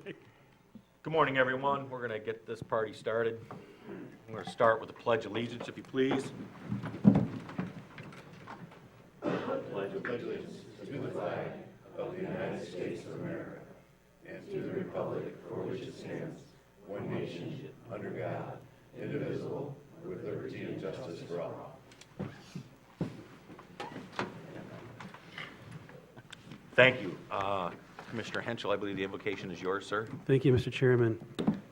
Good morning, everyone. We're going to get this party started. I'm going to start with the Pledge of Allegiance, if you please. Thank you. Commissioner Henschel, I believe the invocation is yours, sir. Thank you, Mr. Chairman.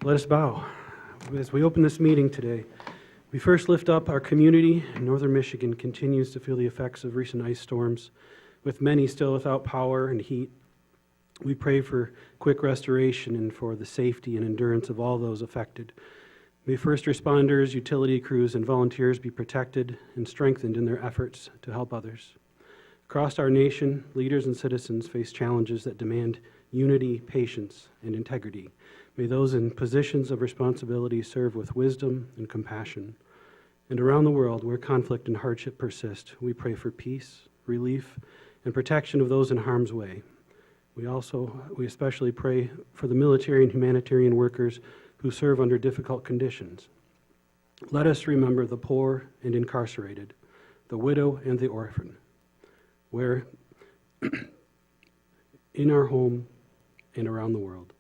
Let us bow. As we open this meeting today, we first lift up our community. Northern Michigan continues to feel the effects of recent ice storms, with many still without power and heat. We pray for quick restoration and for the safety and endurance of all those affected. May first responders, utility crews, and volunteers be protected and strengthened in their efforts to help others. Across our nation, leaders and citizens face challenges that demand unity, patience, and integrity. May those in positions of responsibility serve with wisdom and compassion. And around the world, where conflict and hardship persist, we pray for peace, relief, and protection of those in harm's way. We especially pray for the military and humanitarian workers who serve under difficult conditions. Let us remember the poor and incarcerated, the widow and the orphan, where in our home and around the world.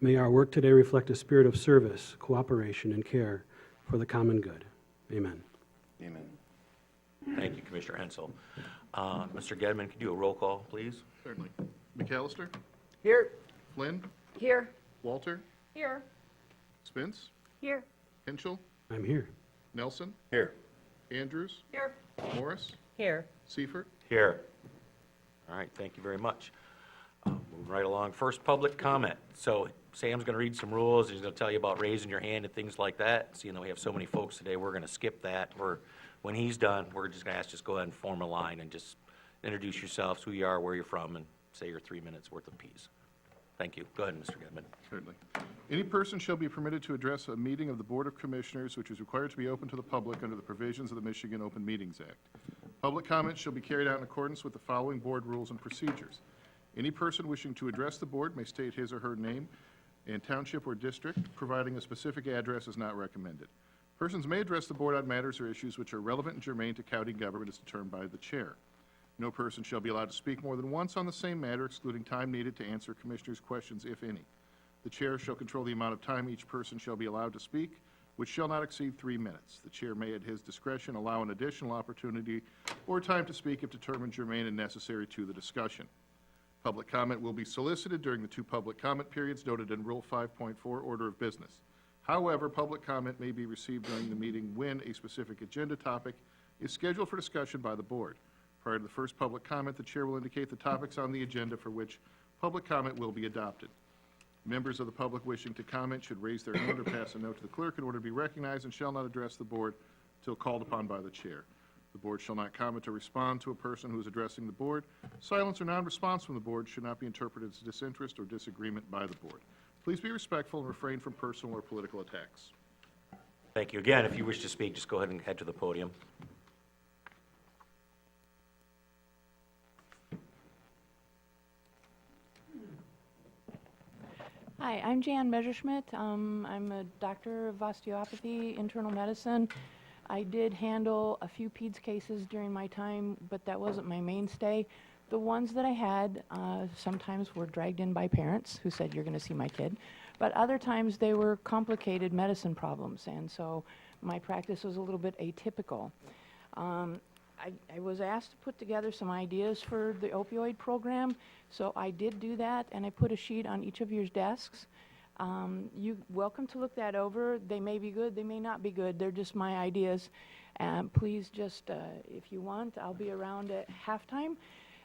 May our work today reflect a spirit of service, cooperation, and care for the common good. Amen. Amen. Thank you, Commissioner Hensel. Mr. Gedman, could you do a roll call, please? Certainly. McAllister? Here. Flynn? Here. Walter? Here. Spence? Here. Henschel? I'm here. Nelson? Here. Andrews? Here. Morris? Here. Seifert? Here. All right, thank you very much. Moving right along. First, public comment. So Sam's going to read some rules. He's going to tell you about raising your hand and things like that. Seeing that we have so many folks today, we're going to skip that. When he's done, we're just going to ask, just go ahead and form a line and just introduce yourselves, who you are, where you're from, and say your 3 minutes worth of piece. Thank you. Go ahead, Mr. Goodman. Certainly. Any person shall be permitted to address a meeting of the Board of Commissioners which is required to be open to the public under the provisions of the Michigan Open Meetings Act. Public comments shall be carried out in accordance with the following board rules and procedures. Any person wishing to address the board may state his or her name and township or district, providing a specific address is not recommended. Persons may address the board on matters or issues which are relevant and germane to county government as determined by the chair. No person shall be allowed to speak more than once on the same matter, excluding time needed to answer commissioners' questions, if any. The chair shall control the amount of time each person shall be allowed to speak, which shall not exceed 3 minutes. The chair may, at his discretion, allow an additional opportunity or time to speak if determined germane and necessary to the discussion. Public comment will be solicited during the 2 public comment periods noted in Rule 5.4, Order of Business. However, public comment may be received during the meeting when a specific agenda topic is scheduled for discussion by the board. Prior to the first public comment, the chair will indicate the topics on the agenda for which public comment will be adopted. Members of the public wishing to comment should raise their hand or pass a note to the clerk in order to be recognized and shall not address the board until called upon by the chair. The board shall not comment or respond to a person who is addressing the board. Silence or non-response from the board should not be interpreted as disinterest or disagreement by the board. Please be respectful and refrain from personal or political attacks. Thank you. Again, if you wish to speak, just go ahead and head to the podium. Hi, I'm Jan Messerschmidt. I'm a doctor of osteopathy, internal medicine. I did handle a few PEDS cases during my time, but that wasn't my mainstay. The ones that I had sometimes were dragged in by parents who said, you're going to see my kid. But other times they were complicated medicine problems, and so my practice was a little bit atypical. I was asked to put together some ideas for the opioid program, so I did do that, and I put a sheet on each of your desks. You're welcome to look that over. They may be good, they may not be good. They're just my ideas. Please just, if you want, I'll be around at halftime.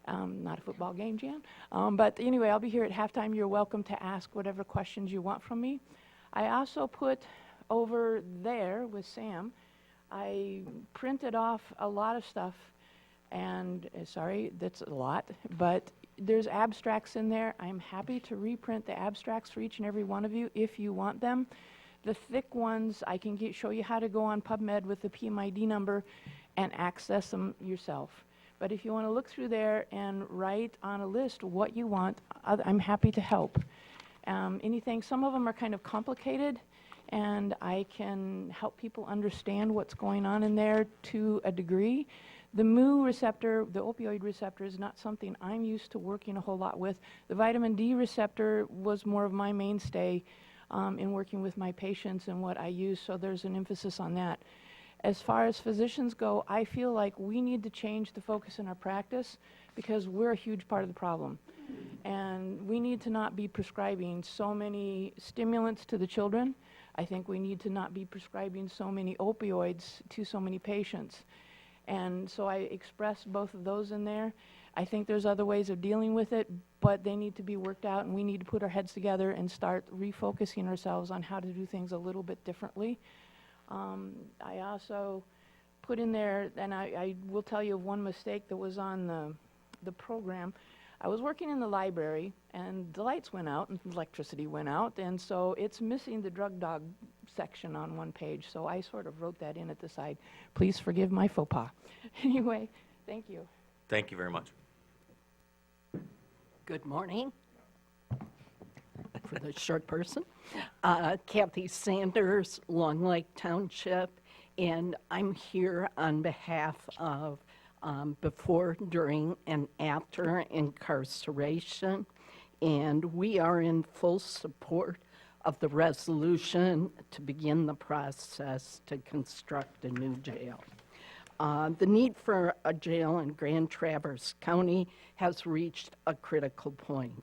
Not a football game, Jan. But anyway, I'll be here at halftime. You're welcome to ask whatever questions you want from me. I also put over there with Sam, I printed off a lot of stuff, and sorry, that's a lot, but there's abstracts in there. I'm happy to reprint the abstracts for each and every one of you if you want them. The thick ones, I can show you how to go on PubMed with the PMID number and access them yourself. But if you want to look through there and write on a list what you want, I'm happy to help. Some of them are kind of complicated, and I can help people understand what's going on in there to a degree. The mu receptor, the opioid receptor, is not something I'm used to working a whole lot with. The vitamin D receptor was more of my mainstay in working with my patients and what I use, so there's an emphasis on that. As far as physicians go, I feel like we need to change the focus in our practice because we're a huge part of the problem. And we need to not be prescribing so many stimulants to the children. I think we need to not be prescribing so many opioids to so many patients. And so I expressed both of those in there. I think there's other ways of dealing with it, but they need to be worked out, and we need to put our heads together and start refocusing ourselves on how to do things a little bit differently. I also put in there, and I will tell you of one mistake that was on the program. I was working in the library, and the lights went out, and electricity went out, and so it's missing the drug dog section on one page, so I sort of wrote that in at the side. Please forgive my faux pas. Anyway, thank you. Thank you very much. Good morning. For the short person. Kathy Sanders, Long Lake Township, and I'm here on behalf of before, during, and after incarceration, and we are in full support of the resolution to begin the process to construct a new jail. The need for a jail in Grand Traverse County has reached a critical point.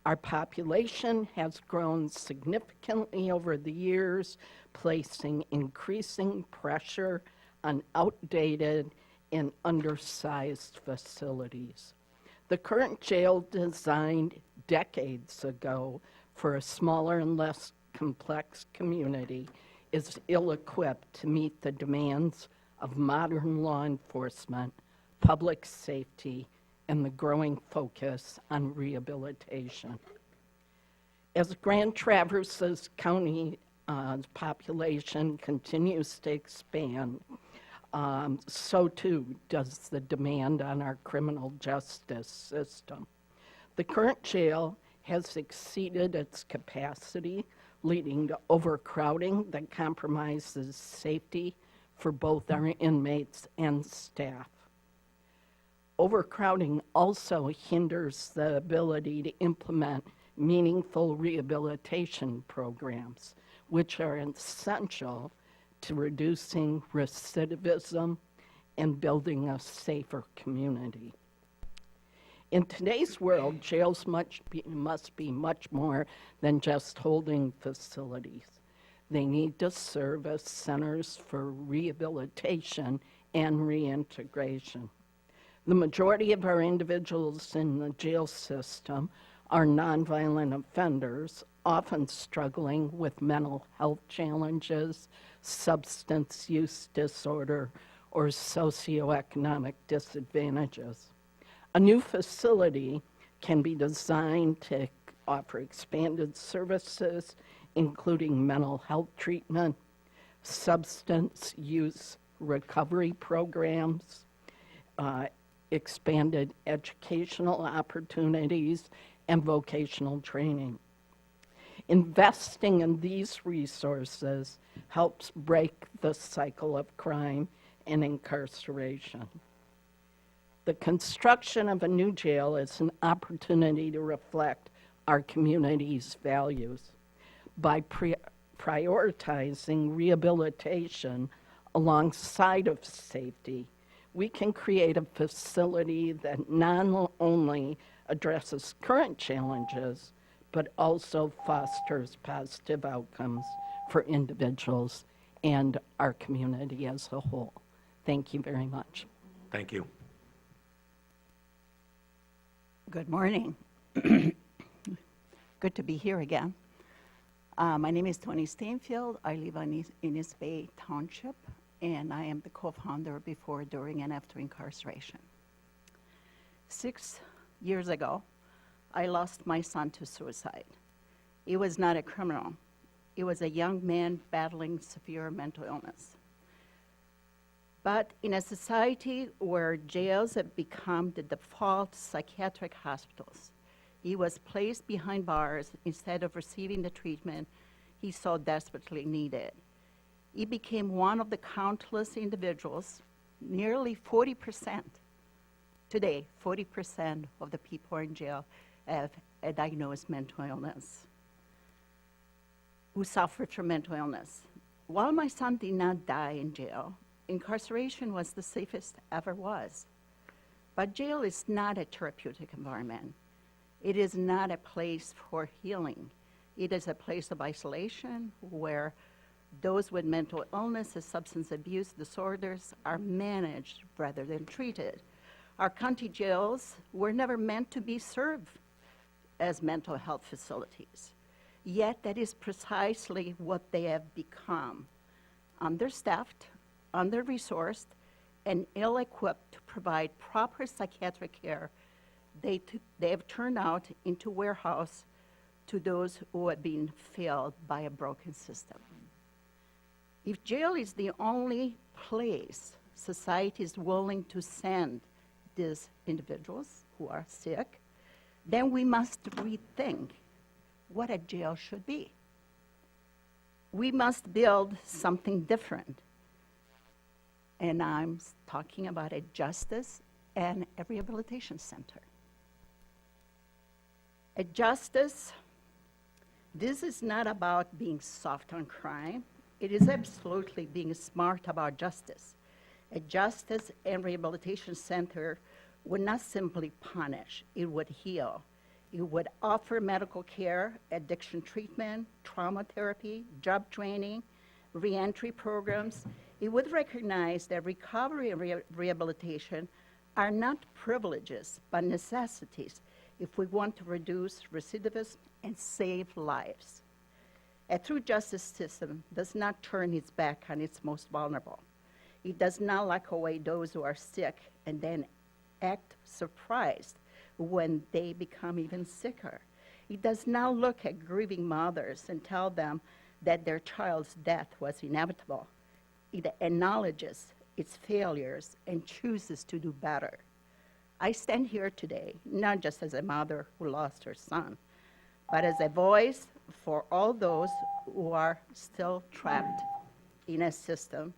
Our population has grown significantly over the years, placing increasing pressure on outdated and undersized facilities. The current jail, designed decades ago for a smaller and less complex community, is ill-equipped to meet the demands of modern law enforcement, public safety, and the growing focus on rehabilitation. As Grand Traverse County population continues to expand, so too does the demand on our criminal justice system. The current jail has exceeded its capacity, leading to overcrowding that compromises safety for both our inmates and staff. Overcrowding also hinders the ability to implement meaningful rehabilitation programs, which are essential to reducing recidivism and building a safer community. In today's world, jails must be much more than just holding facilities. They need to serve as centers for rehabilitation and reintegration. The majority of our individuals in the jail system are nonviolent offenders, often struggling with mental health challenges, substance use disorder, or socioeconomic disadvantages. A new facility can be designed to offer expanded services, including mental health treatment, substance use recovery programs, expanded educational opportunities, and vocational training. Investing in these resources helps break the cycle of crime and incarceration. The construction of a new jail is an opportunity to reflect our community's values. By prioritizing rehabilitation alongside of safety, we can create a facility that not only addresses current challenges, but also fosters positive outcomes for individuals and our community as a whole. Thank you very much. Thank you. Good morning. Good to be here again. My name is Tony Stainfield. I live in East Bay Township, and I am the co-founder before, during, and after incarceration. 6 years ago, I lost my son to suicide. He was not a criminal. He was a young man battling severe mental illness. But in a society where jails have become the default psychiatric hospitals, He was placed behind bars instead of receiving the treatment he so desperately needed. He became one of the countless individuals, nearly 40%. Today, 40% of the people in jail have a diagnosed mental illness, who suffered from mental illness. While my son did not die in jail, incarceration was the safest ever was. But jail is not a therapeutic environment. It is not a place for healing. It is a place of isolation where those with mental illness and substance abuse disorders are managed rather than treated. Our county jails were never meant to be served as mental health facilities. Yet that is precisely what they have become: understaffed, under-resourced, and ill-equipped to provide proper psychiatric care. They have turned out into warehouse to those who have been failed by a broken system. If jail is the only place society is willing to send these individuals who are sick, then we must rethink what a jail should be. We must build something different. And I'm talking about a justice and a rehabilitation center. A justice, this is not about being soft on crime. It is absolutely being smart about justice. A justice and rehabilitation center would not simply punish, it would heal. It would offer medical care, addiction treatment, trauma therapy, job training, reentry programs. It would recognize that recovery and rehabilitation are not privileges, but necessities if we want to reduce recidivism and save lives. A true justice system does not turn its back on its most vulnerable. It does not lock away those who are sick and then act surprised when they become even sicker. It does not look at grieving mothers and tell them that their child's death was inevitable. It acknowledges its failures and chooses to do better. I stand here today, not just as a mother who lost her son, but as a voice for all those who are still trapped in a system.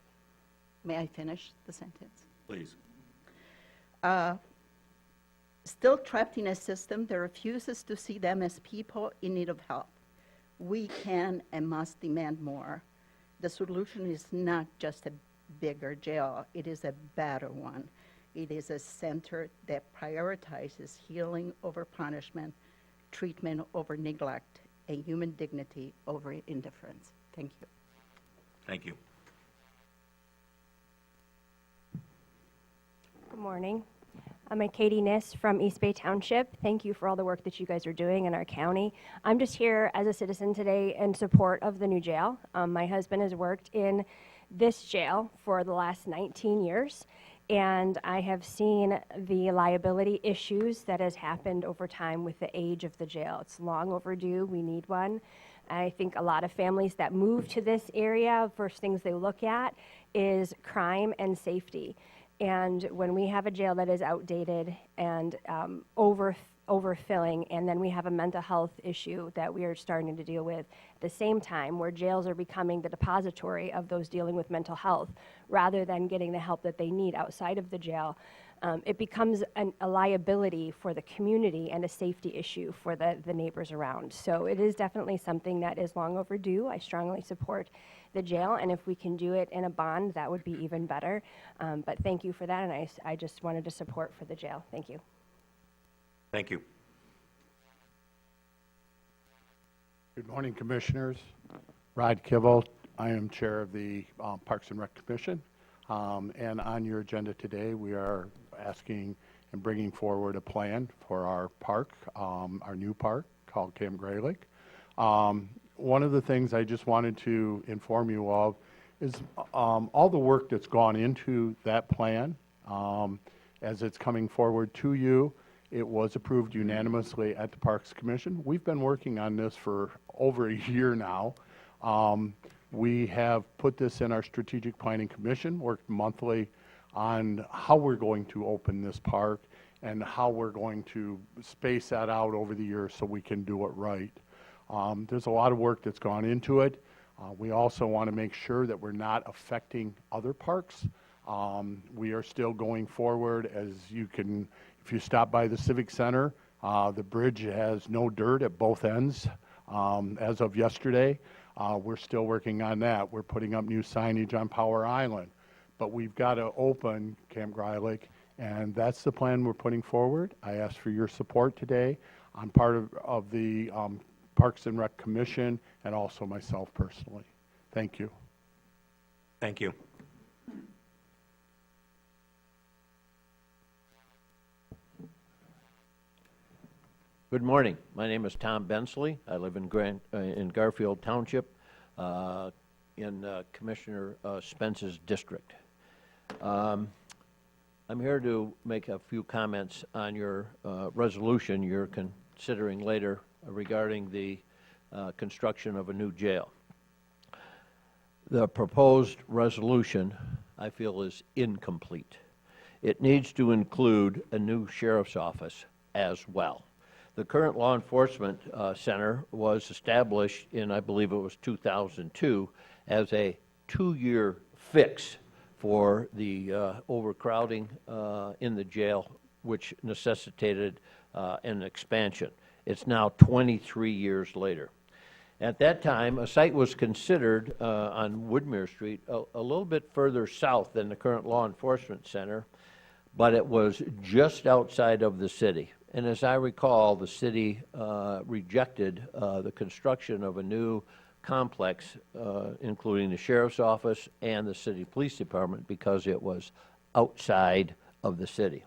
May I finish the sentence? Please. Still trapped in a system that refuses to see them as people in need of help. We can and must demand more. The solution is not just a bigger jail, it is a better one. It is a center that prioritizes healing over punishment, treatment over neglect, and human dignity over indifference. Thank you. Thank you. Good morning. I'm Katie Niss from East Bay Township. Thank you for all the work that you guys are doing in our county. I'm just here as a citizen today in support of the new jail. My husband has worked in this jail for the last 19 years, and I have seen the liability issues that has happened over time with the age of the jail. It's long overdue. We need one. I think a lot of families that move to this area, first things they look at is crime and safety. And when we have a jail that is outdated and overfilling, and then we have a mental health issue that we are starting to deal with at the same time, where jails are becoming the depository of those dealing with mental health, rather than getting the help that they need outside of the jail, it becomes a liability for the community and a safety issue for the neighbors around. So it is definitely something that is long overdue. I strongly support the jail, and if we can do it in a bond, that would be even better. But thank you for that, and I just wanted to support for the jail. Thank you. Thank you. Good morning, Commissioners. Rod Kibble. I am Chair of the Parks and Rec Commission. And on your agenda today, we are asking and bringing forward a plan for our park, our new park called Camp Gray Lake. One of the things I just wanted to inform you of is all the work that's gone into that plan as it's coming forward to you. It was approved unanimously at the Parks Commission. We've been working on this for over a year now. We have put this in our Strategic Planning Commission, worked monthly on how we're going to open this park and how we're going to space that out over the years so we can do it right. There's a lot of work that's gone into it. We also want to make sure that we're not affecting other parks. We are still going forward, as you can, if you stop by the Civic Center, the bridge has no dirt at both ends as of yesterday. We're still working on that. We're putting up new signage on Power Island. But we've got to open Camp Greilich, and that's the plan we're putting forward. I ask for your support today. I'm part of the Parks and Rec Commission and also myself personally. Thank you. Thank you. Good morning. My name is Tom Bensley. I live in Garfield Township in Commissioner Spence's district. I'm here to make a few comments on your resolution you're considering later regarding the construction of a new jail. The proposed resolution, I feel, is incomplete. It needs to include a new sheriff's office as well. The current law enforcement center was established in, I believe it was 2002, as a 2-year fix for the overcrowding in the jail, which necessitated an expansion. It's now 23 years later. At that time, a site was considered on Woodmere Street, a little bit further south than the current law enforcement center, but it was just outside of the city. And as I recall, the city rejected the construction of a new complex, including the sheriff's office and the city police department, because it was outside of the city.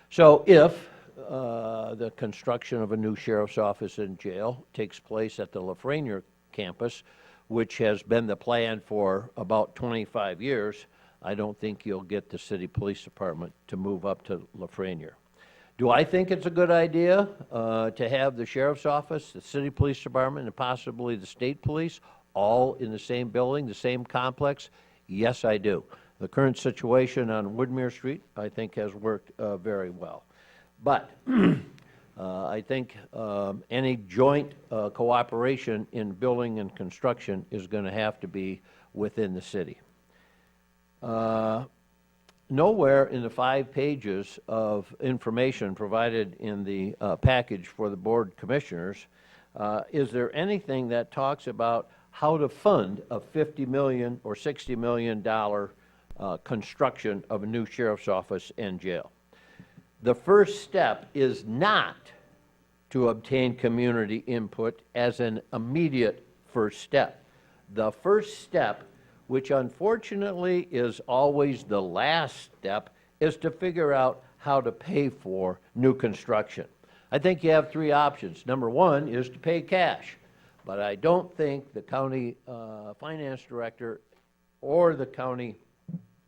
So if the construction of a new sheriff's office and jail takes place at the Lafreniere campus, which has been the plan for about 25 years, I don't think you'll get the city police department to move up to Lafreniere. Do I think it's a good idea to have the sheriff's office, the city police department, and possibly the state police all in the same building, the same complex? Yes, I do. The current situation on Woodmere Street, I think, has worked very well. But I think any joint cooperation in building and construction is going to have to be within the city. Nowhere in the 5 pages of information provided in the package for the board commissioners is there anything that talks about how to fund a $50 million or $60 million construction of a new sheriff's office and jail. The first step is not to obtain community input as an immediate first step. The first step, which unfortunately is always the last step, is to figure out how to pay for new construction. I think you have 3 options. Number 1 is to pay cash, but I don't think the county finance director or the county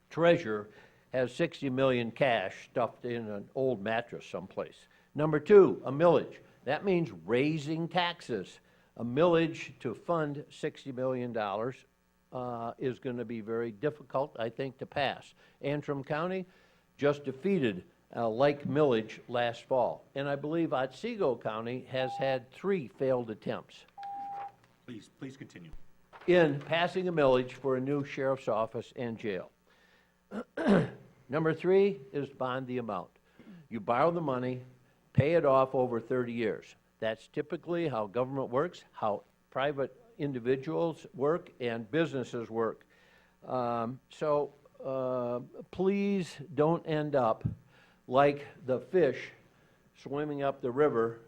treasurer has 60 million cash stuffed in an old mattress someplace. Number 2, a millage. That means raising taxes. A millage to fund $60 million is going to be very difficult, I think, to pass. Antrim County just defeated a like millage last fall. And I believe Otsego County has had 3 failed attempts Please continue. in passing a millage for a new sheriff's office and jail. Number 3 is bond the amount. You borrow the money, pay it off over 30 years. That's typically how government works, how private individuals work, and businesses work. Please don't end up like the fish swimming up the river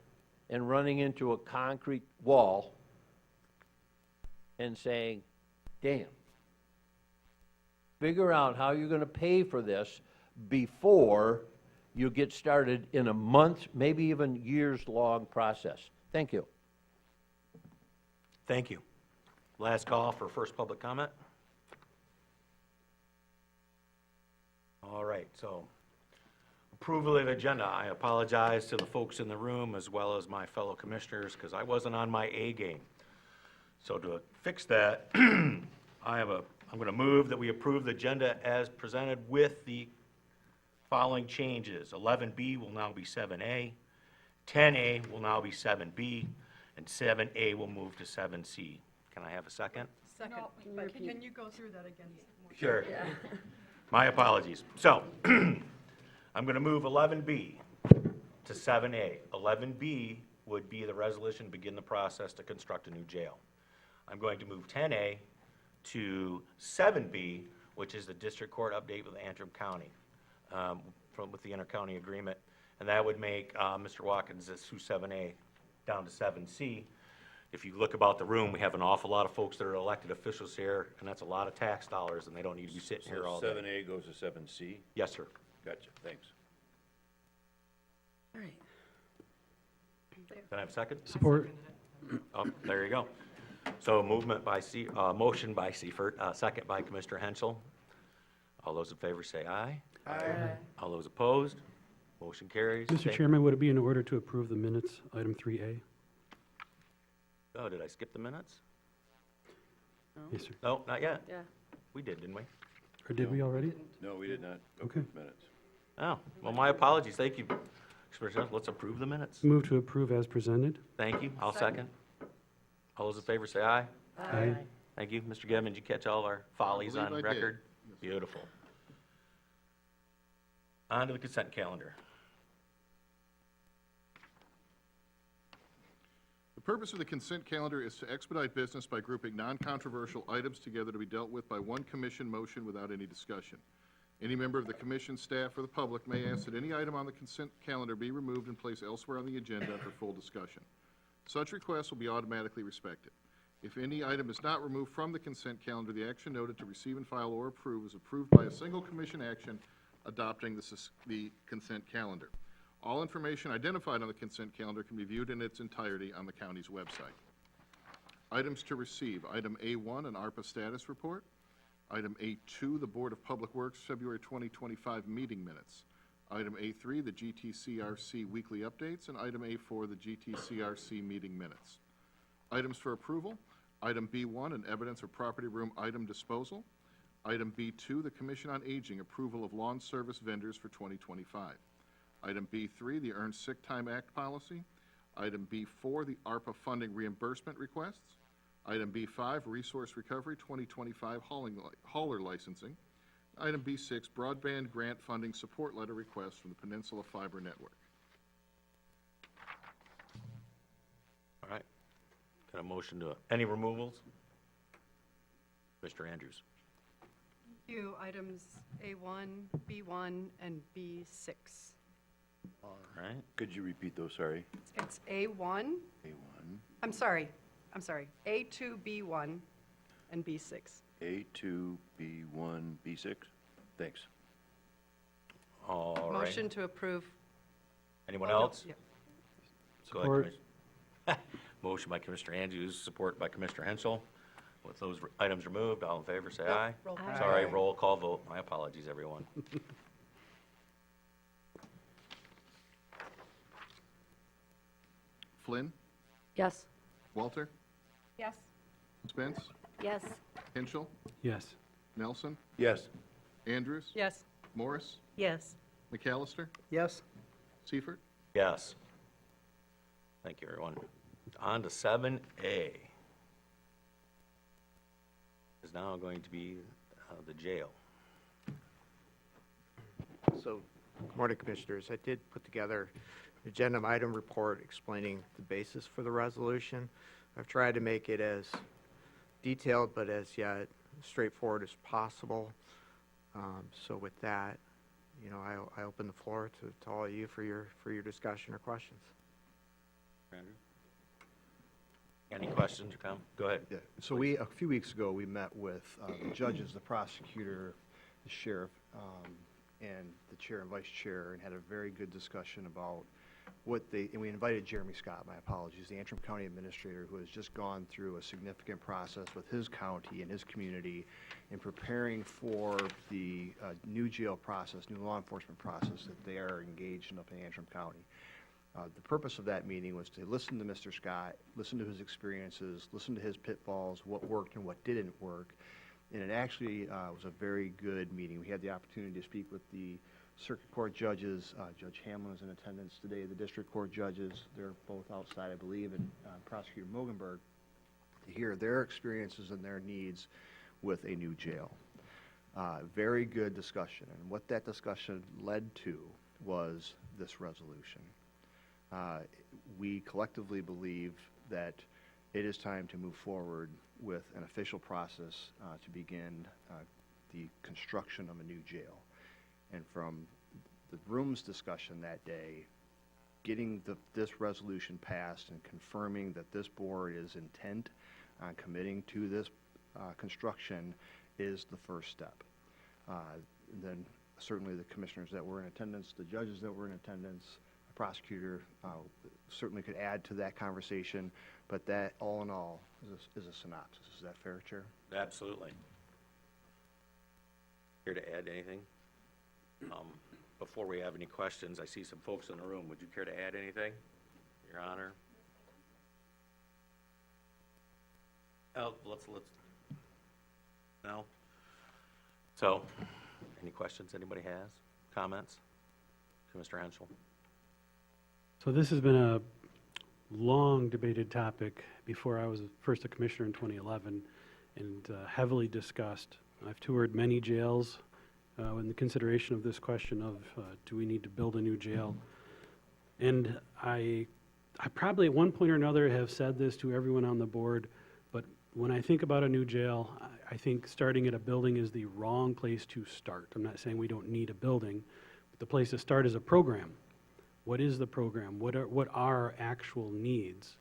and running into a concrete wall and saying, damn. Figure out how you're going to pay for this before you get started in a month, maybe even years-long process. Thank you. Thank you. Last call for first public comment. All right, so approval of the agenda. I apologize to the folks in the room as well as my fellow commissioners because I wasn't on my A game. So to fix that, I'm going to move that we approve the agenda as presented with the Following changes, 11B will now be 7A, 10A will now be 7B, and 7A will move to 7C. Can I have a second? Second, but can you go through that again? Sure. My apologies. So, I'm going to move 11B to 7A. 11B would be the resolution to begin the process to construct a new jail. I'm going to move 10A to 7B, which is the district court update with Antrim County, with the intercounty agreement. And that would make Mr. Watkins' 7A down to 7C. If you look about the room, we have an awful lot of folks that are elected officials here, and that's a lot of tax dollars, and they don't need to be sitting here all So day. 7A goes to 7C? Yes, sir. Gotcha, thanks. All right. Can I have a second? Support. Oh, there you go. So motion by Seifert, second by Commissioner Henschel. All those in favor say aye. Aye. All those opposed? Motion carries. Mr. Chairman, would it be in order to approve the minutes, item 3A? Oh, did I skip the minutes? Yes, sir. No, not yet. Yeah. We did, didn't we? Or did we already? No, we did not Okay. approve minutes. Oh, well, my apologies. Thank you. Let's approve the minutes. Move to approve as presented. Thank you. I'll second. All those in favor say aye. Aye. Thank you. Mr. Gibbon, did you catch all of our follies believe on I did. record? Beautiful. On to the consent calendar. The purpose of the consent calendar is to expedite business by grouping non-controversial items together to be dealt with by one commission motion without any discussion. Any member of the commission, staff, or the public may ask that any item on the consent calendar be removed and placed elsewhere on the agenda for full discussion. Such requests will be automatically respected. If any item is not removed from the consent calendar, the action noted to receive and file or approve is approved by a single commission action adopting the consent calendar. All information identified on the consent calendar can be viewed in its entirety on the county's website. Items to receive. Item A1, an ARPA status report. Item A2, the Board of Public Works February 2025 meeting minutes. Item A3, the GTCRC weekly updates. And item A4, the GTCRC meeting minutes. Items for approval. Item B1, an evidence or property room item disposal. Item B2, the Commission on Aging approval of lawn service vendors for 2025. Item B3, the Earned Sick Time Act policy. Item B4, the ARPA funding reimbursement requests. Item B5, Resource Recovery 2025 hauler licensing. Item B6, broadband grant funding support letter request from the Peninsula Fiber Network. All right. Got a motion to, any removals? Mr. Andrews. You, items A1, B1, and B6. All right. Could you repeat those, sorry? It's A1, A1, I'm sorry, A2, B1, and B6. A2, B1, B6? Thanks. All right. Motion to approve. Anyone Oh, no, else? yeah. Go ahead, Support. Commissioner. Motion by Commissioner Andrews, support by Commissioner Henschel. With those items removed, all in favor, say aye. Roll call. Sorry, roll call vote. My apologies, everyone. Flynn, Yes. Walter, Yes. Spence, Yes. Henschel, Yes. Nelson, Yes. Andrews, Yes. Morris, Yes. McAllister, Yes. Seifert. Yes. Thank you, everyone. On to 7A. Is now going to be the jail. So, good morning, Commissioners. I did put together an agenda item report explaining the basis for the resolution. I've tried to make it as detailed, but as yet straightforward as possible. So with that, you know, I open the floor to all of you for your discussion or questions. Andrew? Any questions or comments? Go ahead. Yeah, so a few weeks ago, we met with the judges, the prosecutor, the sheriff, and the chair and vice chair, and had a very good discussion about and we invited Jeremy Scott, my apologies, the Antrim County Administrator, who has just gone through a significant process with his county and his community in preparing for the new jail process, new law enforcement process that they are engaged in up in Antrim County. The purpose of that meeting was to listen to Mr. Scott, listen to his experiences, listen to his pitfalls, what worked and what didn't work, And it actually was a very good meeting. We had the opportunity to speak with the circuit court judges. Judge Hamlin was in attendance today, the district court judges. They're both outside, I believe, and Prosecutor Mogenberg, to hear their experiences and their needs with a new jail. Very good discussion, and what that discussion led to was this resolution. We collectively believe that it is time to move forward with an official process to begin the construction of a new jail. And from the room's discussion that day, getting this resolution passed and confirming that this board is intent on committing to this construction is the first step. Then certainly the commissioners that were in attendance, the judges that were in attendance, the prosecutor certainly could add to that conversation, but that all in all is a synopsis. Is that fair, Chair? Absolutely. Here to add anything? Before we have any questions, I see some folks in the room. Would you care to add anything, Your Honor? Oh, let's, no? So, any questions anybody has? Comments? To Mr. Henschel? So this has been a long debated topic before I was first a commissioner in 2011 and heavily discussed. I've toured many jails in the consideration of this question of do we need to build a new jail? And I probably at one point or another have said this to everyone on the board, but when I think about a new jail, I think starting at a building is the wrong place to start. I'm not saying we don't need a building, but the place to start is a program. What is the program? What are our actual needs?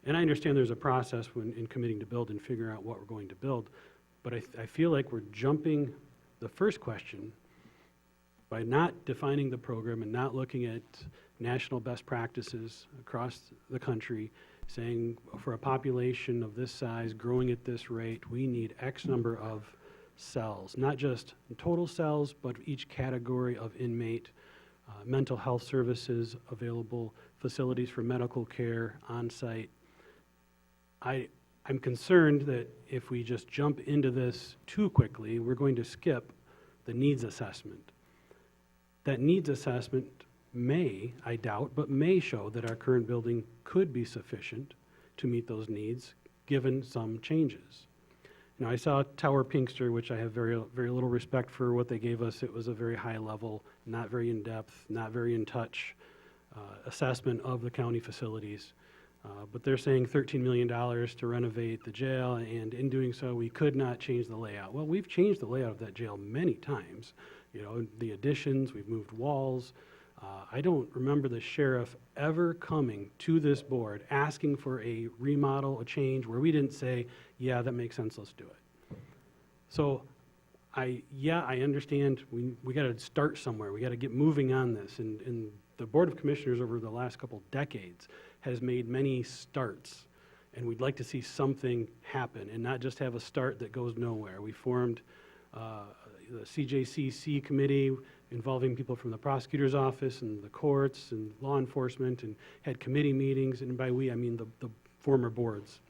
And I understand there's a process when in committing to build and figuring out what we're going to build, but I feel like we're jumping the first question by not defining the program and not looking at national best practices across the country, saying for a population of this size, growing at this rate, we need X number of cells, not just total cells, but each category of inmate, mental health services available, facilities for medical care on-site. I'm concerned that if we just jump into this too quickly, we're going to skip the needs assessment. That needs assessment may, I doubt, but may show that our current building could be sufficient to meet those needs, given some changes. Now, I saw Tower Pinkster, which I have very, very little respect for what they gave us. It was a very high level, not very in-depth, not very in touch assessment of the county facilities. But they're saying $13 million to renovate the jail, and in doing so, we could not change the layout. Well, we've changed the layout of that jail many times. You know, the additions, we've moved walls. I don't remember the sheriff ever coming to this board asking for a remodel, a change, where we didn't say, yeah, that makes sense, let's do it. So, I understand we got to start somewhere. We got to get moving on this. And the Board of Commissioners over the last couple decades has made many starts. And we'd like to see something happen and not just have a start that goes nowhere. We formed the CJCC committee involving people from the prosecutor's office and the courts and law enforcement, and had committee meetings, and by we, I mean the former boards.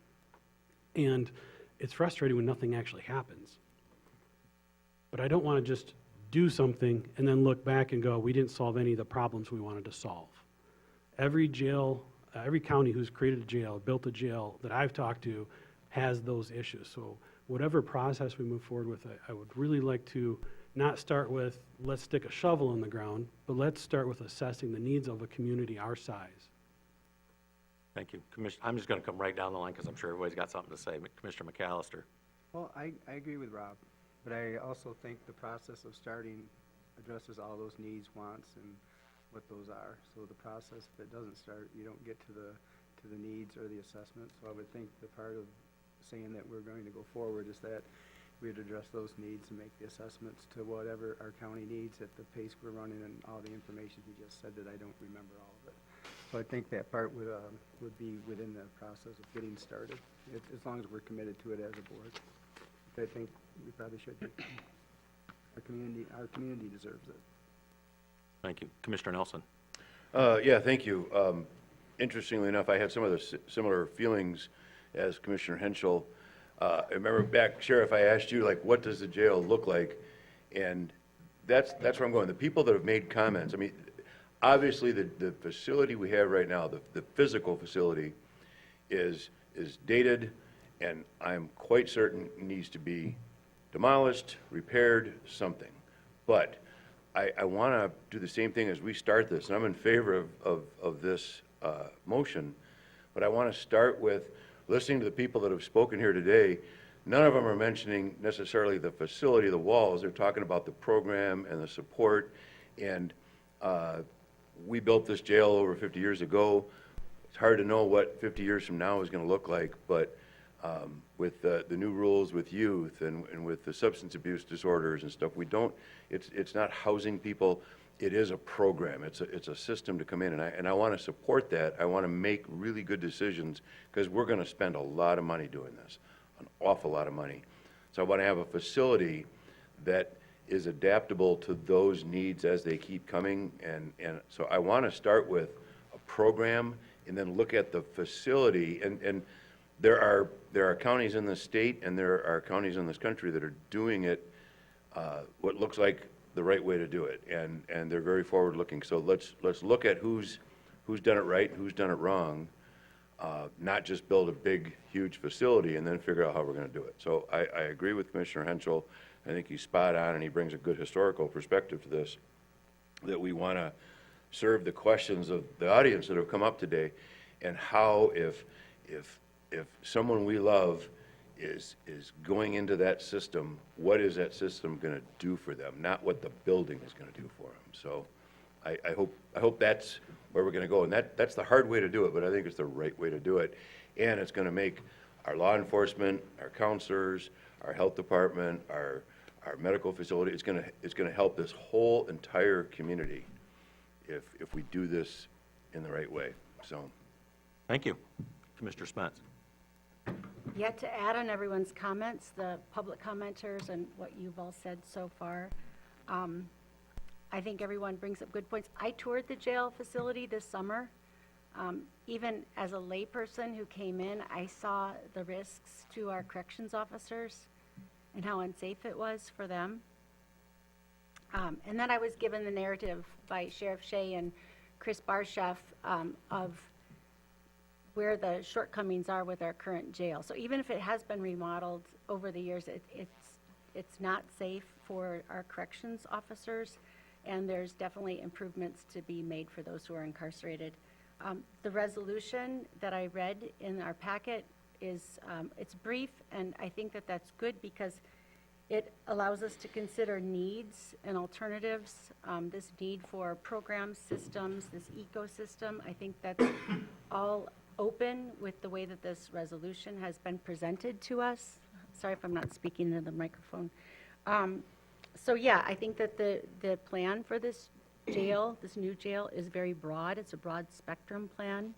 And it's frustrating when nothing actually happens. But I don't want to just do something and then look back and go, we didn't solve any of the problems we wanted to solve. Every jail, every county who's created a jail, built a jail that I've talked to has those issues. So whatever process we move forward with, I would really like to not start with, let's stick a shovel in the ground, but let's start with assessing the needs of a community our size. Thank you. I'm just going to come right down the line because I'm sure everybody's got something to say. Commissioner McAllister. Well, I agree with Rob, but I also think the process of starting addresses all those needs, wants, and what those are. So the process, if it doesn't start, you don't get to the needs or the assessment. So I would think the part of saying that we're going to go forward is that we'd address those needs and make the assessments to whatever our county needs at the pace we're running, and all the information he just said that I don't remember all of it. So I think that part would be within the process of getting started, as long as we're committed to it as a board. I think we probably should be. Our community deserves it. Thank you. Commissioner Nelson. Yeah, thank you. Interestingly enough, I had some of the similar feelings as Commissioner Henschel. I remember back, Sheriff, I asked you, like, what does the jail look like? And that's where I'm going. The people that have made comments, I mean, obviously, the facility we have right now, the physical facility is dated, and I'm quite certain needs to be demolished, repaired, something. But I want to do the same thing as we start this, and I'm in favor of this motion, but I want to start with listening to the people that have spoken here today. None of them are mentioning necessarily the facility, the walls. They're talking about the program and the support, and we built this jail over 50 years ago. It's hard to know what 50 years from now is going to look like, but with the new rules with youth and with the substance abuse disorders and stuff, it's not housing people, it is a program. It's a system to come in, and I want to support that. I want to make really good decisions, because we're going to spend a lot of money doing this, an awful lot of money. So I want to have a facility that is adaptable to those needs as they keep coming, and so I want to start with a program and then look at the facility, and there are counties in the state and there are counties in this country that are doing it what looks like the right way to do it, and they're very forward-looking. So let's look at who's done it right and who's done it wrong, not just build a big, huge facility and then figure out how we're going to do it. So I agree with Commissioner Henschel. I think he's spot on, and he brings a good historical perspective to this, that we want to serve the questions of the audience that have come up today, and how if someone we love is going into that system, what is that system going to do for them, not what the building is going to do for them. So I hope that's where we're going to go, and that's the hard way to do it, but I think it's the right way to do it, and it's going to make our law enforcement, our counselors, our health department, our medical facility, it's going to help this whole entire community if we do this in the right way. So, Thank you. Commissioner Spence. Yet to add on everyone's comments, the public commenters and what you've all said so far, I think everyone brings up good points. I toured the jail facility this summer. Even as a layperson who came in, I saw the risks to our corrections officers and how unsafe it was for them. And then I was given the narrative by Sheriff Shea and Chris Barshoff of where the shortcomings are with our current jail. So even if it has been remodeled over the years, it's not safe for our corrections officers, and there's definitely improvements to be made for those who are incarcerated. The resolution that I read in our packet is, it's brief, and I think that that's good because it allows us to consider needs and alternatives, this need for programs, systems, this ecosystem. I think that's all open with the way that this resolution has been presented to us. Sorry if I'm not speaking into the microphone. So yeah, I think that the plan for this jail, this new jail, is very broad. It's a broad spectrum plan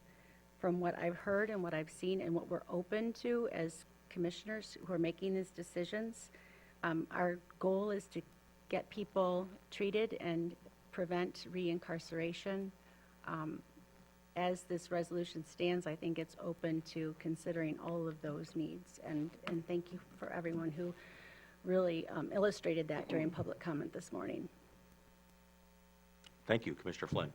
from what I've heard and what I've seen and what we're open to as commissioners who are making these decisions. Our goal is to get people treated and prevent reincarceration. As this resolution stands, I think it's open to considering all of those needs. And thank you for everyone who really illustrated that during public comment this morning. Thank you. Commissioner Flynn.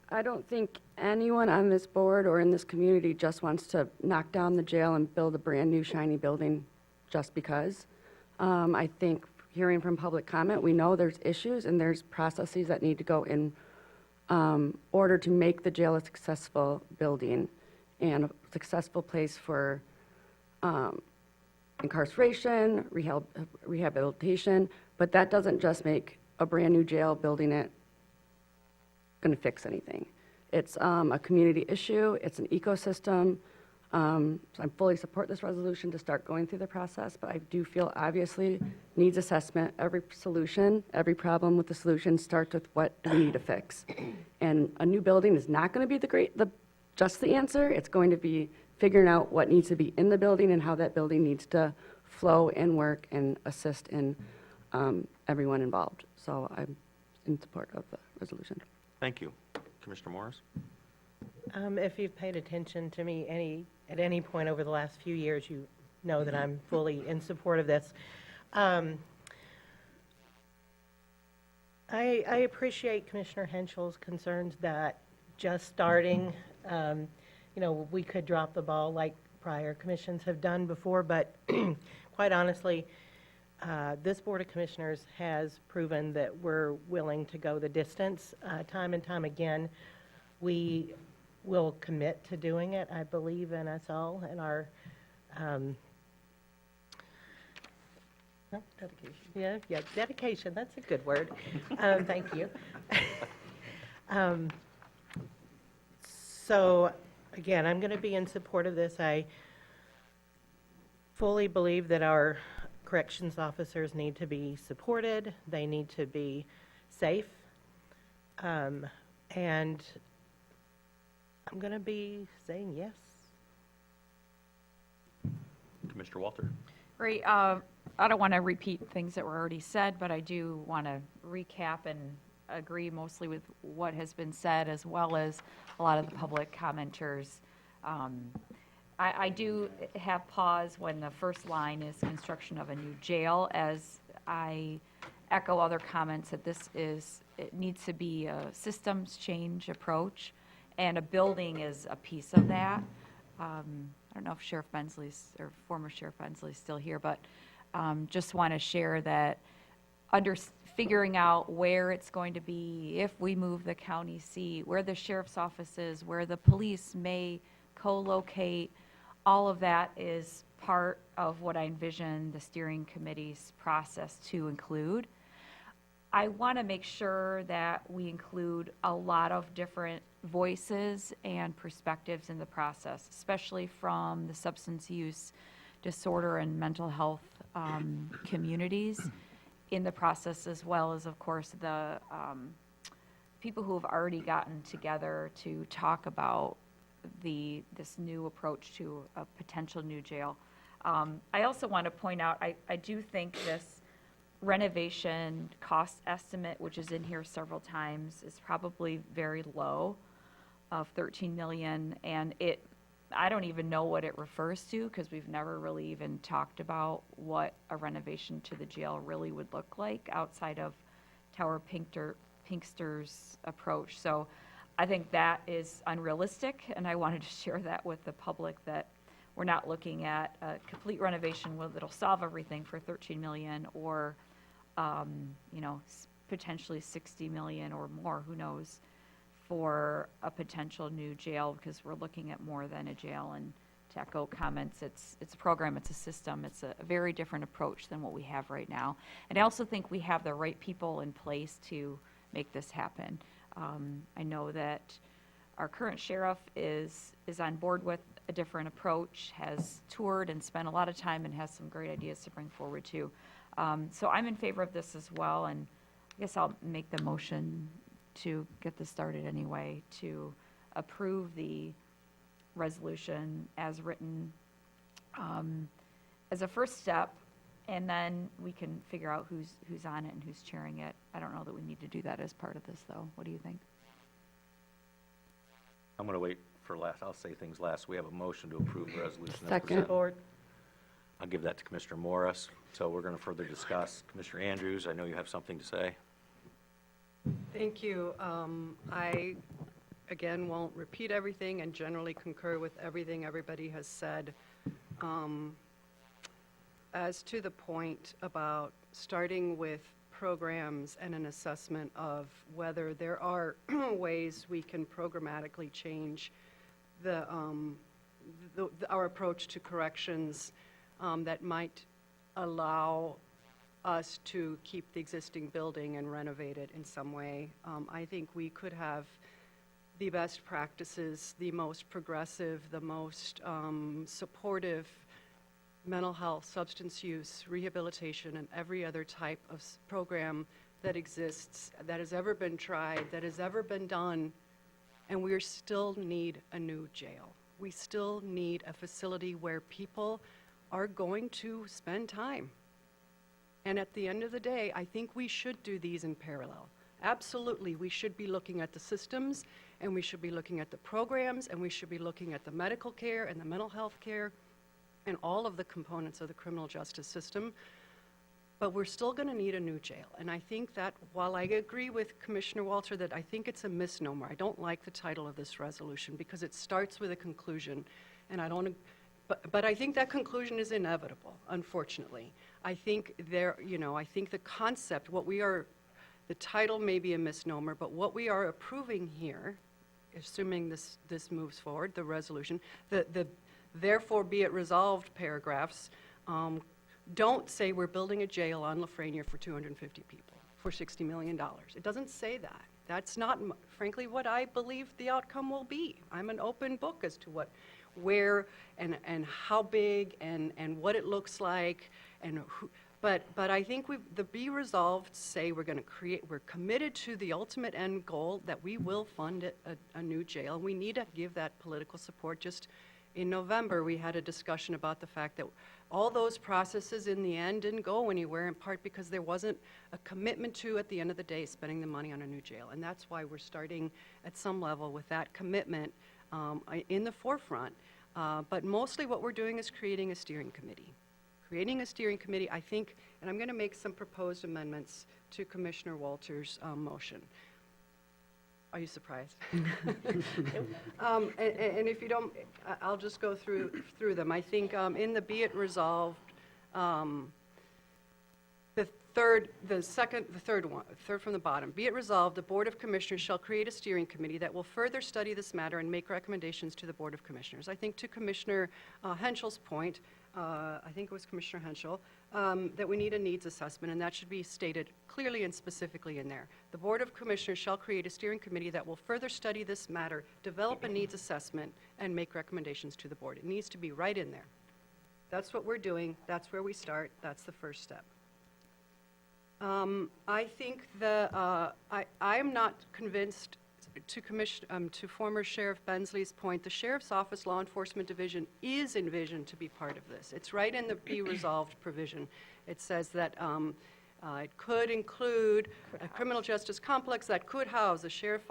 I don't think anyone on this board or in this community just wants to knock down the jail and build a brand-new shiny building just because. I think hearing from public comment, we know there's issues and there's processes that need to go in order to make the jail a successful building and a successful place for incarceration, rehabilitation, but that doesn't just make a brand-new jail building it going to fix anything. It's a community issue, it's an ecosystem. So I fully support this resolution to start going through the process, but I do feel obviously needs assessment. Every solution, every problem with the solution starts with what do we need to fix. And a new building is not going to be just the answer. It's going to be figuring out what needs to be in the building and how that building needs to flow and work and assist in everyone involved. So I'm in support of the resolution. Thank you. Commissioner Morris. If you've paid attention to me at any point over the last few years, you know that I'm fully in support of this. I appreciate Commissioner Henschel's concerns that just starting, we could drop the ball like prior commissions have done before, but quite honestly, this Board of Commissioners has proven that we're willing to go the distance. Time and time again, we will commit to doing it. I believe in us all and our dedication. Yeah, dedication. That's a good word. Thank you. So, again, I'm going to be in support of this. I fully believe that our corrections officers need to be supported. They need to be safe. And I'm going to be saying yes. Commissioner Walter. Great. I don't want to repeat things that were already said, but I do want to recap and agree mostly with what has been said, as well as a lot of the public commenters. I do have pause when the first line is construction of a new jail, as I echo other comments that it needs to be a systems change approach, and a building is a piece of that. I don't know if Sheriff Bensley's, or former Sheriff Bensley's still here, but just want to share that figuring out where it's going to be, if we move the county seat, where the sheriff's office is, where the police may co-locate, all of that is part of what I envision the steering committee's process to include. I want to make sure that we include a lot of different voices and perspectives in the process, especially from the substance use disorder and mental health communities in the process, as well as, of course, the people who have already gotten together to talk about this new approach to a potential new jail. I also want to point out, I do think this renovation cost estimate, which is in here several times, is probably very low, of 13 million, and I don't even know what it refers to, because we've never really even talked about what a renovation to the jail really would look like outside of Tower Pinkster's approach. So I think that is unrealistic, and I wanted to share that with the public, that we're not looking at a complete renovation that'll solve everything for 13 million, or potentially 60 million or more, who knows, for a potential new jail, because we're looking at more than a jail. And to echo comments, it's a program, it's a system, it's a very different approach than what we have right now. And I also think we have the right people in place to make this happen. I know that our current sheriff is on board with a different approach, has toured and spent a lot of time, and has some great ideas to bring forward too. So I'm in favor of this as well, and I guess I'll make the motion to get this started anyway, to approve the resolution as written as a first step, and then we can figure out who's on it and who's chairing it. I don't know that we need to do that as part of this, though. What do you think? I'm going to wait for last. I'll say things last. We have a motion to approve the resolution. as Second. presented. Support. I'll give that to Commissioner Morris. So we're going to further discuss. Commissioner Andrews, I know you have something to say. Thank you. I, again, won't repeat everything and generally concur with everything everybody has said. As to the point about starting with programs and an assessment of whether there are ways we can programmatically change our approach to corrections that might allow us to keep the existing building and renovate it in some way. I think we could have the best practices, the most progressive, the most supportive mental health, substance use, rehabilitation, and every other type of program that exists, that has ever been tried, that has ever been done, and we still need a new jail. We still need a facility where people are going to spend time. And at the end of the day, I think we should do these in parallel. Absolutely, we should be looking at the systems, and we should be looking at the programs, and we should be looking at the medical care and the mental health care and all of the components of the criminal justice system, but we're still going to need a new jail. And I think that while I agree with Commissioner Walter that I think it's a misnomer, I don't like the title of this resolution because it starts with a conclusion, and I don't, but I think that conclusion is inevitable, unfortunately. I think I think the concept, the title may be a misnomer, but what we are approving here, assuming this moves forward, the resolution, the therefore be it resolved paragraphs, don't say we're building a jail on Lafreniere for 250 people for $60 million. It doesn't say that. That's not, frankly, what I believe the outcome will be. I'm an open book as to where and how big and what it looks like and who. But I think the be resolved say we're committed to the ultimate end goal that we will fund a new jail. We need to give that political support. Just in November, we had a discussion about the fact that all those processes in the end didn't go anywhere, in part because there wasn't a commitment to, at the end of the day, spending the money on a new jail. And that's why we're starting at some level with that commitment in the forefront. But mostly what we're doing is creating a steering committee. Creating a steering committee, I think, and I'm going to make some proposed amendments to Commissioner Walter's motion. Are you surprised? And if you don't, I'll just go through them. I think in the be it resolved, the third from the bottom. Be it resolved, the Board of Commissioners shall create a steering committee that will further study this matter and make recommendations to the Board of Commissioners. I think to Commissioner Henschel's point, I think it was Commissioner Henschel, that we need a needs assessment, and that should be stated clearly and specifically in there. The Board of Commissioners shall create a steering committee that will further study this matter, develop a needs assessment, and make recommendations to the board. It needs to be right in there. That's what we're doing. That's where we start. That's the first step. I think I'm not convinced, to former Sheriff Bensley's point, the Sheriff's Office Law Enforcement Division is envisioned to be part of this. It's right in the be resolved provision. It says that it could include a criminal justice complex that could house the Sheriff's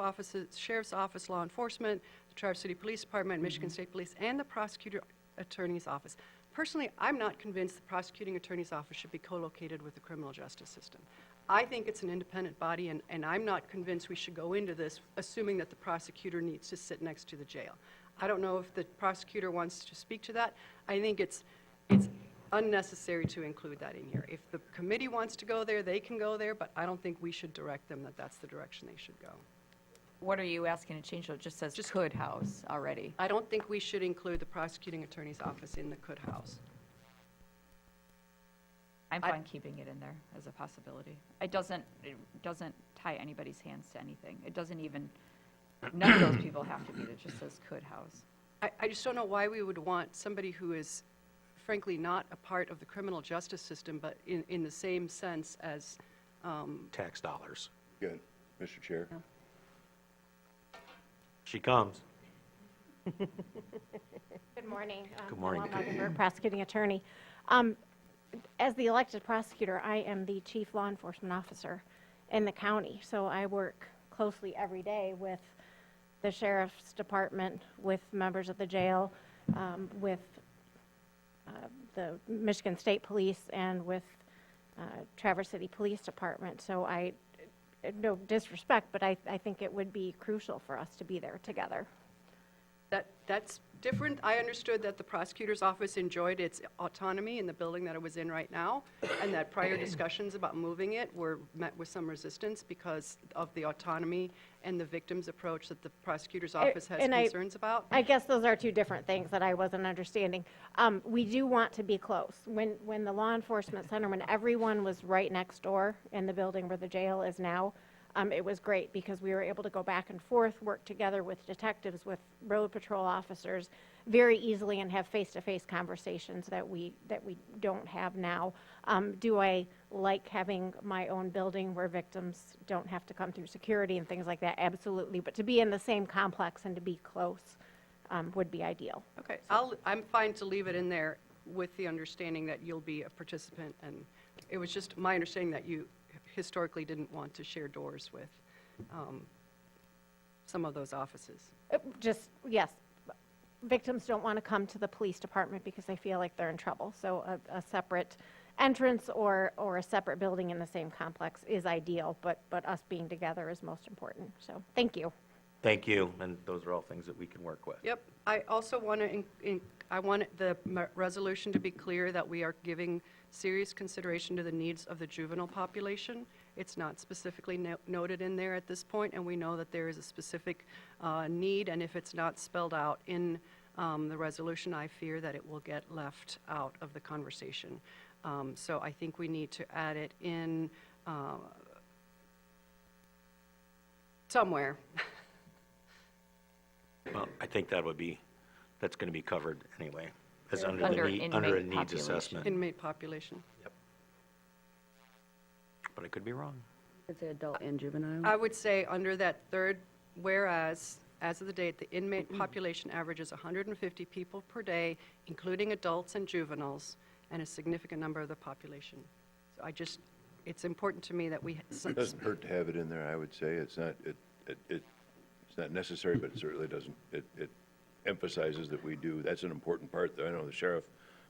Office Law Enforcement, the Traverse City Police Department, Michigan State Police, and the Prosecutor Attorney's Office. Personally, I'm not convinced the Prosecuting Attorney's Office should be co-located with the criminal justice system. I think it's an independent body, and I'm not convinced we should go into this assuming that the prosecutor needs to sit next to the jail. I don't know if the prosecutor wants to speak to that. I think it's unnecessary to include that in here. If the committee wants to go there, they can go there, but I don't think we should direct them that that's the direction they should go. What are you asking to change? So it just says could house already. I don't think we should include the prosecuting attorney's office in the could house. I'm fine keeping it in there as a possibility. It doesn't tie anybody's hands to anything. It doesn't even, none of those people have to be. It just says could house. I just don't know why we would want somebody who is frankly not a part of the criminal justice system, but in the same sense as Tax dollars. Good, Mr. Chair. Yeah. She comes. Good morning. Good morning. Noelle Mecklenburg, prosecuting attorney. As the elected prosecutor, I am the chief law enforcement officer in the county, so I work closely every day with the sheriff's department, with members of the jail, with the Michigan State Police, and with Traverse City Police Department. So no disrespect, but I think it would be crucial for us to be there together. That's different. I understood that the prosecutor's office enjoyed its autonomy in the building that it was in right now, and that prior discussions about moving it were met with some resistance because of the autonomy and the victim's approach that the prosecutor's office has concerns about. I guess those are two different things that I wasn't understanding. We do want to be close. When the law enforcement center, when everyone was right next door in the building where the jail is now, it was great because we were able to go back and forth, work together with detectives, with road patrol officers very easily, and have face-to-face conversations that we don't have now. Do I like having my own building where victims don't have to come through security and things like that? Absolutely. But to be in the same complex and to be close would be ideal. Okay, I'm fine to leave it in there with the understanding that you'll be a participant, and it was just my understanding that you historically didn't want to share doors with some of those offices. Yes. victims don't want to come to the police department because they feel like they're in trouble. So a separate entrance or a separate building in the same complex is ideal, but us being together is most important. So thank you. Thank you, and those are all things that we can work with. Yep. I also want to, I want the resolution to be clear that we are giving serious consideration to the needs of the juvenile population. It's not specifically noted in there at this point, and we know that there is a specific need, and if it's not spelled out in the resolution, I fear that it will get left out of the conversation. So I think we need to add it in somewhere. Well, I think that's going to be covered anyway, as under Under a needs inmate assessment. Inmate population. But I could be wrong. I'd say adult and juvenile. I would say under that third whereas, as of the date, the inmate population averages 150 people per day, including adults and juveniles, and a significant number of the population. So it's important to me that we. It doesn't hurt to have it in there, I would say. It's not necessary, but it certainly doesn't, it emphasizes that we do. That's an important part. I know the sheriff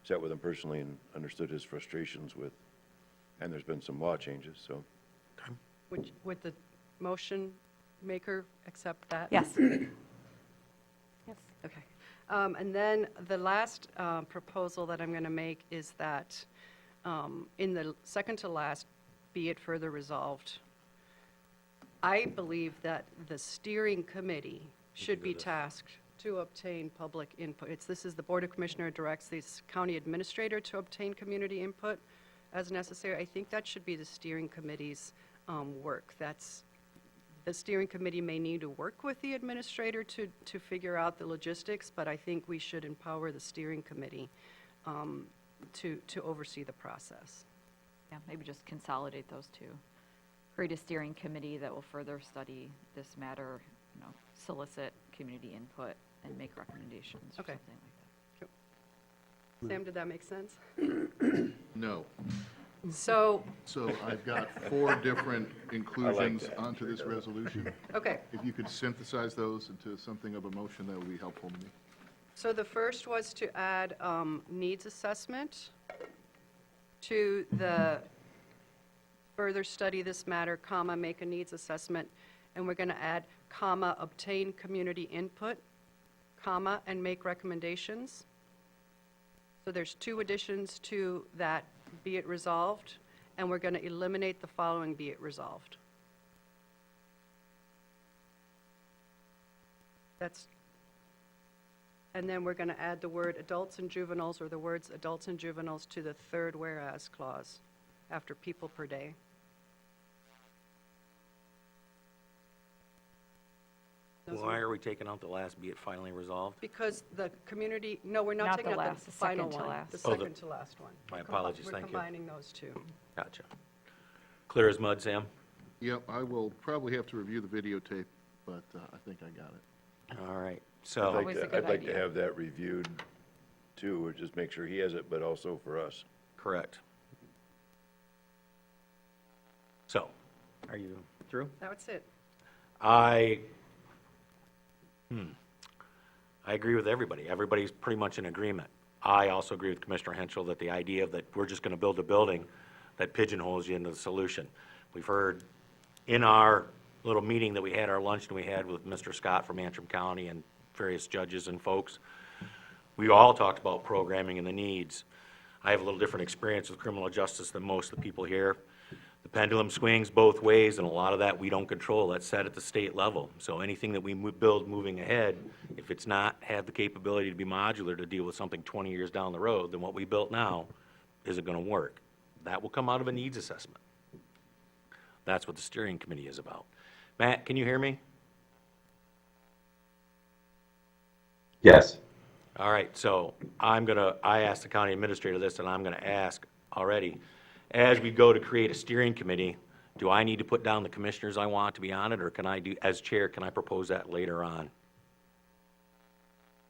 sat with him personally and understood his frustrations with, and there's been some law changes, so. Would the motion maker accept that? Yes. Yes. Okay. And then the last proposal that I'm going to make is that in the second to last, be it further resolved, I believe that the steering committee should be tasked to obtain public input. This is the Board of Commissioners directs the county administrator to obtain community input as necessary. I think that should be the steering committee's work. The steering committee may need to work with the administrator to figure out the logistics, but I think we should empower the steering committee to oversee the process. Yeah, maybe just consolidate those two. Create a steering committee that will further study this matter, solicit community input, and make recommendations or Okay. something like that. Sam, did that make sense? No. So, So I've got 4 different inclusions onto this resolution. okay. If you could synthesize those into something of a motion, that would be helpful to me. So the first was to add needs assessment to the further study this matter, comma, make a needs assessment, and we're going to add, comma, obtain community input, comma, and make recommendations. So there's 2 additions to that, be it resolved, and we're going to eliminate the following, be it resolved. And then we're going to add the word adults and juveniles, or the words adults and juveniles, to the third whereas clause after people per day. Why are we taking out the last, be it finally resolved? Because the community, no, we're not Not taking the out last, the the final second to one. last. The Oh, the- second to last one. My We're apologies, thank you. We're combining those 2. Gotcha. Clear as mud, Sam? Yep, I will probably have to review the videotape, but I think I got it. All right, I'd so, Always a good I'd like to idea. have that reviewed too, or just make sure he has it, but also for us. correct. So, are you through? That's it. I agree with everybody. Everybody's pretty much in agreement. I also agree with Commissioner Henschel that the idea that we're just going to build a building that pigeonholes you into the solution. We've heard in our little meeting that we had, our luncheon we had with Mr. Scott from Antrim County and various judges and folks, we all talked about programming and the needs. I have a little different experience with criminal justice than most of the people here. The pendulum swings both ways, and a lot of that we don't control. That's set at the state level. So anything that we build moving ahead, if it's not have the capability to be modular to deal with something 20 years down the road, then what we built now isn't going to work. That will come out of a needs assessment. That's what the steering committee is about. Matt, can you hear me? Yes. All right, so I asked the county administrator this, and I'm gonna ask already, as we go to create a steering committee, do I need to put down the commissioners I want to be on it, or can I do, as chair, can I propose that later on?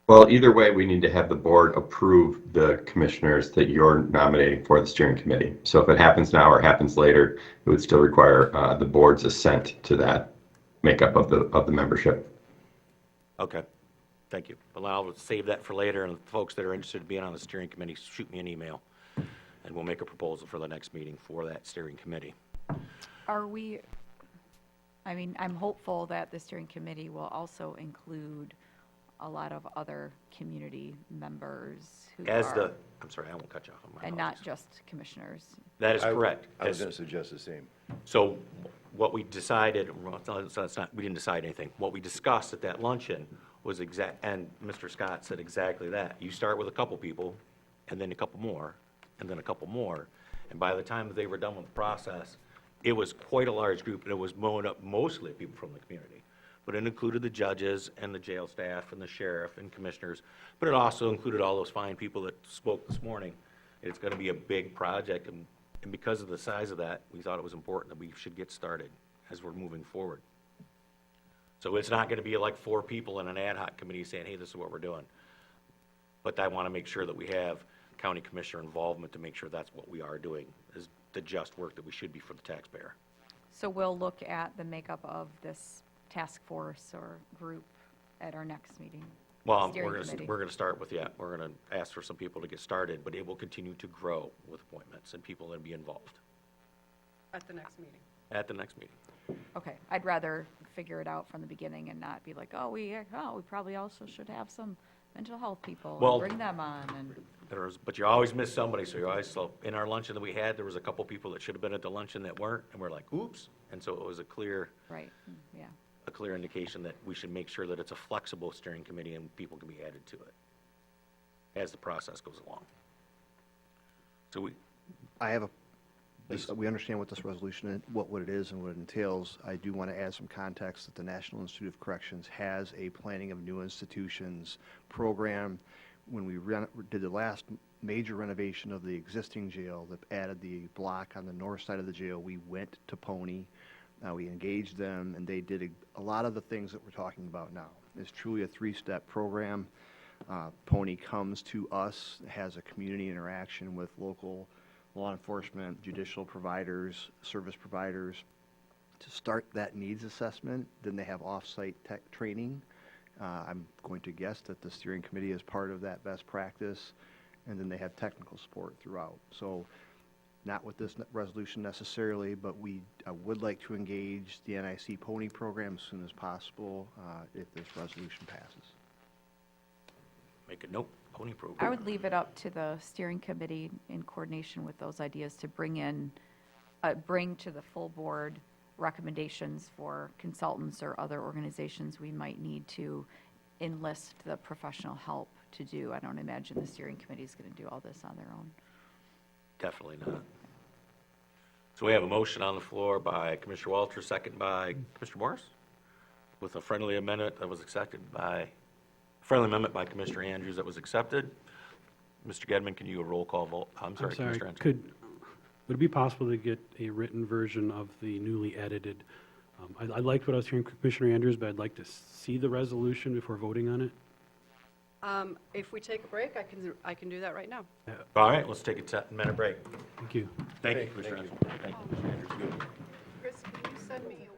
Well, either way, we need to have the board approve the commissioners that you're nominating for the steering committee. So if it happens now or happens later, it would still require the board's assent to that makeup of the membership. Okay. Thank you. Well, I'll save that for later, and folks that are interested in being on the steering committee, shoot me an email, and we'll make a proposal for the next meeting for that steering committee. Are we, I mean, I'm hopeful that the steering committee will also include a lot of other community members who are, I'm sorry, I won't cut you off. My and apologies. not just commissioners. That is correct. I was going to suggest the same. So what we decided, well, it's not, we didn't decide anything. What we discussed at that luncheon was and Mr. Scott said exactly that. You start with a couple people, and then a couple more, and then a couple more. And by the time that they were done with the process, it was quite a large group, and it was mowing up mostly people from the community. But it included the judges and the jail staff and the sheriff and commissioners, but it also included all those fine people that spoke this morning. It's gonna be a big project, and because of the size of that, we thought it was important that we should get started as we're moving forward. So it's not gonna be like 4 people in an ad hoc committee saying, hey, this is what we're doing. But I wanna make sure that we have county commissioner involvement to make sure that's what we are doing, is the just work that we should be for the taxpayer. So we'll look at the makeup of this task force or group at our next meeting. Well, steering we're committee. gonna start with, we're gonna ask for some people to get started, but it will continue to grow with appointments and people that be involved At the next meeting. at the next meeting. Okay, I'd rather figure it out from the beginning and not be like, we probably also should have some mental health people, Well, and bring them on, and, But you always miss somebody, so you always, so in our luncheon that we had, there was a couple people that should have been at the luncheon that weren't, and we're like, oops. And so it was a clear indication that we should make sure that it's a flexible steering committee and people can be added to it as the process goes along. So we understand what this resolution, what it is and what it entails. I do want to add some context that the National Institute of Corrections has a planning of new institutions program. When we did the last major renovation of the existing jail that added the block on the north side of the jail, we went to Pony. We engaged them, and they did a lot of the things that we're talking about now. It's truly a 3-step program. Pony comes to us, has a community interaction with local law enforcement, judicial providers, service providers to start that needs assessment. Then they have off-site tech training. I'm going to guess that the steering committee is part of that best practice, and then they have technical support throughout. So not with this resolution necessarily, but I would like to engage the NIC Pony program as soon as possible if this resolution passes. Make a note, Pony program. I would leave it up to the steering committee in coordination with those ideas to bring to the full board recommendations for consultants or other organizations we might need to enlist the professional help to do. I don't imagine the steering committee is going to do all this on their own. Definitely not. So we have a motion on the floor by Commissioner Walters, second by Commissioner Morris, with a friendly amendment that was accepted by, Commissioner Andrews that was accepted. Mr. Gedman, can you a roll call vote? I'm sorry, Commissioner Andrews. Would it be possible to get a written version of the newly edited? I liked what I was hearing from Commissioner Andrews, but I'd like to see the resolution before voting on it. If we take a break, I can do that right now. All right, let's take a 10-minute break. Thank you. Thank you, Commissioner Andrews. Thank you, Commissioner Andrews. Chris, can you send me a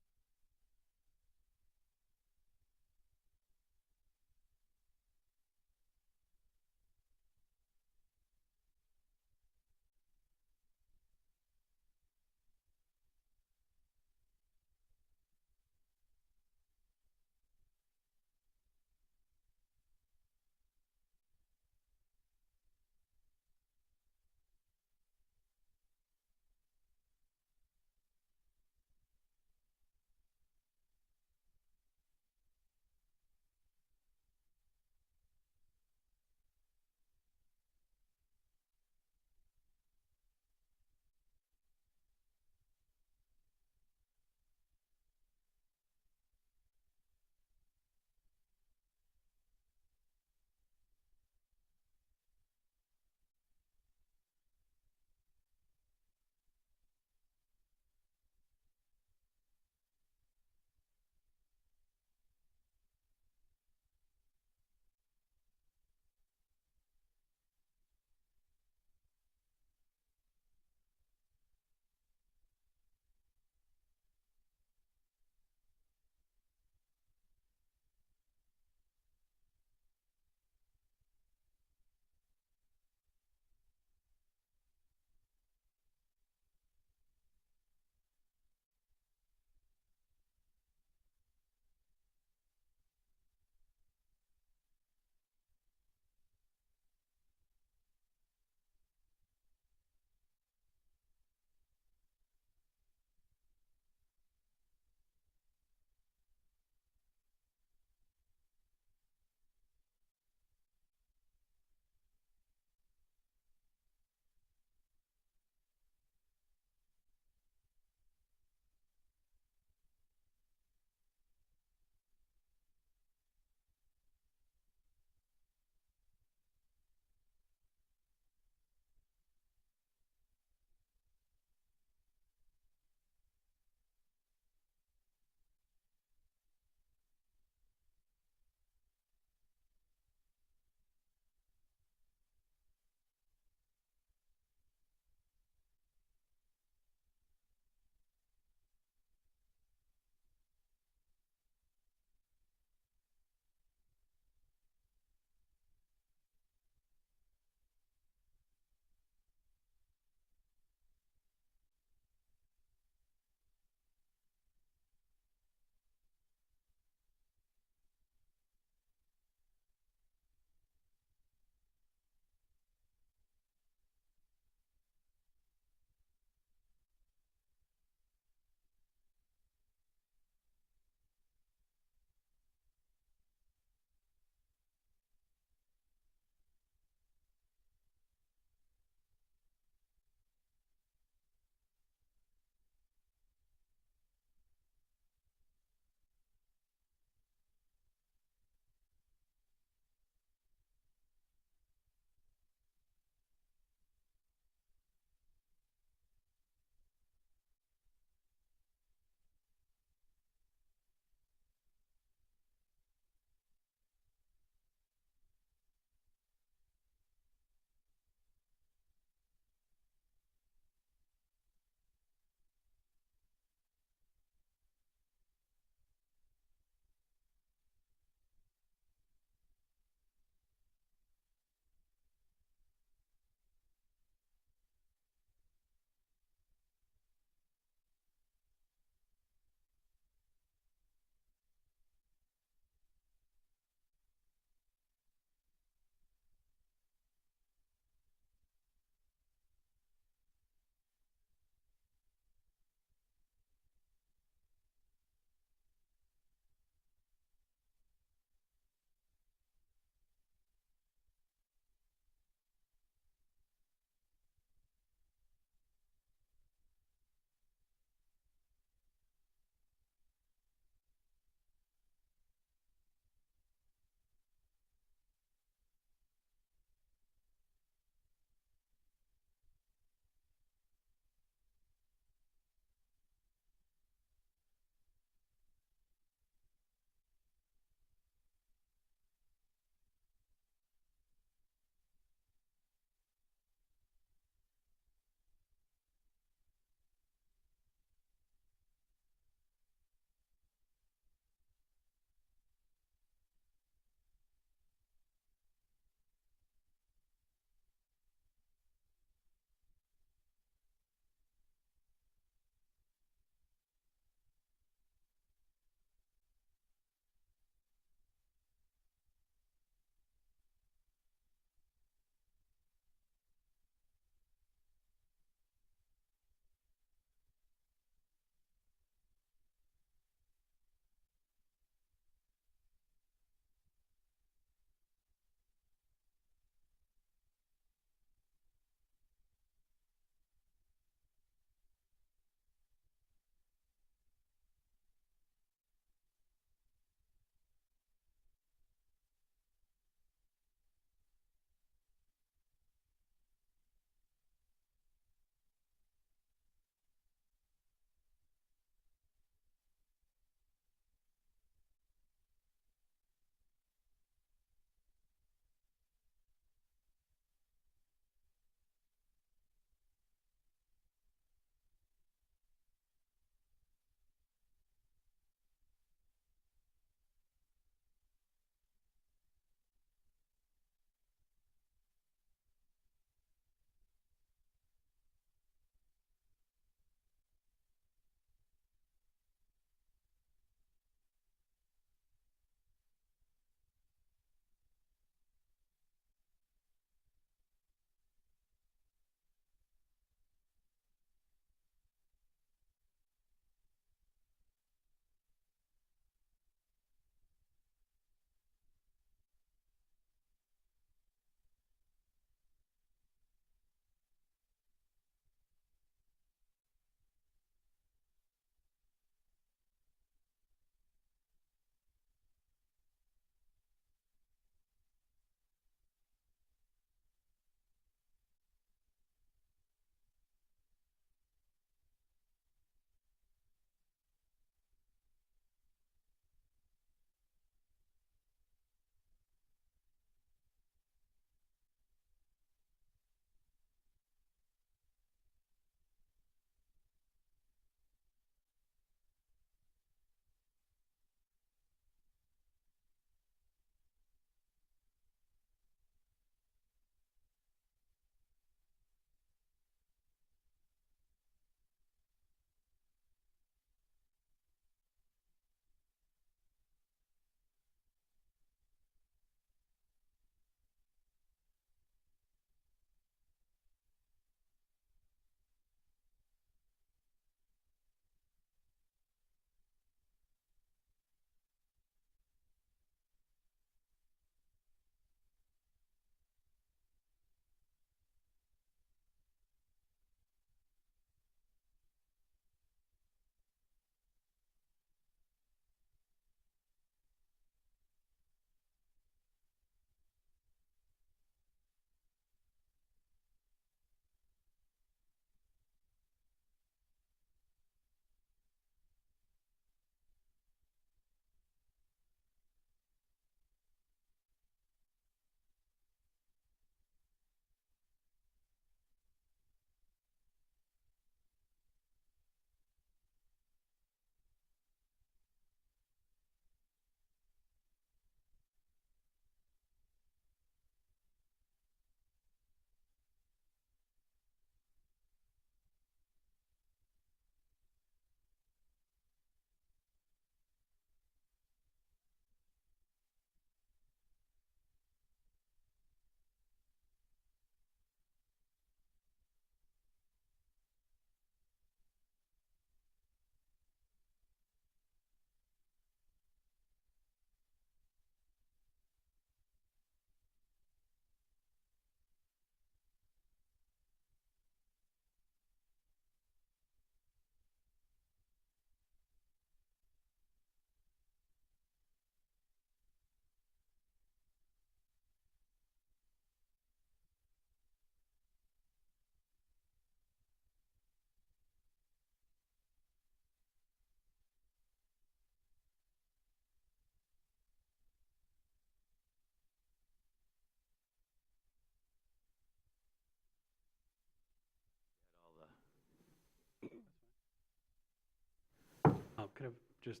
kind of just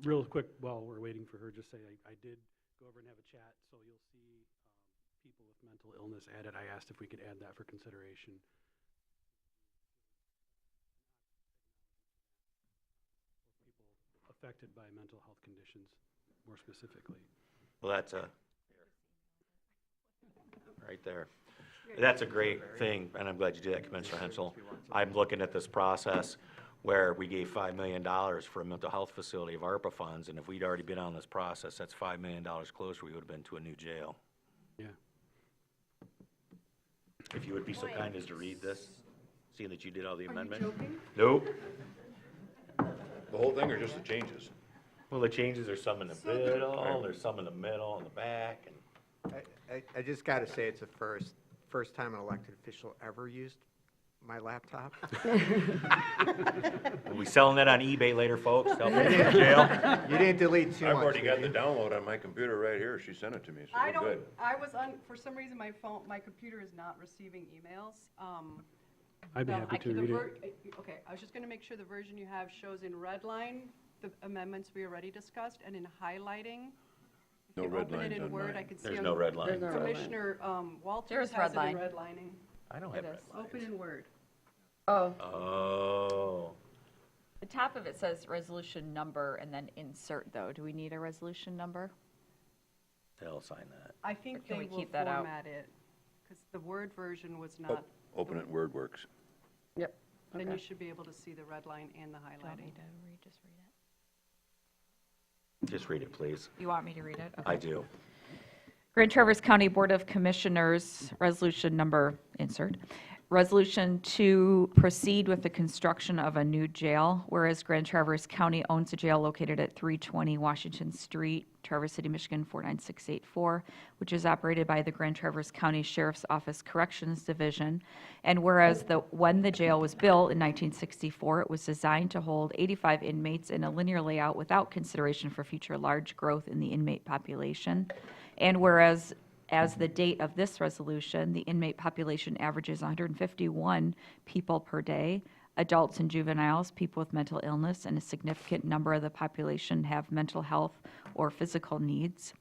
real quick while we're waiting for her, just say I did go over and have a chat, so you'll see people with mental illness added. I asked if we could add that for consideration. People affected by mental health conditions, more specifically. Well, that's right there. That's a great thing, and I'm glad you did that, Commissioner Henschel. I'm looking at this process where we gave $5 million for a mental health facility of ARPA funds, and if we'd already been on this process, that's $5 million closer we would have been to a new jail. Yeah. If you would be so kind as to read this, seeing that you did all the amendment. joking? Nope. The whole thing or just the changes? Well, the changes are some in the middle, there's some in the middle, and the back, and I just got to say, it's the first time an elected official ever used my laptop. we'll be selling that on eBay later, folks. Help me get in jail. You didn't delete too much. I've already got did the you? download on my computer right here. She sent it to me, so I we're don't, good. for some reason, my computer is not receiving emails. I'd be Now, happy to the read it. Okay, I was just going to make sure the version you have shows in red line the amendments we already discussed, and in highlighting. If No you red open it lines in on Word, mine. I can see. There's on no red line. There's no red line. Commissioner Walters There's has red it in line. redlining. I don't have It red is. lines. Open in Word. Oh, Oh. The top of it says resolution number and then insert, though. Do we need a resolution number? They'll sign that. I think can they we will keep that out? format it, because the Word version was Oh, not, Open it, Word works. yep. then Okay. you should be able to see the red line and the Do you want me highlighting. to just read it? Just read it, please. You want me to read it? I do. Grand Traverse County Board of Commissioners, resolution number, insert. Resolution to proceed with the construction of a new jail, whereas Grand Traverse County owns a jail located at 320 Washington Street, Traverse City, Michigan 49684, which is operated by the Grand Traverse County Sheriff's Office Corrections Division. And whereas when the jail was built in 1964, it was designed to hold 85 inmates in a linear layout without consideration for future large growth in the inmate population. And whereas as the date of this resolution, the inmate population averages 151 people per day. Adults and juveniles, people with mental illness, and a significant number of the population have mental health or physical needs.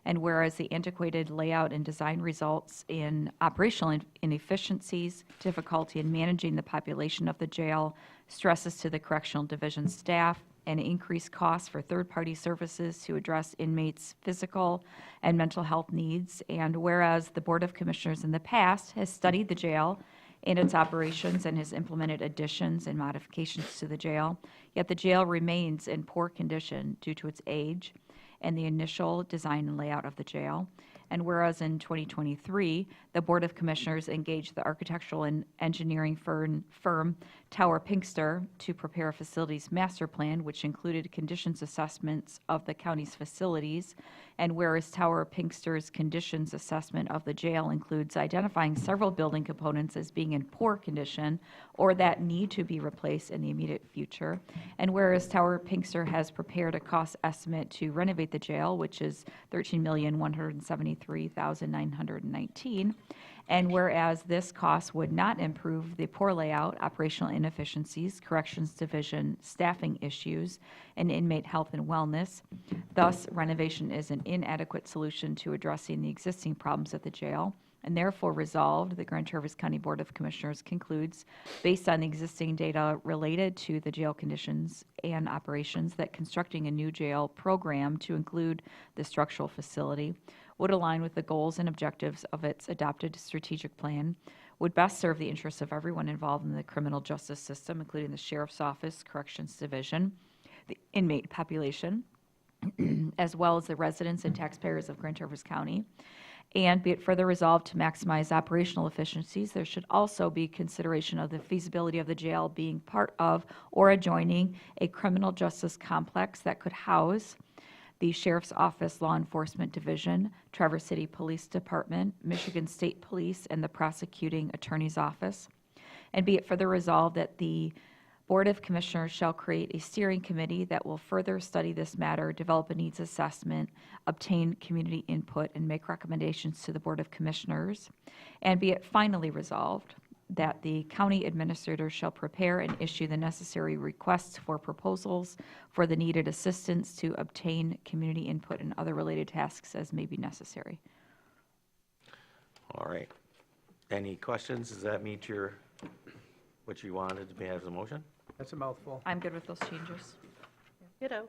And whereas the antiquated layout and design results in operational inefficiencies, difficulty in managing the population of the jail, stresses to the correctional division staff, and increased costs for third-party services to address inmates' physical and mental health needs. And whereas the Board of Commissioners in the past has studied the jail and its operations and has implemented additions and modifications to the jail, yet the jail remains in poor condition due to its age and the initial design and layout of the jail. And whereas in 2023, the Board of Commissioners engaged the architectural and engineering firm Tower Pinkster to prepare a facilities master plan, which included conditions assessments of the county's facilities. And whereas Tower Pinkster's conditions assessment of the jail includes identifying several building components as being in poor condition or that need to be replaced in the immediate future. And whereas Tower Pinkster has prepared a cost estimate to renovate the jail, which is $13,173,919. And whereas this cost would not improve the poor layout, operational inefficiencies, corrections division staffing issues, and inmate health and wellness, thus renovation is an inadequate solution to addressing the existing problems at the jail. And therefore resolved, the Grand Traverse County Board of Commissioners concludes, based on the existing data related to the jail conditions and operations, that constructing a new jail program to include the structural facility would align with the goals and objectives of its adopted strategic plan, would best serve the interests of everyone involved in the criminal justice system, including the Sheriff's Office, Corrections Division, the inmate population, as well as the residents and taxpayers of Grand Traverse County. And be it further resolved to maximize operational efficiencies, there should also be consideration of the feasibility of the jail being part of or adjoining a criminal justice complex that could house the Sheriff's Office Law Enforcement Division, Traverse City Police Department, Michigan State Police, and the Prosecuting Attorney's Office. And be it further resolved that the Board of Commissioners shall create a steering committee that will further study this matter, develop a needs assessment, obtain community input, and make recommendations to the Board of Commissioners. And be it finally resolved that the county administrator shall prepare and issue the necessary requests for proposals for the needed assistance to obtain community input and other related tasks as may be necessary. All right. Any questions? Does that meet what you wanted to be as a motion? That's a mouthful. I'm good with those changes. Ditto.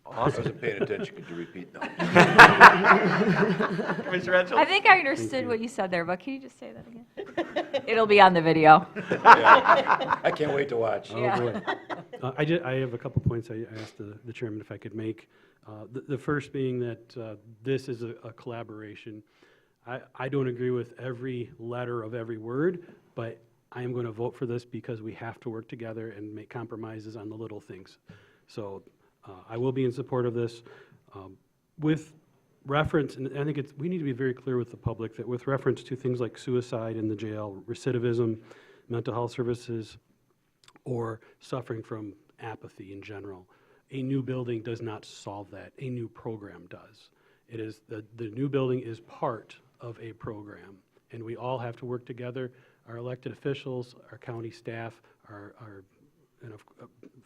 I wasn't paying attention. Could you repeat? No. Commissioner Henschel? I think I understood what you said there, but can you just say that again? It'll be on the video. Yeah. I can't wait to watch. Oh, boy. I have a couple points I asked the chairman if I could make. The first being that this is a collaboration. I don't agree with every letter of every word, but I am going to vote for this because we have to work together and make compromises on the little things. So I will be in support of this. With reference, and I think we need to be very clear with the public that with reference to things like suicide in the jail, recidivism, mental health services, or suffering from apathy in general, a new building does not solve that. A new program does. It is the new building is part of a program, and we all have to work together. Our elected officials, our county staff, and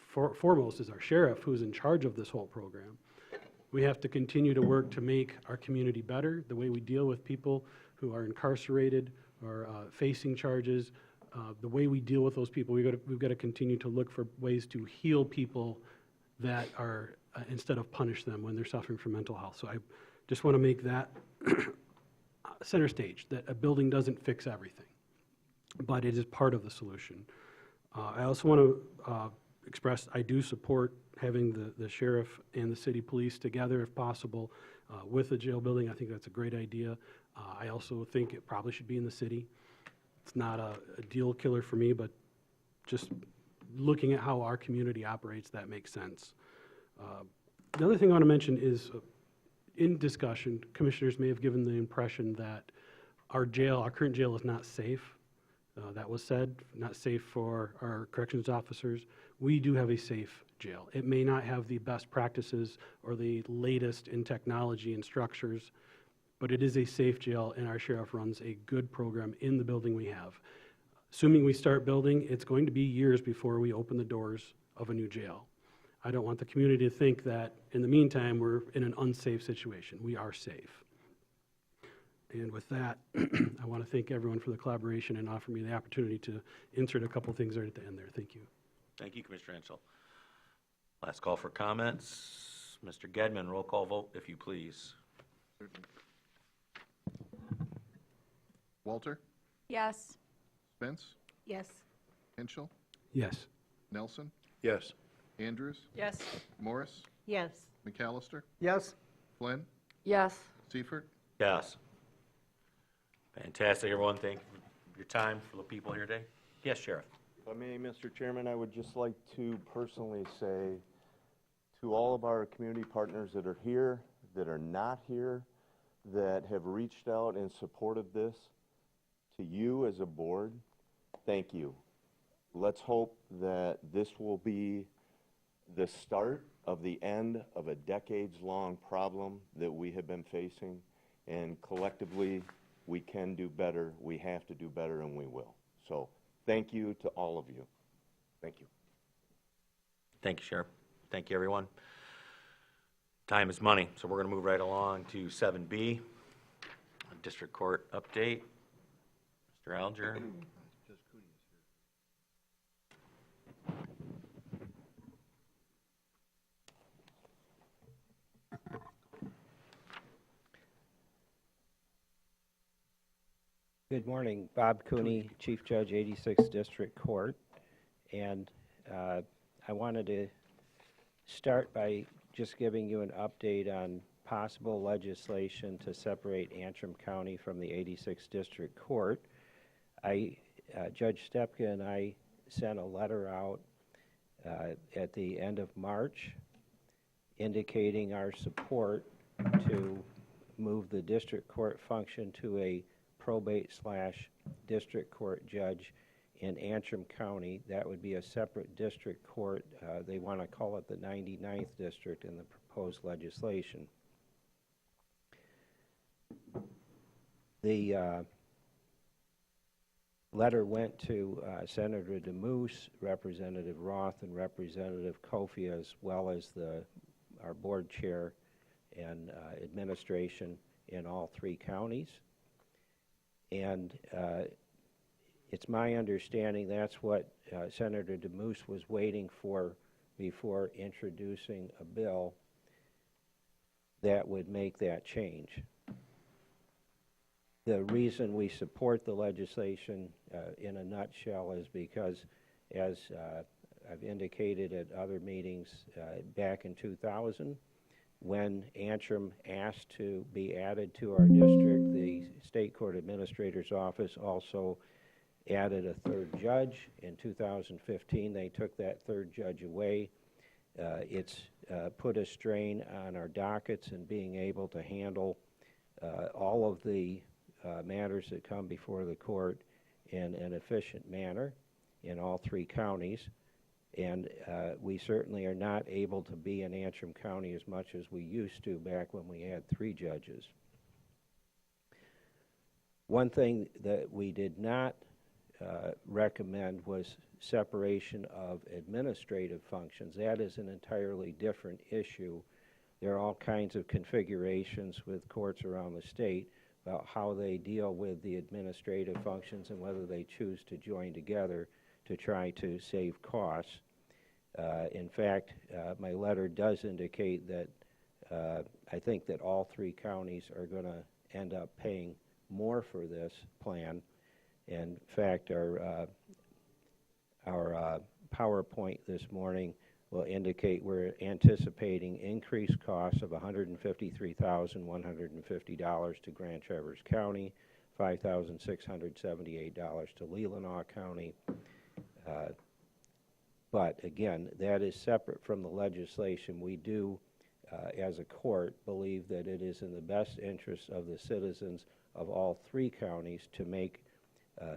foremost is our sheriff, who's in charge of this whole program. We have to continue to work to make our community better, the way we deal with people who are incarcerated or facing charges, the way we deal with those people. We've got to continue to look for ways to heal people that are, instead of punish them when they're suffering from mental health. So I just want to make that center stage, that a building doesn't fix everything, but it is part of the solution. I also want to express I do support having the sheriff and the city police together if possible with the jail building. I think that's a great idea. I also think it probably should be in the city. It's not a deal killer for me, but just looking at how our community operates, that makes sense. The other thing I want to mention is in discussion, commissioners may have given the impression that our current jail is not safe. That was said, not safe for our corrections officers. We do have a safe jail. It may not have the best practices or the latest in technology and structures, but it is a safe jail, and our sheriff runs a good program in the building we have. Assuming we start building, it's going to be years before we open the doors of a new jail. I don't want the community to think that in the meantime we're in an unsafe situation. We are safe. And with that, I want to thank everyone for the collaboration and offer me the opportunity to insert a couple things right at the end there. Thank you. Thank you, Commissioner Henschel. Last call for comments. Mr. Gedman, roll call vote, if you please. Walter? Yes. Spence? Yes. Henschel? Yes. Nelson? Yes. Andrews? Yes. Morris? Yes. McAllister? Yes. Flynn? Yes. Seifert? Yes. Fantastic, everyone. Thank you for your time for the people here today. Yes, Sheriff. If I may, Mr. Chairman, I would just like to personally say to all of our community partners that are here, that are not here, that have reached out and supported this, to you as a board, thank you. Let's hope that this will be the start of the end of a decades-long problem that we have been facing, and collectively, we can do better, we have to do better, and we will. So, thank you to all of you. Thank you. Thank you, Sheriff. Thank you, everyone. Time is money, so we're going to move right along to 7B, District Court update. Mr. Alger. Good morning. Bob Cooney, Chief Judge, 86th District Court. And I wanted to start by just giving you an update on possible legislation to separate Antrim County from the 86th District Court. Judge Stepka and I sent a letter out at the end of March indicating our support to move the district court function to a probate/district court judge in Antrim County. That would be a separate district court. They want to call it the 99th district in the proposed legislation. The Letter went to Senator DeMoose, Representative Roth, and Representative Kofi, as well as our board chair and administration in all 3 counties. And it's my understanding that's what Senator DeMoose was waiting for before introducing a bill that would make that change. The reason we support the legislation in a nutshell is because, as I've indicated at other meetings back in 2000, when Antrim asked to be added to our district, the State Court Administrator's Office also added a 3rd judge. In 2015, they took that 3rd judge away. It's put a strain on our dockets and being able to handle all of the matters that come before the court in an efficient manner in all 3 counties. And we certainly are not able to be in Antrim County as much as we used to back when we had 3 judges. One thing that we did not recommend was separation of administrative functions. That is an entirely different issue. There are all kinds of configurations with courts around the state about how they deal with the administrative functions and whether they choose to join together to try to save costs. In fact, my letter does indicate that I think that all 3 counties are going to end up paying more for this plan. In fact, our PowerPoint this morning will indicate we're anticipating increased costs of $153,150 to Grand Traverse County, $5,678 to Leelanau County. But again, that is separate from the legislation. We do, as a court, believe that it is in the best interest of the citizens of all 3 counties to make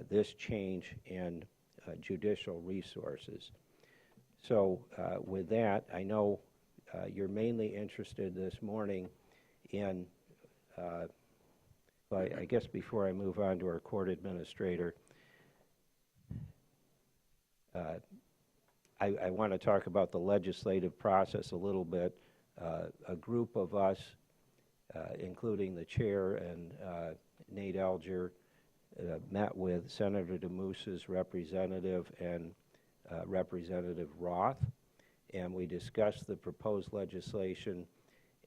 this change in judicial resources. So with that, I know you're mainly interested this morning in, well, I guess before I move on to our court administrator, I want to talk about the legislative process a little bit. A group of us, including the chair and Nate Alger, met with Senator DeMoose's representative and Representative Roth, and we discussed the proposed legislation.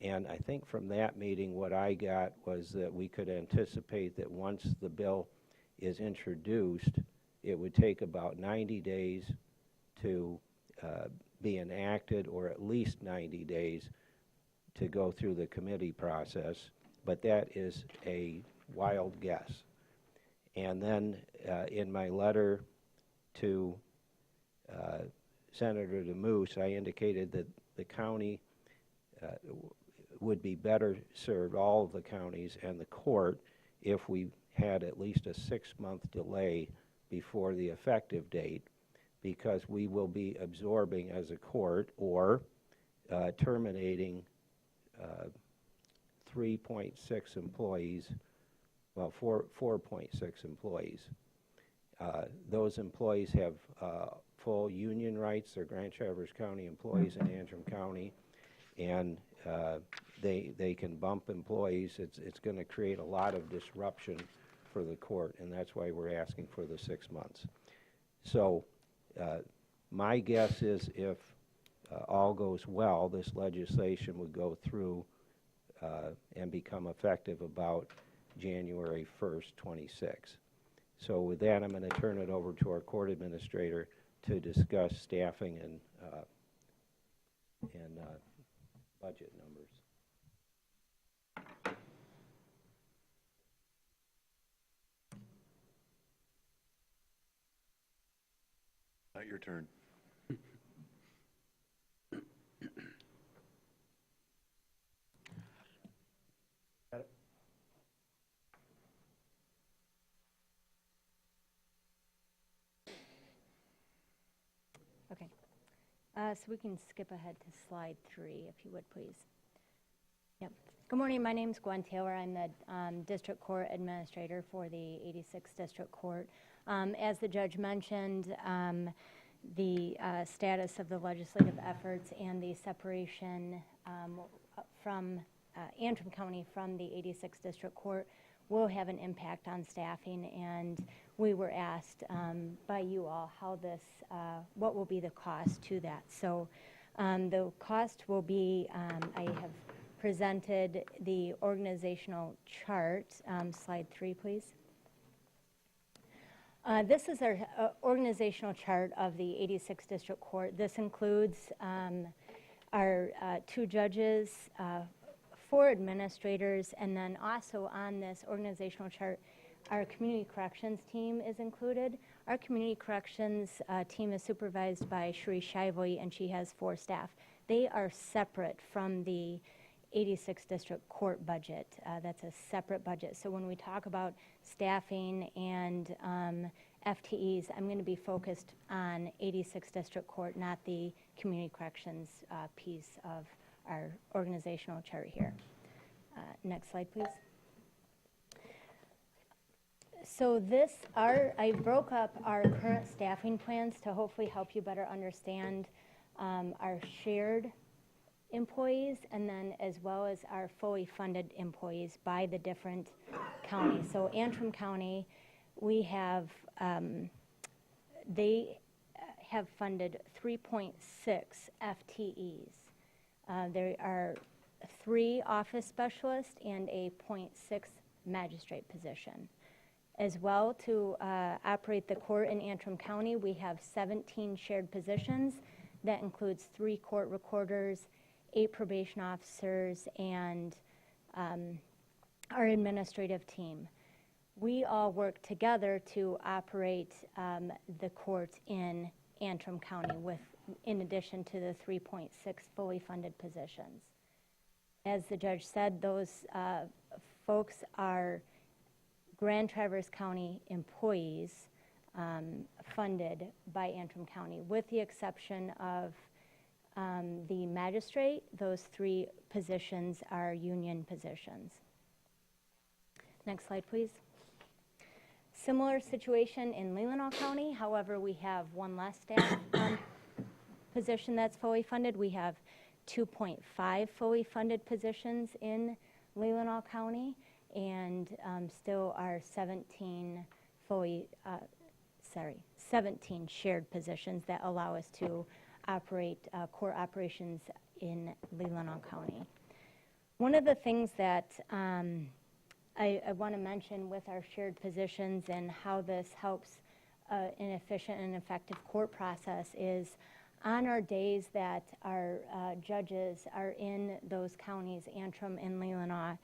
And I think from that meeting what I got was that we could anticipate that once the bill is introduced, it would take about 90 days to be enacted, or at least 90 days to go through the committee process. But that is a wild guess. And then in my letter to Senator DeMoose, I indicated that the county would be better served, all of the counties and the court, if we had at least a 6-month delay before the effective date, because we will be absorbing as a court or terminating 3.6 employees, well, 4.6 employees. Those employees have full union rights. They're Grand Traverse County employees in Antrim County, and they can bump employees. It's going to create a lot of disruption for the court, and that's why we're asking for the 6 months. So my guess is if all goes well, this legislation would go through and become effective about January 1st, 26. So with that, I'm going to turn it over to our court administrator to discuss staffing and budget numbers. Not your turn. Got it? Okay. So we can skip ahead to slide 3, if you would, please. Yep. Good morning. My name is Gwen Taylor. I'm the District Court Administrator for the 86th District Court. As the judge mentioned, the status of the legislative efforts and the separation from Antrim County from the 86th District Court will have an impact on staffing, and we were asked by you all how this, what will be the cost to that. So the cost will be, I have presented the organizational chart. Slide 3, please. This is our organizational chart of the 86th District Court. This includes our 2 judges, 4 administrators, and then also on this organizational chart, our community corrections team is included. Our community corrections team is supervised by Shri Shivoi, and she has 4 staff. They are separate from the 86th District Court budget. That's a separate budget. So when we talk about staffing and FTEs, I'm going to be focused on 86th District Court, not the community corrections piece of our organizational chart here. Next slide, please. So I broke up our current staffing plans to hopefully help you better understand our shared employees, and then as well as our fully funded employees by the different counties. So Antrim County, we have, they have funded 3.6 FTEs. There are 3 office specialists and a 0.6 magistrate position. As well, to operate the court in Antrim County, we have 17 shared positions. That includes 3 court recorders, 8 probation officers, and our administrative team. We all work together to operate the court in Antrim County, in addition to the 3.6 fully funded positions. As the judge said, those folks are Grand Traverse County employees funded by Antrim County, with the exception of the magistrate. Those 3 positions are union positions. Next slide, please. Similar situation in Leelanau County. However, we have 1 less staff position that's fully funded. We have 2.5 fully funded positions in Leelanau County, and still are 17 shared positions that allow us to operate court operations in Leelanau County. One of the things that I want to mention with our shared positions and how this helps an efficient and effective court process is on our days that our judges are in those counties, Antrim and Leelanau,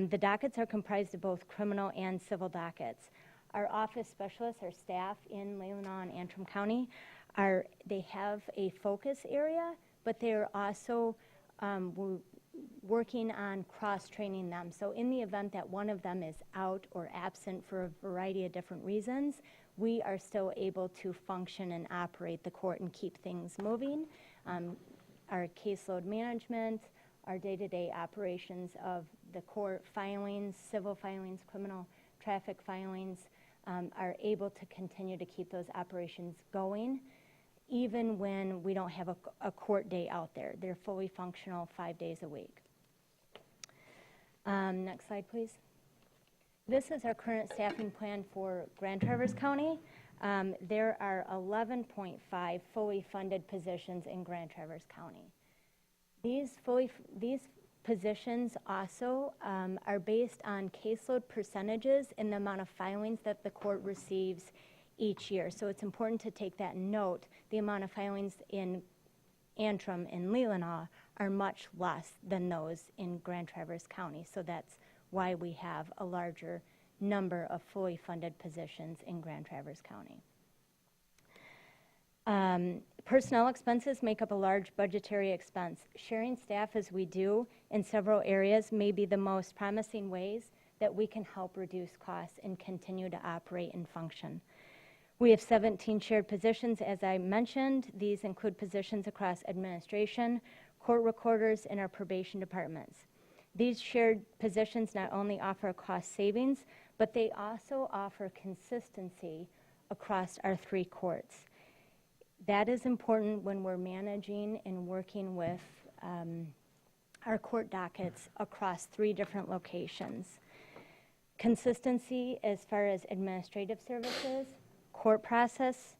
the dockets are comprised of both criminal and civil dockets. Our office specialists, our staff in Leelanau and Antrim County, they have a focus area, but they're also working on cross-training them. So in the event that one of them is out or absent for a variety of different reasons, we are still able to function and operate the court and keep things moving. Our caseload management, our day-to-day operations of the court filings, civil filings, criminal traffic filings, are able to continue to keep those operations going, even when we don't have a court day out there. They're fully functional 5 days a week. Next slide, please. This is our current staffing plan for Grand Traverse County. There are 11.5 fully funded positions in Grand Traverse County. These positions also are based on caseload percentages and the amount of filings that the court receives each year. So it's important to take that note. The amount of filings in Antrim and Leelanau are much less than those in Grand Traverse County. So that's why we have a larger number of fully funded positions in Grand Traverse County. Personnel expenses make up a large budgetary expense. Sharing staff as we do in several areas may be the most promising ways that we can help reduce costs and continue to operate and function. We have 17 shared positions, as I mentioned. These include positions across administration, court recorders, and our probation departments. These shared positions not only offer cost savings, but they also offer consistency across our 3 courts. That is important when we're managing and working with our court dockets across 3 different locations. Consistency as far as administrative services, court process,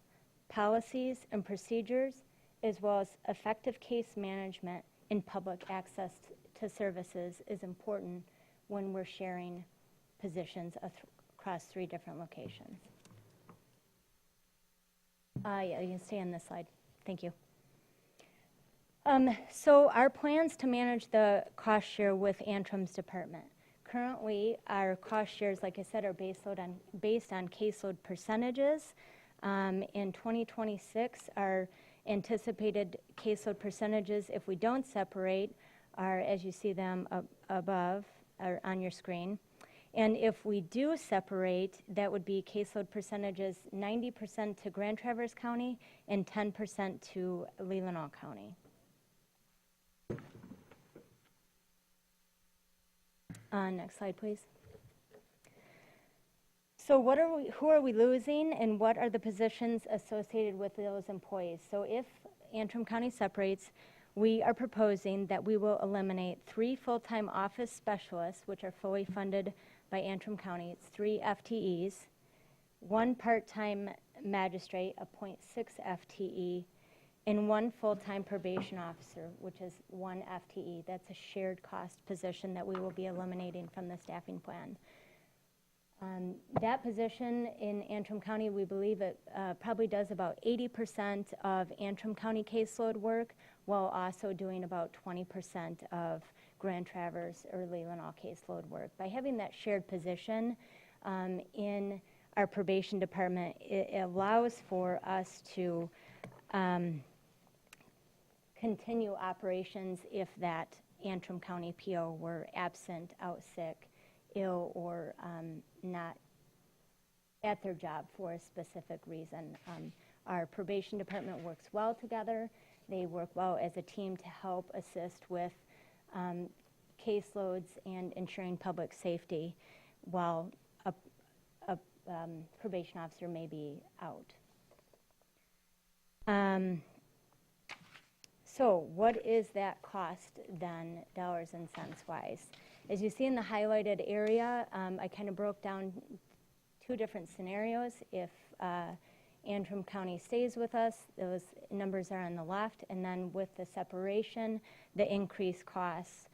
policies and procedures, as well as effective case management and public access to services is important when we're sharing positions across 3 different locations. Yeah, you can stay on this slide. Thank you. So our plans to manage the cost share with Antrim's department. Currently, our cost shares, like I said, are based on caseload percentages. In 2026, our anticipated caseload percentages, if we don't separate, are, as you see them above or on your screen. And if we do separate, that would be caseload percentages 90% to Grand Traverse County and 10% to Leelanau County. Next slide, please. So who are we losing, and what are the positions associated with those employees? So if Antrim County separates, we are proposing that we will eliminate 3 full-time office specialists, which are fully funded by Antrim County. It's 3 FTEs, 1 part-time magistrate, a .6 FTE, and 1 full-time probation officer, which is 1 FTE. That's a shared cost position that we will be eliminating from the staffing plan. That position in Antrim County, we believe it probably does about 80% of Antrim County caseload work, while also doing about 20% of Grand Traverse or Leelanau caseload work. By having that shared position in our probation department, it allows for us to continue operations if that Antrim County PO were absent, out sick, ill, or not at their job for a specific reason. Our probation department works well together. They work well as a team to help assist with caseloads and ensuring public safety while a probation officer may be out. So what is that cost then, dollars and cents wise? As you see in the highlighted area, I kind of broke down 2 different scenarios. If Antrim County stays with us, those numbers are on the left, and then with the separation, the increased costs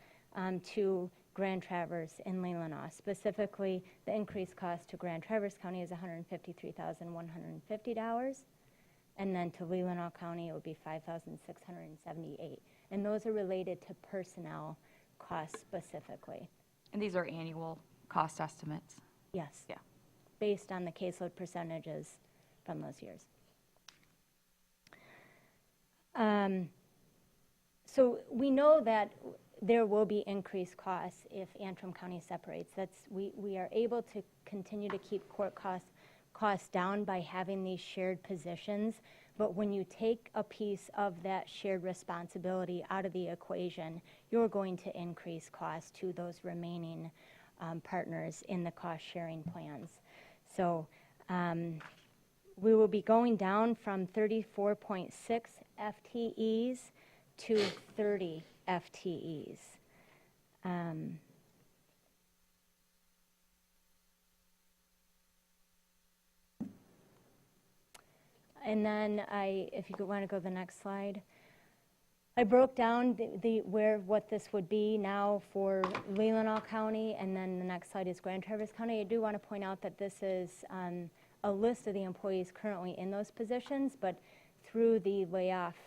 to Grand Traverse and Leelanau. Specifically, the increased cost to Grand Traverse County is $153,150, and then to Leelanau County it would be $5,678. And those are related to personnel costs specifically. And these are annual cost estimates? Yes. Yeah. Based on the caseload percentages from those years. So we know that there will be increased costs if Antrim County separates. We are able to continue to keep court costs down by having these shared positions, but when you take a piece of that shared responsibility out of the equation, you're going to increase costs to those remaining partners in the cost-sharing plans. So we will be going down from 34.6 FTEs to 30 FTEs. And then if you want to go to the next slide, I broke down what this would be now for Leelanau County, and then the next slide is Grand Traverse County. I do want to point out that this is a list of the employees currently in those positions, but through the layoff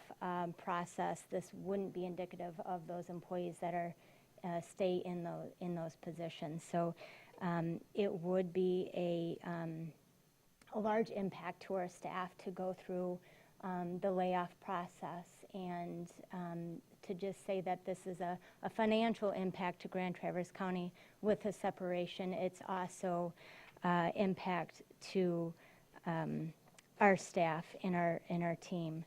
process, this wouldn't be indicative of those employees that are stay in those positions. So it would be a large impact to our staff to go through the layoff process, and to just say that this is a financial impact to Grand Traverse County with the separation. It's also impact to our staff and our team.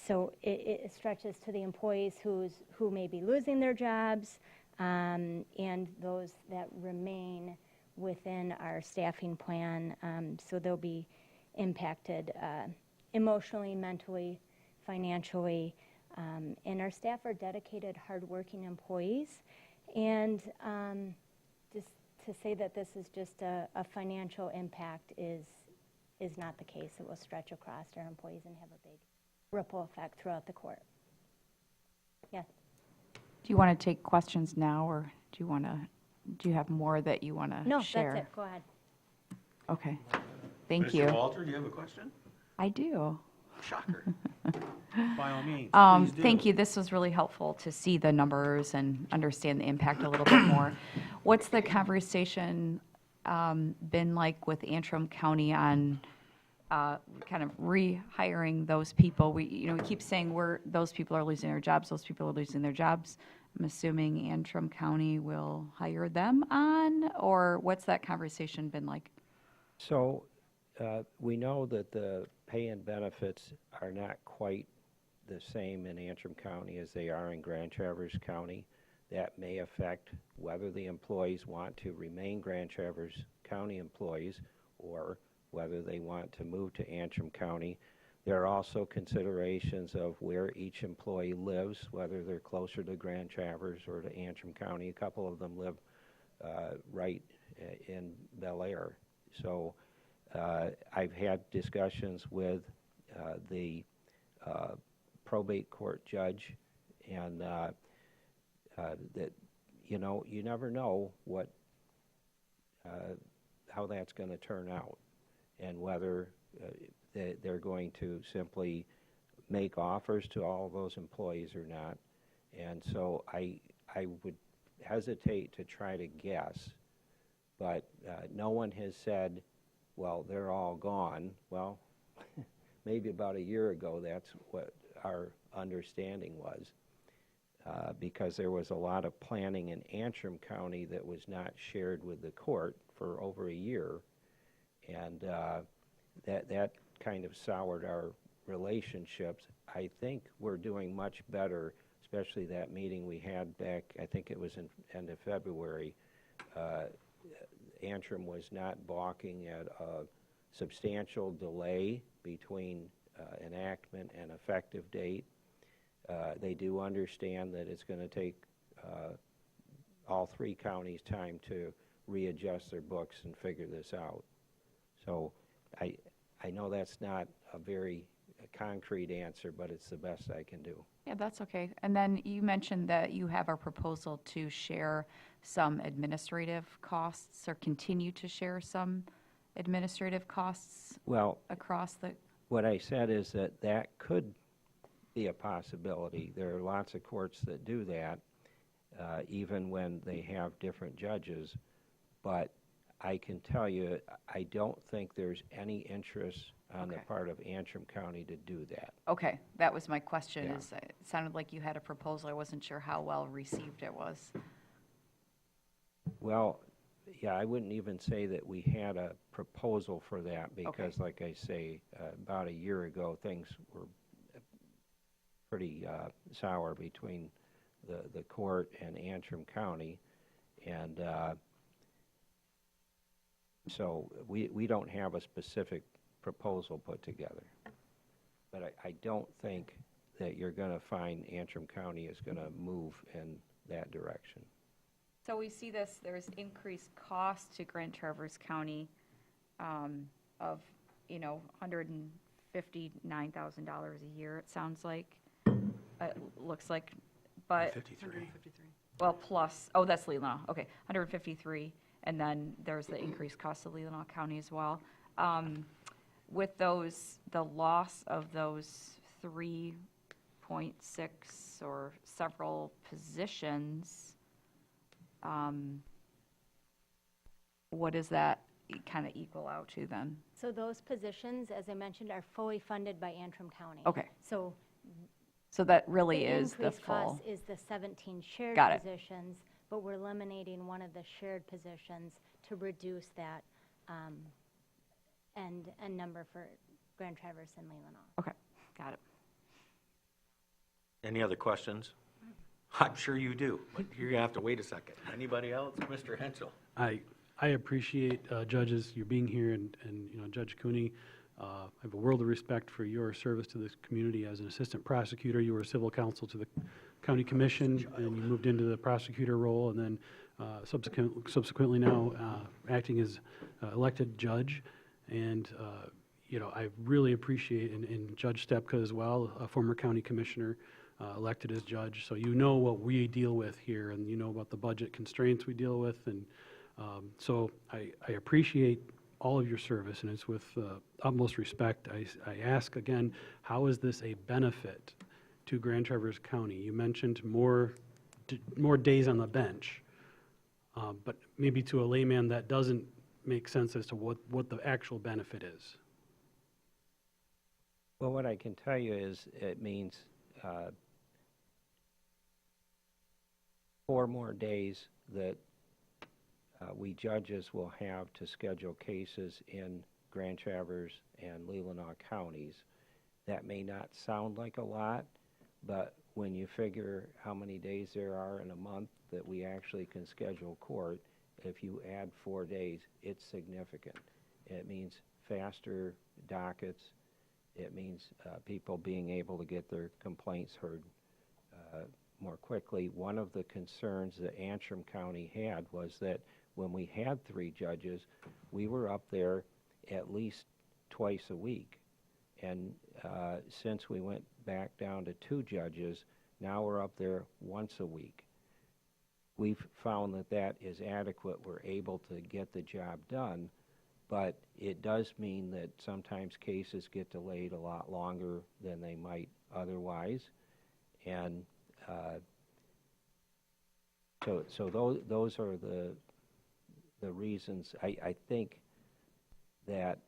So it stretches to the employees who may be losing their jobs, and those that remain within our staffing plan. So they'll be impacted emotionally, mentally, financially. And our staff are dedicated, hardworking employees. And just to say that this is just a financial impact is not the case. It will stretch across our employees and have a big ripple effect throughout the court. Yeah. Do you want to take questions now, or do you have more that you want to No, share? that's it. Go ahead. Okay. Thank you. Mr. Walter, you have a question? I do. Shocker. By all means, please do. Thank you. This was really helpful to see the numbers and understand the impact a little bit more. What's the conversation been like with Antrim County on kind of rehiring those people? We keep saying those people are losing their jobs. Those people are losing their jobs. I'm assuming Antrim County will hire them on, or what's that conversation been like? So we know that the pay and benefits are not quite the same in Antrim County as they are in Grand Traverse County. That may affect whether the employees want to remain Grand Traverse County employees or whether they want to move to Antrim County. There are also considerations of where each employee lives, whether they're closer to Grand Traverse or to Antrim County. A couple of them live right in Bel Air. So I've had discussions with the probate court judge, and that you never know what how that's going to turn out, and whether they're going to simply make offers to all those employees or not. And so I would hesitate to try to guess, but no one has said, well, they're all gone. Well, maybe about a year ago, that's what our understanding was, because there was a lot of planning in Antrim County that was not shared with the court for over a year, and that kind of soured our relationships. I think we're doing much better, especially that meeting we had back, I think it was in end of February. Antrim was not balking at a substantial delay between enactment and effective date. They do understand that it's going to take all three counties time to readjust their books and figure this out. So I know that's not a very concrete answer, but it's the best I can do. Yeah, that's okay. And then you mentioned that you have a proposal to share some administrative costs, or continue to share some administrative costs across the... What I said is that could be a possibility. There are lots of courts that do that, even when they have different judges. But I can tell you, I don't think there's any interest on the part of Antrim County to do that. Okay, that was my question. Yeah. It sounded like you had a proposal. I wasn't sure how well received it was. Well, yeah, I wouldn't even say that we had a proposal for that, because like I say, about a year ago, things were pretty sour between the court and Antrim County. And so we don't have a specific proposal put together. But I don't think that you're going to find Antrim County is going to move in that direction. So we see this, there's increased cost to Grand Traverse County of, $159,000 a year, it sounds like. It looks like, but... 53. Well, plus, that's Leelanau, okay, 153, and then there's the increased cost of Leelanau County as well. With those, the loss of those 3.6 or several positions, what does that kind of equal out to then? So those positions, as I mentioned, are fully funded by Antrim County. Okay. So that really is the increased full. cost is the 17 shared Got it. positions, but we're eliminating one of the shared positions to reduce that and number for Grand Traverse and Leelanau. Okay, got it. Any other questions? I'm sure you do, but you're going to have to wait a second. Anybody else? Mr. Henschel? I I appreciate, judges, you being here, and Judge Cooney, I have a world of respect for your service to this community as an assistant prosecutor. You were civil counsel to the county commission, and you moved into the prosecutor role, and then subsequently now acting as elected judge. And I really appreciate, and Judge Stepka as well, a former county commissioner, elected as judge. So you know what we deal with here, and you know about the budget constraints we deal with. And so I appreciate all of your service, and it's with utmost respect. I ask again, how is this a benefit to Grand Traverse County? You mentioned more days on the bench, but maybe to a layman that doesn't make sense as to what the actual benefit is. Well, what I can tell you is it means 4 more days that we judges will have to schedule cases in Grand Traverse and Leelanau counties. That may not sound like a lot, but when you figure how many days there are in a month that we actually can schedule court, if you add 4 days, it's significant. It means faster dockets. It means people being able to get their complaints heard more quickly. One of the concerns that Antrim County had was that when we had 3 judges, we were up there at least twice a week. And since we went back down to 2 judges, now we're up there once a week. We've found that that is adequate. We're able to get the job done, but it does mean that sometimes cases get delayed a lot longer than they might otherwise. And so those are the reasons. I think that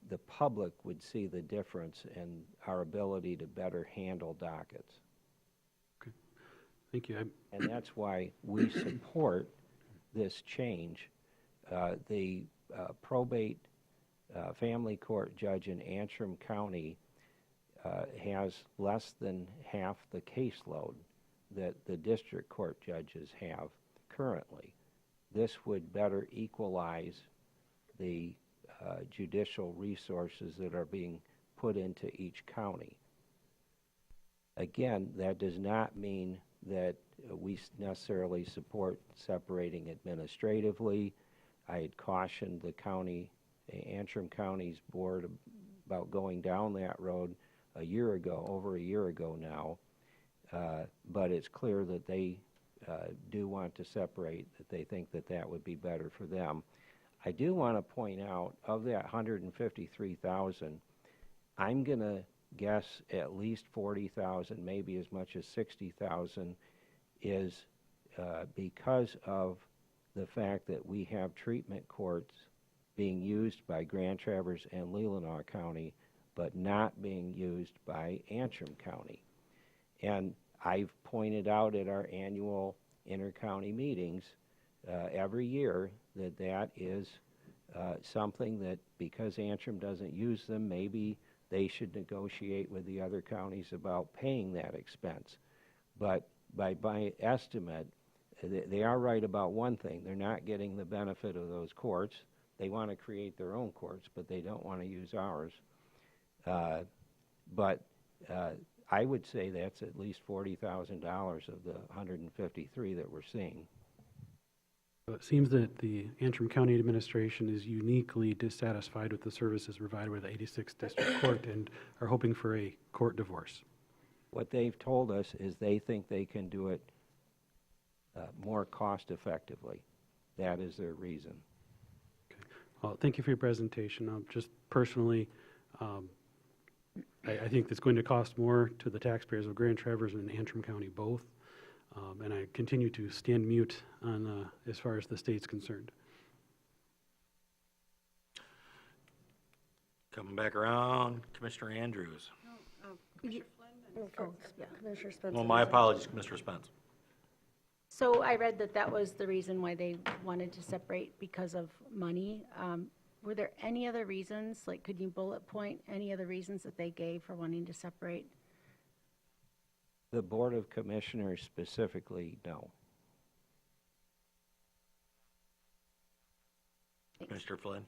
the public would see the difference in our ability to better handle dockets. Okay. Thank you. And that's why we support this change. The probate family court judge in Antrim County has less than half the caseload that the district court judges have currently. This would better equalize the judicial resources that are being put into each county. Again, that does not mean that we necessarily support separating administratively. I had cautioned the county, Antrim County's board, about going down that road a year ago, over a year ago now, but it's clear that they do want to separate, that they think that that would be better for them. I do want to point out, of that 153,000, I'm going to guess at least 40,000, maybe as much as 60,000, is because of the fact that we have treatment courts being used by Grand Traverse and Leelanau County, but not being used by Antrim County. And I've pointed out at our annual inter-county meetings every year that that is something that, because Antrim doesn't use them, maybe they should negotiate with the other counties about paying that expense. But by my estimate, they are right about one thing. They're not getting the benefit of those courts. They want to create their own courts, but they don't want to use ours. But I would say that's at least $40,000 of the 153 that we're seeing. It seems that the Antrim County Administration is uniquely dissatisfied with the services provided by the 86th District Court and are hoping for a court divorce. What they've told us is they think they can do it more cost effectively. That is their reason. Okay. Well, thank you for your presentation. Just personally, I think it's going to cost more to the taxpayers of Grand Traverse and Antrim County both. And I continue to stand mute on as far as the state's concerned. Coming back around, Commissioner Andrews. Commissioner Spence. Well, my apologies, Commissioner Spence. So I read that that was the reason why they wanted to separate, because of money. Were there any other reasons? Like, could you bullet point any other reasons that they gave for wanting to separate? The Board of Commissioners specifically, no. Commissioner Flynn?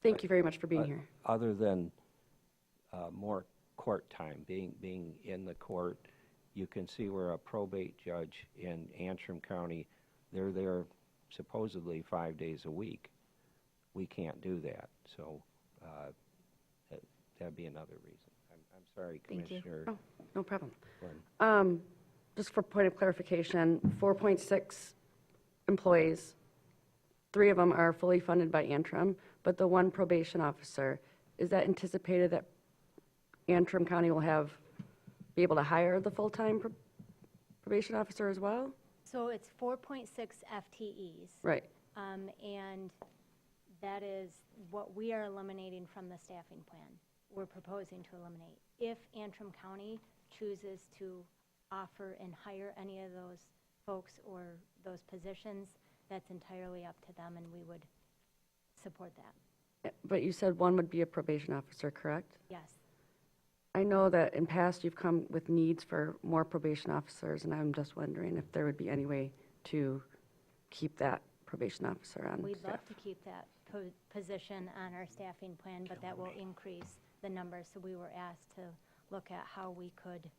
Thank you very much for being here. Other than more court time, being in the court, you can see where a probate judge in Antrim County, they're there supposedly 5 days a week. We can't do that, so that'd be another reason. I'm sorry, Thank you. Commissioner. Oh, no problem. Flynn. Just for point of clarification, 4.6 employees, 3 of them are fully funded by Antrim, but the 1 probation officer, is that anticipated that Antrim County will be able to hire the full-time probation officer as well? So it's 4.6 FTEs. Right. And that is what we are eliminating from the staffing plan. We're proposing to eliminate. If Antrim County chooses to offer and hire any of those folks or those positions, that's entirely up to them, and we would support that. But you said 1 would be a probation officer, correct? Yes. I know that in past you've come with needs for more probation officers, and I'm just wondering if there would be any way to keep that probation officer on We'd staff. love to keep that position on our staffing plan, but that will increase the numbers. So we were asked to look at how we could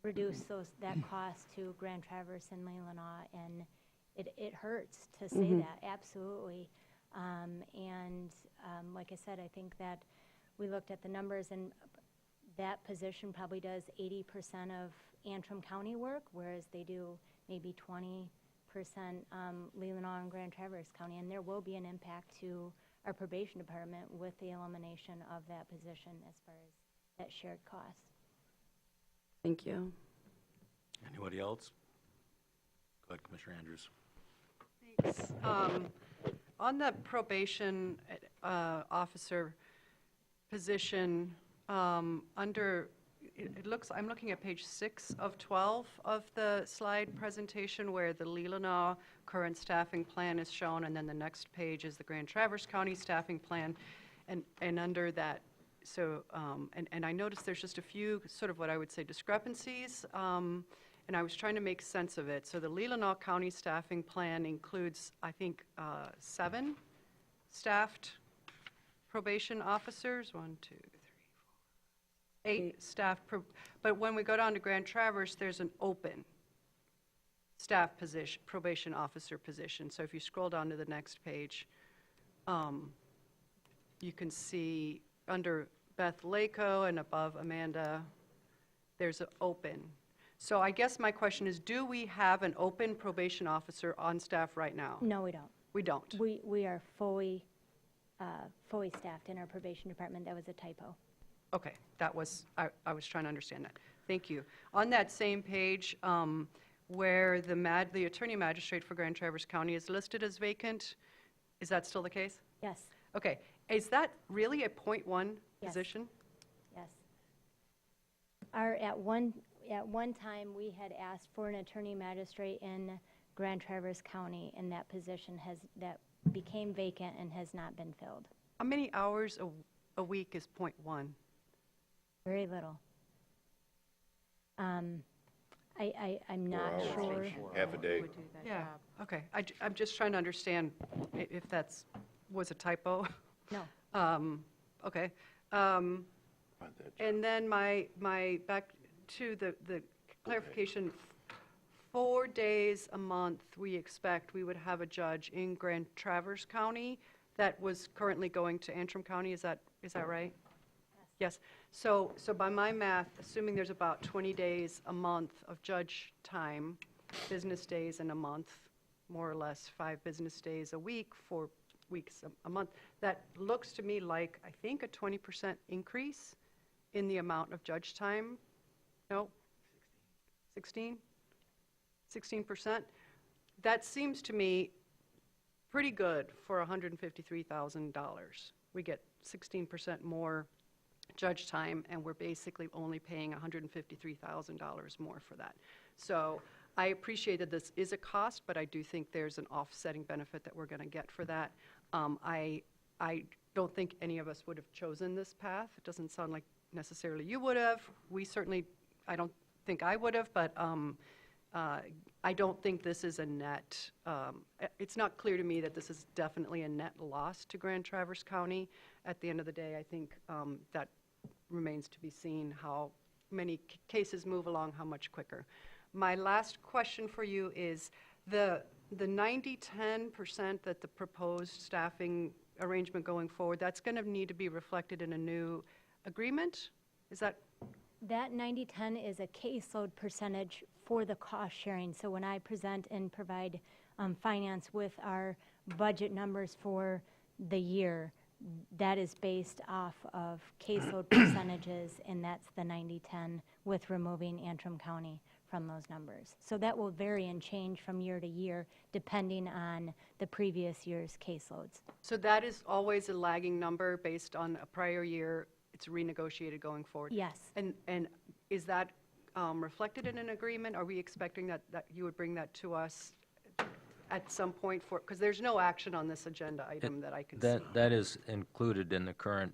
reduce that cost to Grand Traverse and Leelanau, and it hurts to say that, absolutely. Like I said, I think that we looked at the numbers, and that position probably does 80% of Antrim County work, whereas they do maybe 20% Leelanau and Grand Traverse County, and there will be an impact to our probation department with the elimination of that position as far as that shared cost. Thank you. Anybody else? Go ahead, Commissioner Andrews. Thanks. On the probation officer position, under, it looks, I'm looking at page 6 of 12 of the slide presentation where the Leelanau current staffing plan is shown, and then the next page is the Grand Traverse County staffing plan, and under that, so, and I noticed there's just a few sort of what I would say discrepancies, and I was trying to make sense of it. So the Leelanau County staffing plan includes, I think, 7 staffed probation officers, 1, 2, 3, 4, 8 staff, but when we go down to Grand Traverse, there's an open staff position, probation officer position. So if you scroll down to the next page, you can see under Beth Lako and above Amanda, there's an open. So I guess my question is, do we have an open probation officer on staff right now? No, we don't. We don't. We are fully staffed in our probation department. That was a typo. Okay, that was, I was trying to understand that. Thank you. On that same page, where the attorney magistrate for Grand Traverse County is listed as vacant, is that still the case? Yes. Okay, is that really a .1 Yes. position? Yes. At one time, we had asked for an attorney magistrate in Grand Traverse County, and that position that became vacant and has not been filled. How many hours a week is .1? Very little. I'm not sure. Half a day. Yeah, okay. I'm just trying to understand if that's, was a typo? No. Okay. And then my back to the clarification, 4 days a month we expect we would have a judge in Grand Traverse County that was currently going to Antrim County, is that right? Yes. So by my math, assuming there's about 20 days a month of judge time, business days in a month, more or less 5 business days a week, 4 weeks a month, that looks to me like, I think, a 20% increase in the amount of judge time. No? 16? 16%? That seems to me pretty good for $153,000. We get 16% more judge time, and we're basically only paying $153,000 more for that. So I appreciate that this is a cost, but I do think there's an offsetting benefit that we're going to get for that. I don't think any of us would have chosen this path. It doesn't sound like necessarily you would have. We certainly, I don't think I would have, but I don't think this is a net, it's not clear to me that this is definitely a net loss to Grand Traverse County. At the end of the day, I think that remains to be seen how many cases move along, how much quicker. My last question for you is the 90-10% that the proposed staffing arrangement going forward, that's going to need to be reflected in a new agreement? Is that? That 90-10 is a caseload percentage for the cost sharing. So when I present and provide finance with our budget numbers for the year, that is based off of caseload percentages, and that's the 90-10 with removing Antrim County from those numbers. So that will vary and change from year to year depending on the previous year's caseloads. So that is always a lagging number based on a prior year, it's renegotiated going forward? Yes. And is that reflected in an agreement? Are we expecting that you would bring that to us at some point for, because there's no action on this agenda item that I can see. That is included in the current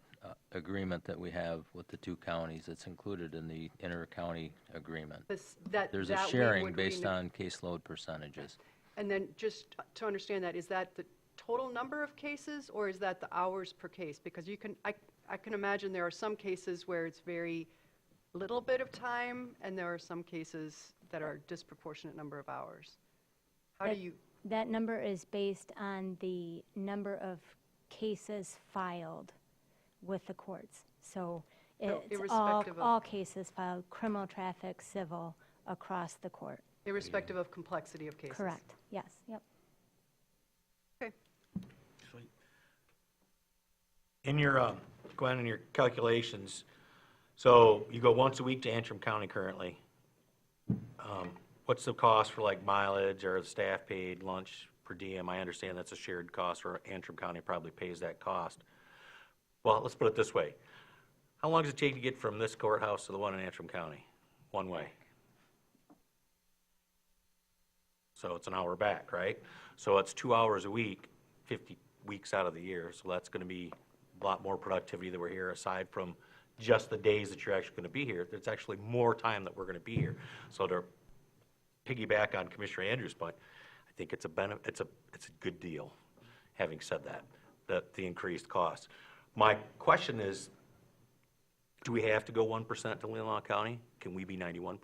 agreement that we have with the two counties. It's included in the inter-county agreement. There's a sharing based on caseload percentages. And then just to understand that, is that the total number of cases or is that the hours per case? Because you can, I can imagine there are some cases where it's very little bit of time and there are some cases that are disproportionate number of hours. How do you? That number is based on the number of cases filed with the courts. So it's all cases filed, criminal, traffic, civil, across the court. Irrespective of complexity of cases? Correct, yes, yep. Okay. Sweet. In your, Gwen, in your calculations, so you go once a week to Antrim County currently. What's the cost for like mileage or staff paid lunch per diem? I understand that's a shared cost, or Antrim County probably pays that cost. Well, let's put it this way. How long does it take to get from this courthouse to the one in Antrim County? One way. So it's an hour back, right? So it's 2 hours a week, 50 weeks out of the year. So that's going to be a lot more productivity that we're here, aside from just the days that you're actually going to be here. There's actually more time that we're going to be here. So to piggyback on Commissioner Andrews' point, I think it's a good deal. Having said that, the increased cost. My question is, do we have to go 1% to Leelanau County? Can we be 91%?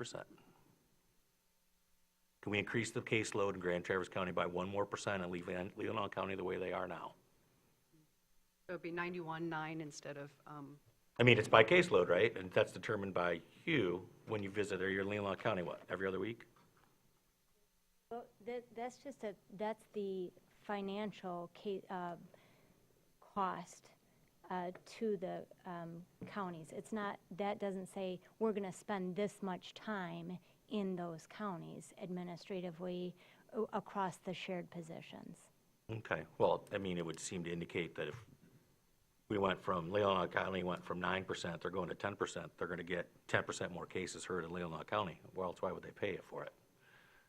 Can we increase the caseload in Grand Traverse County by 1% more and leave Leelanau County the way they are now? So it'd be 91.9 instead of. I mean, it's by caseload, right? And that's determined by you when you visit, or you're in Leelanau County, what, every other week? Well, that's just that's the financial cost to the counties. It's not, that doesn't say we're going to spend this much time in those counties administratively across the shared positions. Okay, well, I mean, it would seem to indicate that if we went from, Leelanau County went from 9%, they're going to 10%, they're going to get 10% more cases heard in Leelanau County. Well, else why would they pay you for it?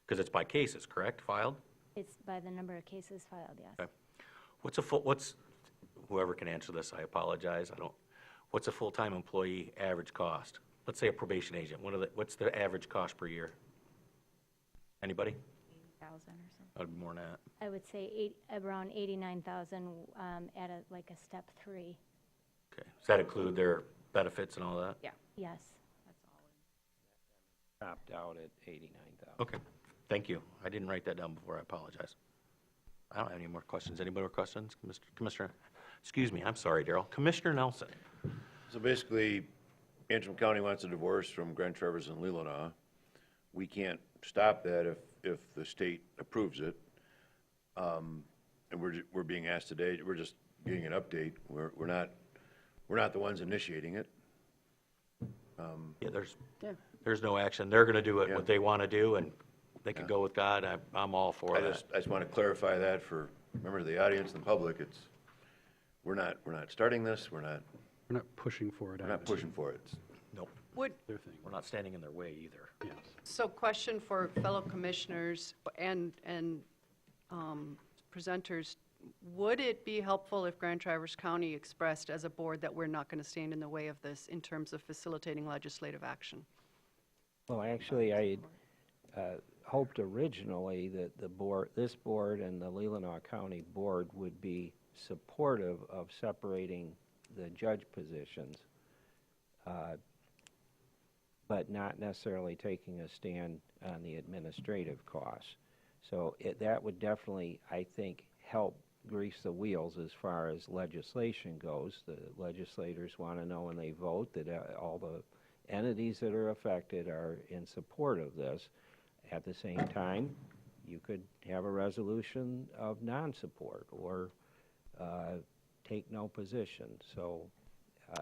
Because it's by cases, correct, filed? It's by the number of cases filed, yes. Okay. Whoever can answer this, I apologize, what's a full-time employee average cost? Let's say a probation agent, what's the average cost per year? Anybody? 80,000 or something. That'd be more than that. I would say around 89,000 at a step 3. Okay, does that include their benefits and all that? Yeah. Yes. Topped out at 89,000. Okay, thank you. I didn't write that down before, I apologize. I don't have any more questions. Anybody more questions? Commissioner, excuse me, I'm sorry, Darrell. Commissioner Nelson. So basically, Antrim County wants a divorce from Grand Traverse and Leelanau. We can't stop that if the state approves it. And we're being asked today, we're just getting an update. We're not the ones initiating it. Yeah, there's no action. They're gonna do what they wanna do, and they can go with God. I'm all for that. I just want to clarify that for members of the audience and the public. We're not starting this. We're not pushing for it. We're not pushing for it. Nope. Would, We're not standing in their way either. Yes. so question for fellow commissioners and presenters, would it be helpful if Grand Traverse County expressed as a board that we're not going to stand in the way of this in terms of facilitating legislative action? Well, actually, hoped originally that the board, this board and the Leelanau County Board would be supportive of separating the judge positions, but not necessarily taking a stand on the administrative costs. So that would definitely, I think, help grease the wheels as far as legislation goes. The legislators want to know when they vote that all the entities that are affected are in support of this. At the same time, you could have a resolution of non-support or take no position. So,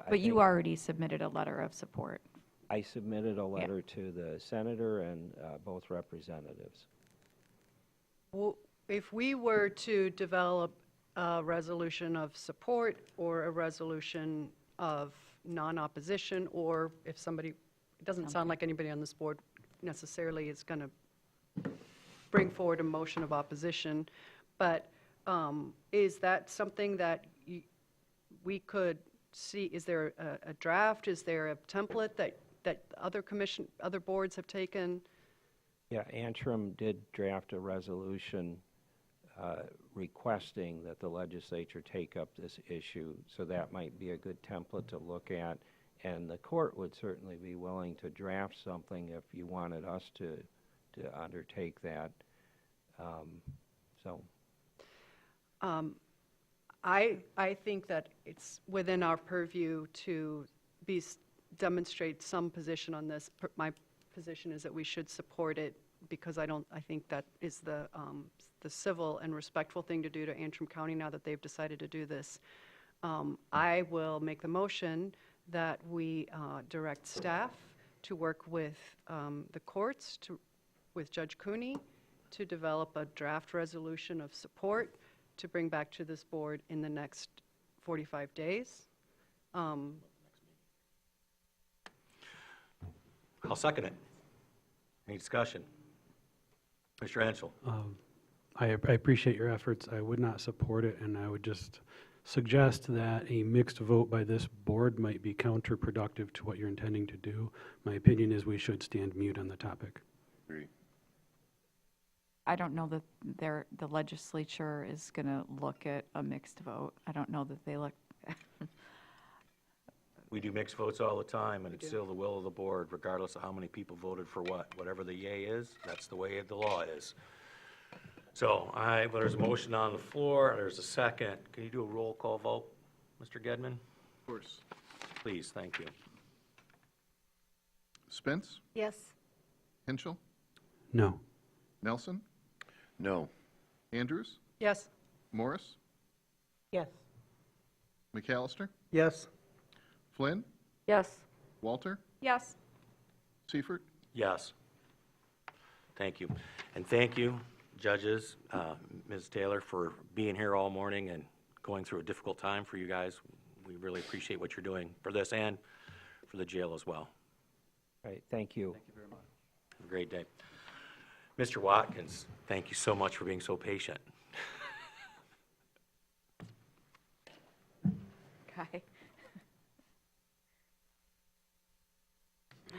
But you already submitted a letter of support. I submitted a letter to the senator and both representatives. Well, if we were to develop a resolution of support or a resolution of non-opposition, or if somebody, it doesn't sound like anybody on this board necessarily is going to bring forward a motion of opposition, but is that something that we could see? Is there a draft? Is there a template that other boards have taken? Yeah, Antrim did draft a resolution requesting that the legislature take up this issue, so that might be a good template to look at. And the court would certainly be willing to draft something if you wanted us to undertake that. I think that it's within our purview to demonstrate some position on this. My position is that we should support it because I think that is the civil and respectful thing to do to Antrim County now that they've decided to do this. I will make the motion that we direct staff to work with the courts, with Judge Cooney, to develop a draft resolution of support to bring back to this board in the next 45 days. I'll second it. Any discussion? Mr. Henschel. I appreciate your efforts. I would not support it, and I would just suggest that a mixed vote by this board might be counterproductive to what you're intending to do. My opinion is we should stand mute on the topic. Agree. I don't know that the legislature is going to look at a mixed vote. I don't know that they look. We do mixed votes all the time, and it's still the will of the board, regardless of how many people voted for what. Whatever the yay is, that's the way the law is. So, there's a motion on the floor. There's a second. Can you do a roll call vote, Mr. Gedman? Of course. Please, thank you. Spence? Yes. Henschel? No. Nelson? No. Andrews? Yes. Morris? Yes. McAllister? Yes. Flynn? Yes. Walter? Yes. Seifert? Yes. Thank you. And thank you, judges, Ms. Taylor, for being here all morning and going through a difficult time for you guys. We really appreciate what you're doing for this and for the jail as well. All right, thank you. Thank you very much. Have a great day. Mr. Watkins, thank you so much for being so patient. Okay.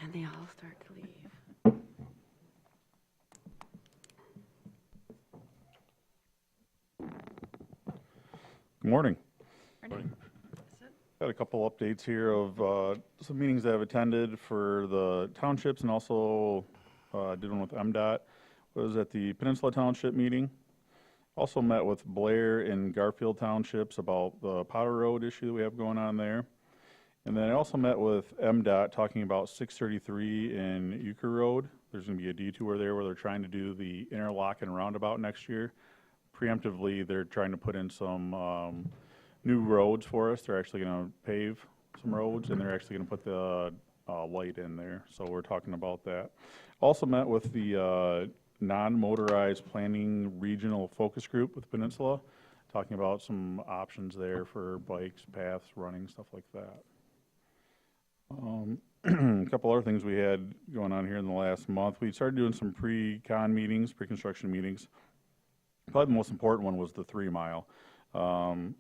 And they all start to leave. Good morning. Morning. Got a couple updates here of some meetings I've attended for the townships, and also did one with MDOT. Was at the Peninsula Township meeting. Also met with Blair and Garfield Townships about the Potter Road issue that we have going on there. And then I also met with MDOT talking about 633 and Euchre Road. There's going to be a detour there where they're trying to do the interlock and roundabout next year. Preemptively, they're trying to put in some new roads for us. They're actually going to pave some roads, and they're actually going to put the light in there. So we're talking about that. Also met with the non-motorized planning regional focus group with Peninsula, talking about some options there for bikes, paths, running, stuff like that. A couple other things we had going on here in the last month. We started doing some pre-con meetings, pre-construction meetings. Probably the most important one was the 3 mile.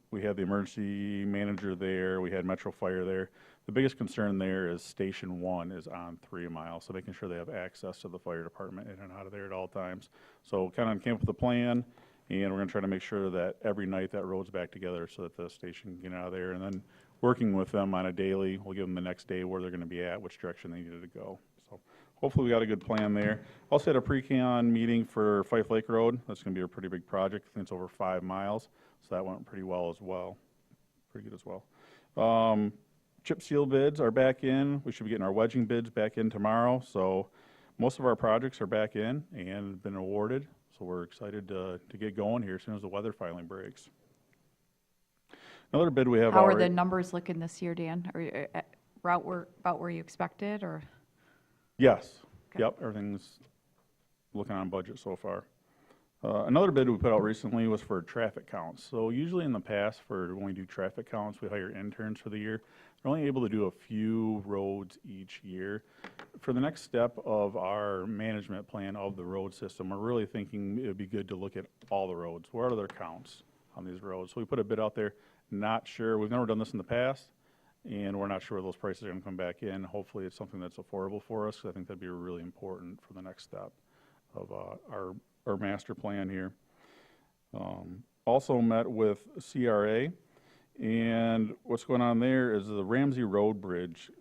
We had the emergency manager there. We had Metro Fire there. The biggest concern there is Station 1 is on 3 Mile, so making sure they have access to the fire department in and out of there at all times. So kind of came up with a plan, and we're going to try to make sure that every night that road's back together so that the station can get out of there. And then working with them on a daily, we'll give them the next day where they're going to be at, which direction they needed to go. So hopefully we got a good plan there. Also had a pre-con meeting for Fife Lake Road. That's going to be a pretty big project. I think it's over 5 miles, so that went pretty well as well. Pretty good as well. Chip seal bids are back in. We should be getting our wedging bids back in tomorrow. So most of our projects are back in and been awarded. So we're excited to get going here as soon as the weather finally breaks. Another bid we have How are already. the numbers looking this year, Dan? Are you about where you expected, or? Yes. Yep. Everything's looking on budget so far. Another bid we put out recently was for traffic counts. So usually in the past, for when we do traffic counts, we hire interns for the year. We're only able to do a few roads each year. For the next step of our management plan of the road system, we're really thinking it would be good to look at all the roads. What are their counts on these roads? So we put a bid out there. Not sure. We've never done this in the past, and we're not sure where those prices are going to come back in. Hopefully it's something that's affordable for us, because I think that'd be really important for the next step of our master plan here. Also met with CRA, and what's going on there is the Ramsey Road Bridge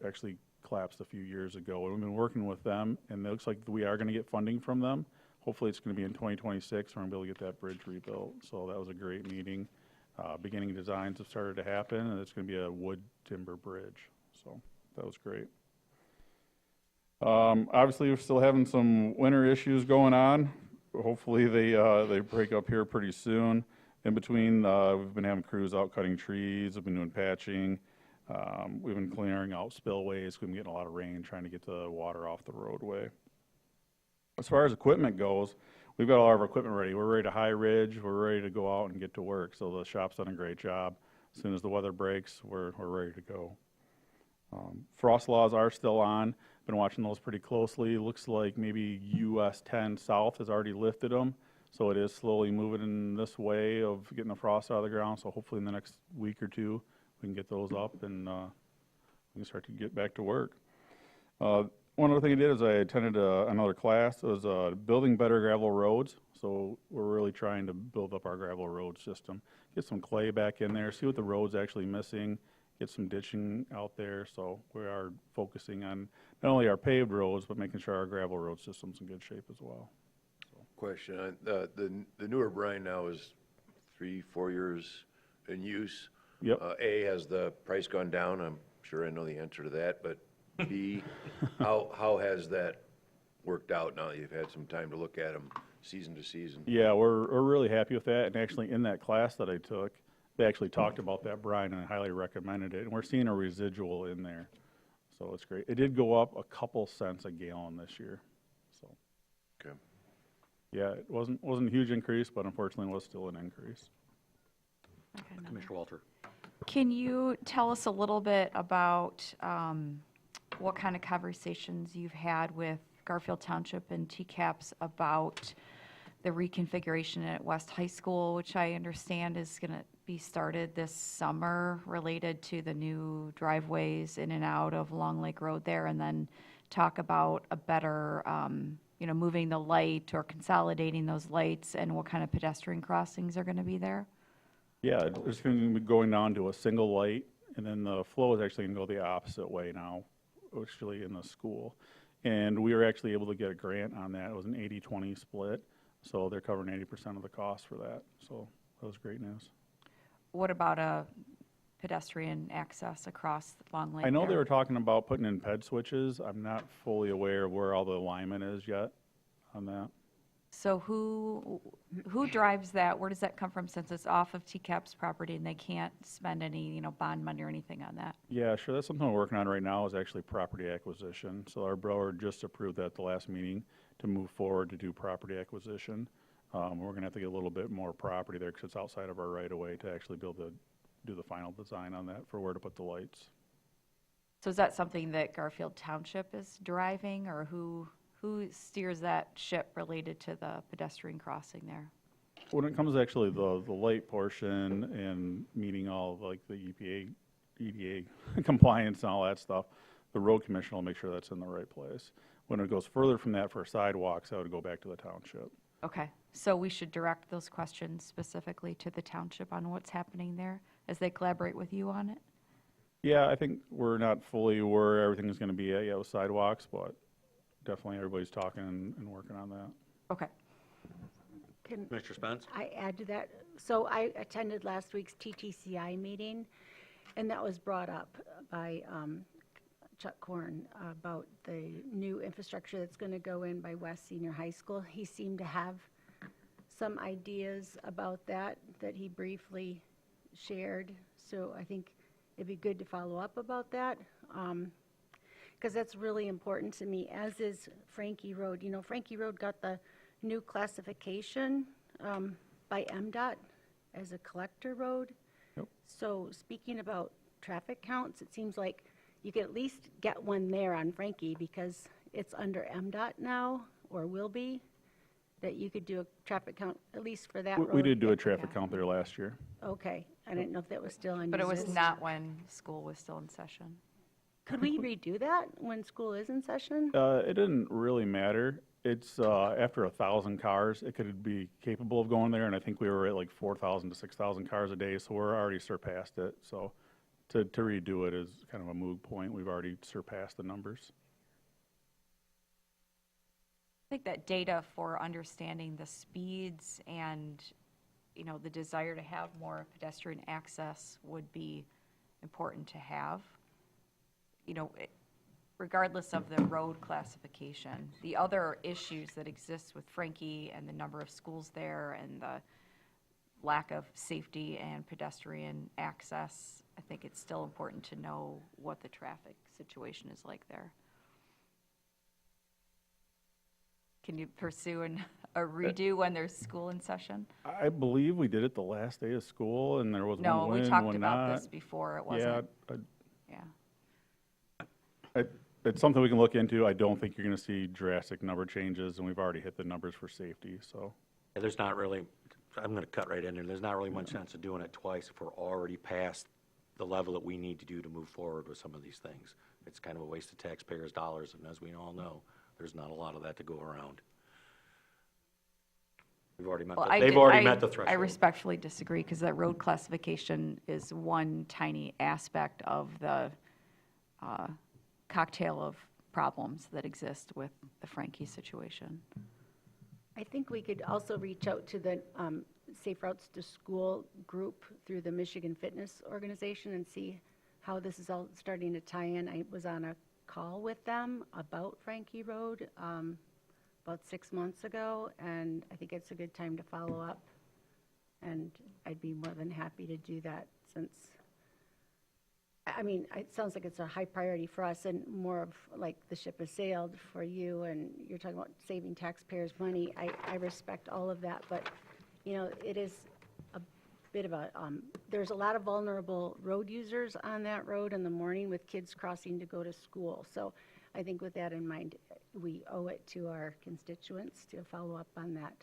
actually collapsed a few years ago. And we've been working with them, and it looks like we are going to get funding from them. Hopefully it's going to be in 2026. We're going to be able to get that bridge rebuilt. So that was a great meeting. Beginning designs have started to happen, and it's going to be a wood timber bridge. So that was great. Obviously, we're still having some winter issues going on. Hopefully they break up here pretty soon. In between, we've been having crews out cutting trees. We've been doing patching. We've been clearing out spillways. We've been getting a lot of rain trying to get the water off the roadway. As far as equipment goes, we've got all of our equipment ready. We're ready to high ridge. We're ready to go out and get to work. So the shop's done a great job. As soon as the weather breaks, we're ready to go. Frost laws are still on. Been watching those pretty closely. Looks like maybe US 10 South has already lifted them. So it is slowly moving in this way of getting the frost out of the ground. So hopefully in the next week or two, we can get those up and we can start to get back to work. One other thing I did is I attended another class. It was building better gravel roads. So we're really trying to build up our gravel road system. Get some clay back in there, see what the road's actually missing, get some ditching out there. So we are focusing on not only our paved roads, but making sure our gravel road system's in good shape as well. Question, the newer brine now is 3-4 years in use. Yep. A, has the price gone down? I'm sure I know the answer to that, but B, how has that worked out now that you've had some time to look at them season to season? Yeah, we're really happy with that. And actually in that class that I took, they actually talked about that brine and I highly recommended it. And we're seeing a residual in there. So it's great. It did go up a couple cents a gallon this year. So. Okay. Yeah, it wasn't a huge increase, but unfortunately it was still an increase. Okay, Commissioner Walter. Can you tell us a little bit about what kind of conversations you've had with Garfield Township and TCAPS about the reconfiguration at West High School, which I understand is going to be started this summer, related to the new driveways in and out of Long Lake Road there, and then talk about a better, moving the light or consolidating those lights and what kind of pedestrian crossings are going to be there? Yeah, it's going to be going down to a single light, and then the flow is actually going to go the opposite way now, actually in the school. And we were actually able to get a grant on that. It was an 80-20 split, so they're covering 80% of the cost for that. So that was great news. What about a pedestrian access across Long Lake? I know there? they were talking about putting in ped switches. I'm not fully aware of where all the alignment is yet on that. So who drives that? Where does that come from, since it's off of TCAP's property and they can't spend any, bond money or anything on that? Yeah, sure. That's something we're working on right now, is actually property acquisition. So our board just approved that at the last meeting to move forward to do property acquisition. We're going to have to get a little bit more property there because it's outside of our right of way to actually be able to do the final design on that for where to put the lights. So is that something that Garfield Township is driving, or who steers that ship related to the pedestrian crossing there? When it comes to actually the light portion and meeting all like the EPA EDA compliance and all that stuff. The road commission will make sure that's in the right place. When it goes further from that for sidewalks, that would go back to the township. Okay, so we should direct those questions specifically to the township on what's happening there as they collaborate with you on it? Yeah, I think we're not fully where everything is going to be at yet with sidewalks, but definitely everybody's talking and working on that. Okay. Can Mr. Spence? I add to that? So I attended last week's TTCI meeting, and that was brought up by Chuck Korn about the new infrastructure that's going to go in by West Senior High School. He seemed to have some ideas about that he briefly shared. So I think it'd be good to follow up about that, because that's really important to me, as is Frankie Road. You know, Frankie Road got the new classification by MDOT as a collector road. Yep. So speaking about traffic counts, it seems like you could at least get one there on Frankie, because it's under MDOT now, or will be, that you could do a traffic count, at least for that road. We did do a traffic count there last year. Okay, I didn't know if that was still on. But it was not when school was still in session. Could we redo that when school is in session? It didn't really matter. It's after 1,000 cars, it could be capable of going there, and I think we were at like 4,000 to 6,000 cars a day, so we're already surpassed it. So to redo it is kind of a moot point. We've already surpassed the numbers. I think that data for understanding the speeds and, you know, the desire to have more pedestrian access would be important to have. You know, regardless of the road classification, the other issues that exist with Frankie and the number of schools there and the lack of safety and pedestrian access, I think it's still important to know what the traffic situation is like there. Can you pursue a redo when there's school in session? I believe we did it the last day of school, and there was No, one we win, talked one about not. this before. It wasn't. Yeah. It's something we can look into. I don't think you're going to see drastic number changes, and we've already hit the numbers for safety, so. Yeah, there's not really, I'm going to cut right in there. There's not really much sense of doing it twice if we're already past the level that we need to do to move forward with some of these things. It's kind of a waste of taxpayers' dollars, and as we all know, there's not a lot of that to go around. We've already met, they've already met the threshold. I respectfully disagree, because that road classification is one tiny aspect of the cocktail of problems that exist with the Frankie situation. I think we could also reach out to the Safe Routes to School group through the Michigan Fitness Organization and see how this is all starting to tie in. I was on a call with them about Frankie Road about 6 months ago, and I think it's a good time to follow up. And I'd be more than happy to do that, since, I mean, it sounds like it's a high priority for us and more of like the ship has sailed for you, and you're talking about saving taxpayers' money. I respect all of that, but, you know, it is a bit of a, there's a lot of vulnerable road users on that road in the morning with kids crossing to go to school. So I think with that in mind, we owe it to our constituents to follow up on that.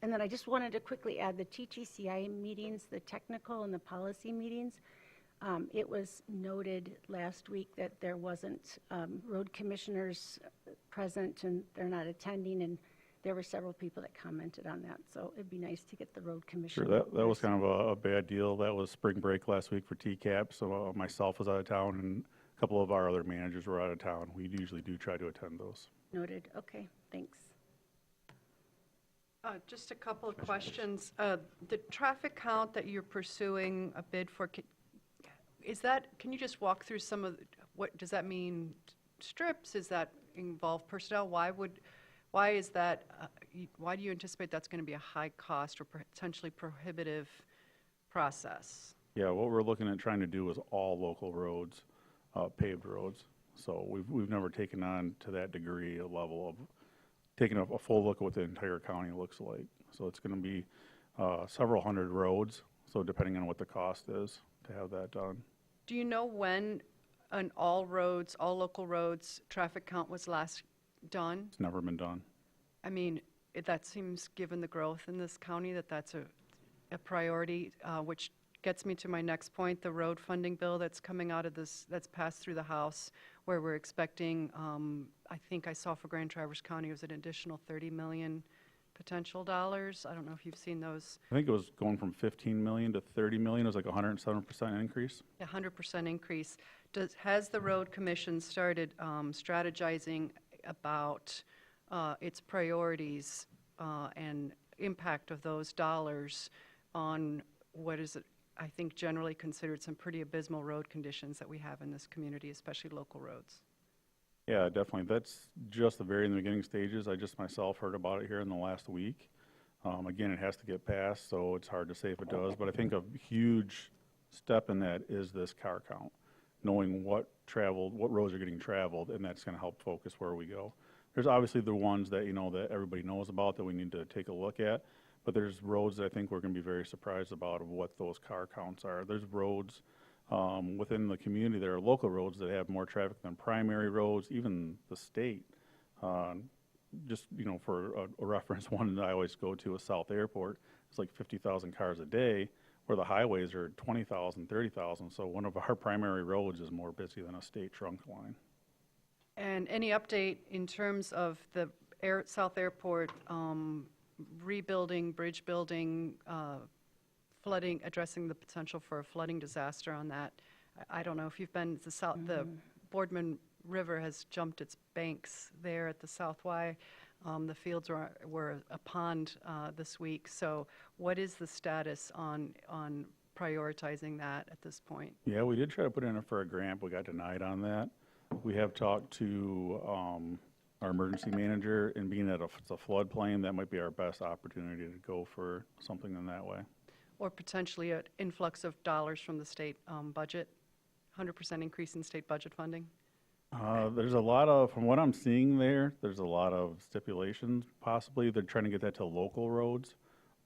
And then I just wanted to quickly add the TTCI meetings, the technical and the policy meetings. It was noted last week that there wasn't road commissioners present, and they're not attending, and there were several people that commented on that. So it'd be nice to get the road commissioner. Sure, that was kind of a bad deal. That was spring break last week for TCAP, so myself was out of town, and a couple of our other managers were out of town. We usually do try to attend those. Noted. Okay, thanks. Just a couple of questions. The traffic count that you're pursuing a bid for, is that, can you just walk through some of, what, does that mean strips? Does that involve personnel? Why is that, why do you anticipate that's going to be a high cost or potentially prohibitive process? Yeah, what we're looking at trying to do is all local roads, paved roads. So we've never taken on to that degree a level of taking a full look at what the entire county looks like. So it's going to be several hundred roads, so depending on what the cost is to have that done. Do you know when an all roads, all local roads traffic count was last done? It's never been done. I mean, that seems, given the growth in this county, that that's a priority, which gets me to my next point, the road funding bill that's coming out of this, that's passed through the House, where we're expecting, I think I saw for Grand Traverse County, it was an additional 30 million potential dollars. I don't know if you've seen those. I think it was going from 15 million to 30 million. It was like a 107% increase. 100% increase. Has the Road Commission started strategizing about its priorities and impact of those dollars on what is, I think, generally considered some pretty abysmal road conditions that we have in this community, especially local roads? Yeah, definitely. That's just the very in the beginning stages. I just myself heard about it here in the last week. Again, it has to get passed, so it's hard to say if it does. But I think a huge step in that is this car count, knowing what roads are getting traveled, and that's going to help focus where we go. There's obviously the ones that, that everybody knows about that we need to take a look at, but there's roads that I think we're going to be very surprised about of what those car counts are. There's roads within the community, there are local roads that have more traffic than primary roads, even the state. Just, for a reference, one that I always go to is South Airport. It's like 50,000 cars a day, where the highways are 20,000, 30,000. So one of our primary roads is more busy than a state trunk line. And any update in terms of the South Airport rebuilding, bridge building, flooding, addressing the potential for a flooding disaster on that? I don't know if you've been, the Boardman River has jumped its banks there at the South Y. The fields were a pond this week. So what is the status on prioritizing that at this point? Yeah, we did try to put in for a grant. We got denied on that. We have talked to our emergency manager, and being that it's a floodplain, that might be our best opportunity to go for something in that way. Or potentially an influx of dollars from the state budget, 100% increase in state budget funding? There's a lot of, from what I'm seeing there's a lot of stipulations. Possibly they're trying to get that to local roads,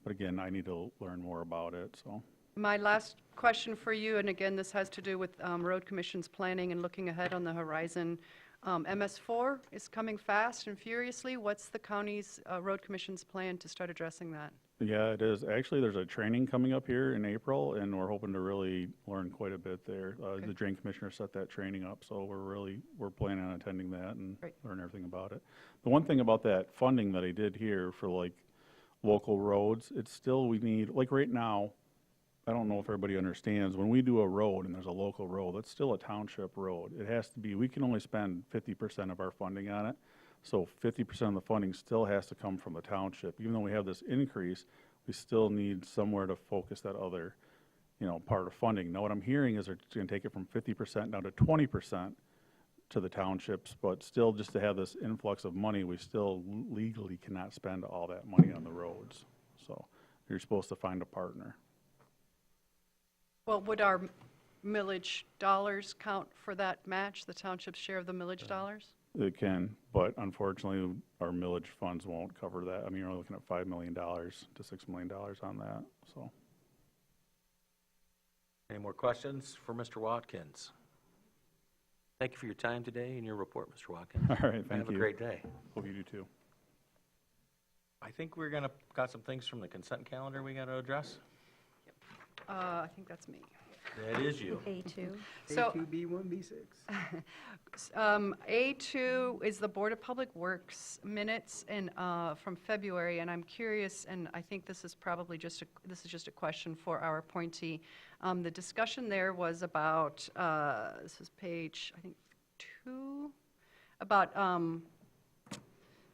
but again, I need to learn more about it. So my last question for you, and again, this has to do with Road Commission's planning and looking ahead on the horizon. MS4 is coming fast and furiously. What's the county's Road Commission's plan to start addressing that? yeah, it is. Actually, there's a training coming up here in April, and we're hoping to really learn quite a bit there. The drain commissioner set that training up, so we're planning on attending that and learn everything about it. The one thing about that funding that I did here for like local roads, it's still, we need, like right now, I don't know if everybody understands, when we do a road and there's a local road, it's still a township road. It has to be, we can only spend 50% of our funding on it. So 50% of the funding still has to come from the township. Even though we have this increase, we still need somewhere to focus that other, part of funding. Now, what I'm hearing is they're going to take it from 50% down to 20% to the townships, but still just to have this influx of money, we still legally cannot spend all that money on the roads. So you're supposed to find a partner. Well, would our millage dollars count for that match, the township's share of the millage dollars? It can, but unfortunately, our millage funds won't cover that. I mean, you're looking at $5 million to $6 million on that, so. Any more questions for Mr. Watkins? Thank you for your time today and your report, Mr. Watkins. All right, thank you. Have a great day. Hope you do too. I think we're got some things from the consent calendar we got to address. I think that's me. That is you. A2. So, A2B1B6. A2 is the Board of Public Works minutes and from February, and I'm curious, and I think this is probably just a question for our appointee. The discussion there was about this is page, I think, 2, about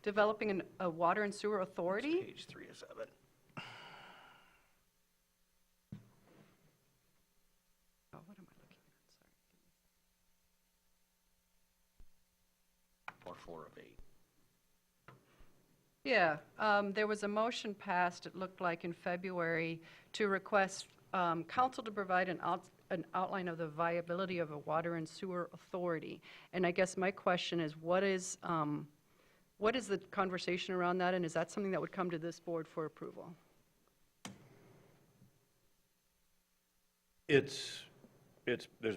developing a water and sewer authority. Page 3 of 7. Oh, what am I looking at? Sorry. Or 4 of 8. Yeah, there was a motion passed, it looked like in February, to request council to provide an outline of the viability of a water and sewer authority. And I guess my question is, what is the conversation around that, and is that something that would come to this board for approval? There's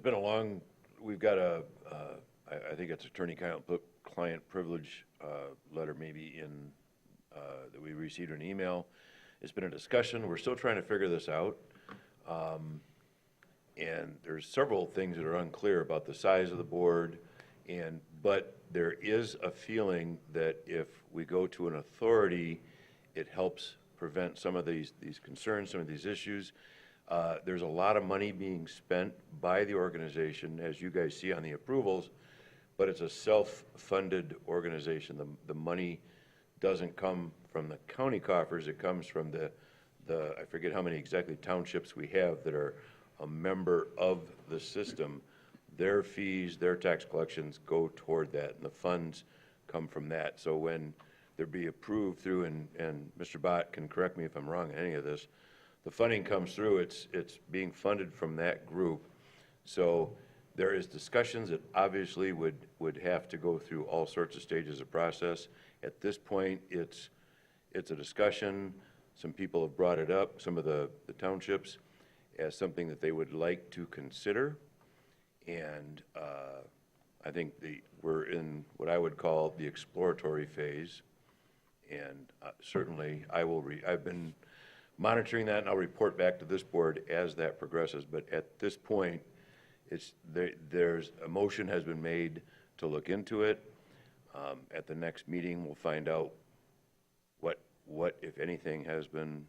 been a long, we've got I think it's attorney-client privilege letter maybe that we received an email. It's been a discussion. We're still trying to figure this out. And there's several things that are unclear about the size of the board, but there is a feeling that if we go to an authority, it helps prevent some of these concerns, some of these issues. There's a lot of money being spent by the organization, as you guys see on the approvals, but it's a self-funded organization. The money doesn't come from the county coffers, it comes from the I forget how many exactly townships we have that are a member of the system. Their fees, their tax collections go toward that, and the funds come from that. So when they're be approved through, and Mr. Bott can correct me if I'm wrong on any of this, the funding comes through, it's being funded from that group. So there is discussions that obviously would have to go through all sorts of stages of process. At this point, it's a discussion. Some people have brought it up, some of the townships, as something that they would like to consider. And I think we're in what I would call the exploratory phase. And certainly I've been monitoring that, and I'll report back to this board as that progresses. But at this point, there's a motion has been made to look into it. At the next meeting, we'll find out what, if anything, has been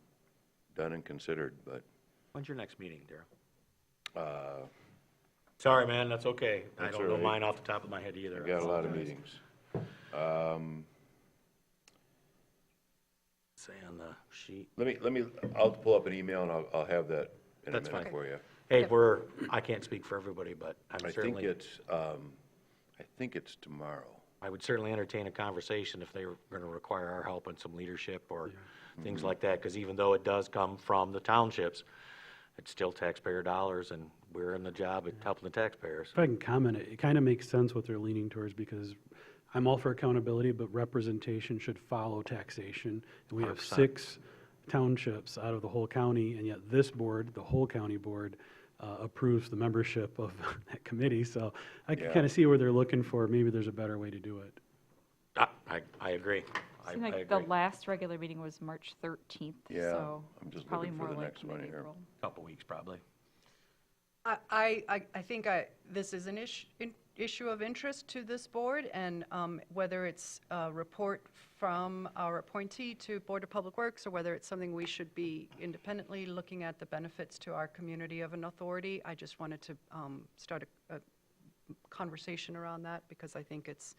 done and considered, but. When's your next meeting, Darrell? Sorry, man, that's okay. I That's don't all know right. mine off the top of my head either. I've got a lot of meetings. Say on the sheet. I'll pull up an email and I'll have that in a That's minute fine. for you. Hey, I can't speak for everybody, but I think it's tomorrow. I would certainly entertain a conversation if they were going to require our help and some leadership or things like that, because even though it does come from the townships, it's still taxpayer dollars, and we're in the job at helping the taxpayers. If I can comment, it kind of makes sense what they're leaning towards, because I'm all for accountability, but representation should follow taxation. And we have 100%. 6 townships out of the whole county, and yet this board, the whole county board, approves the membership of that committee. So I can kind of see where they're looking for, maybe there's a better way to do it. I agree. I Seemed like agree. the last regular meeting was March 13th, Yeah, so I'm just probably looking for more the like next one here. mid-April. Couple weeks, probably. I think this is an issue of interest to this board, and whether it's a report from our appointee to Board of Public Works, or whether it's something we should be independently looking at the benefits to our community of an authority, I just wanted to start a conversation around that, because I think it's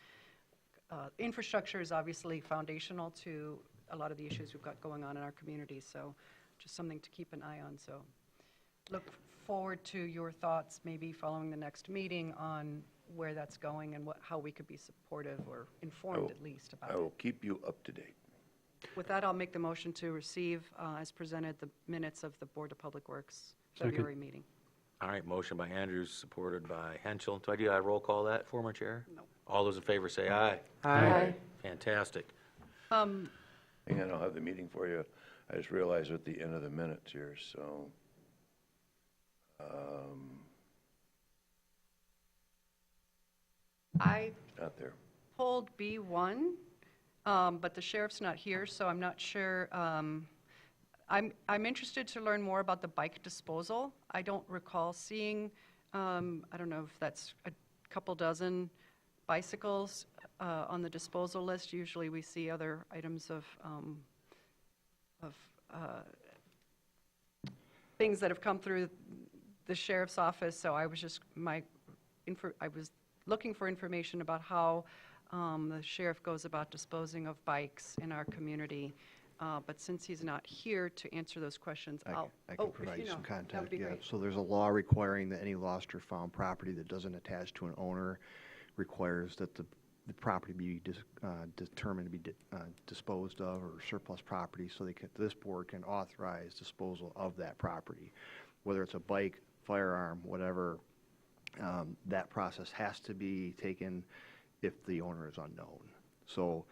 infrastructure is obviously foundational to a lot of the issues we've got going on in our community, so just something to keep an eye on. So look forward to your thoughts, maybe following the next meeting, on where that's going and how we could be supportive or informed at least about I it. will keep you up to date. With that, I'll make the motion to receive as presented the minutes of the Board of Public Works Second. February meeting. All right, motion by Andrews, supported by Henschel. Do I do a roll call that, former chair? No. All those in favor say aye. Aye. Fantastic. Hang on, I'll have the meeting for you. I just realized we're at the end of the minutes here, so. I Not there. pulled B1, but the sheriff's not here, so I'm not sure. I'm interested to learn more about the bike disposal. I don't recall seeing, I don't know if that's a couple dozen bicycles on the disposal list. Usually we see other items of things that have come through the sheriff's office, so I was just, I was looking for information about how the sheriff goes about disposing of bikes in our community. But since he's not here to answer those questions, I I'll. can if provide you some that contact, would be yeah. great. So there's a law requiring that any lost or found property that doesn't attach to an owner requires that the property be determined to be disposed of, or surplus property, so this board can authorize disposal of that property. Whether it's a bike, firearm, whatever, that process has to be taken if the owner is unknown. So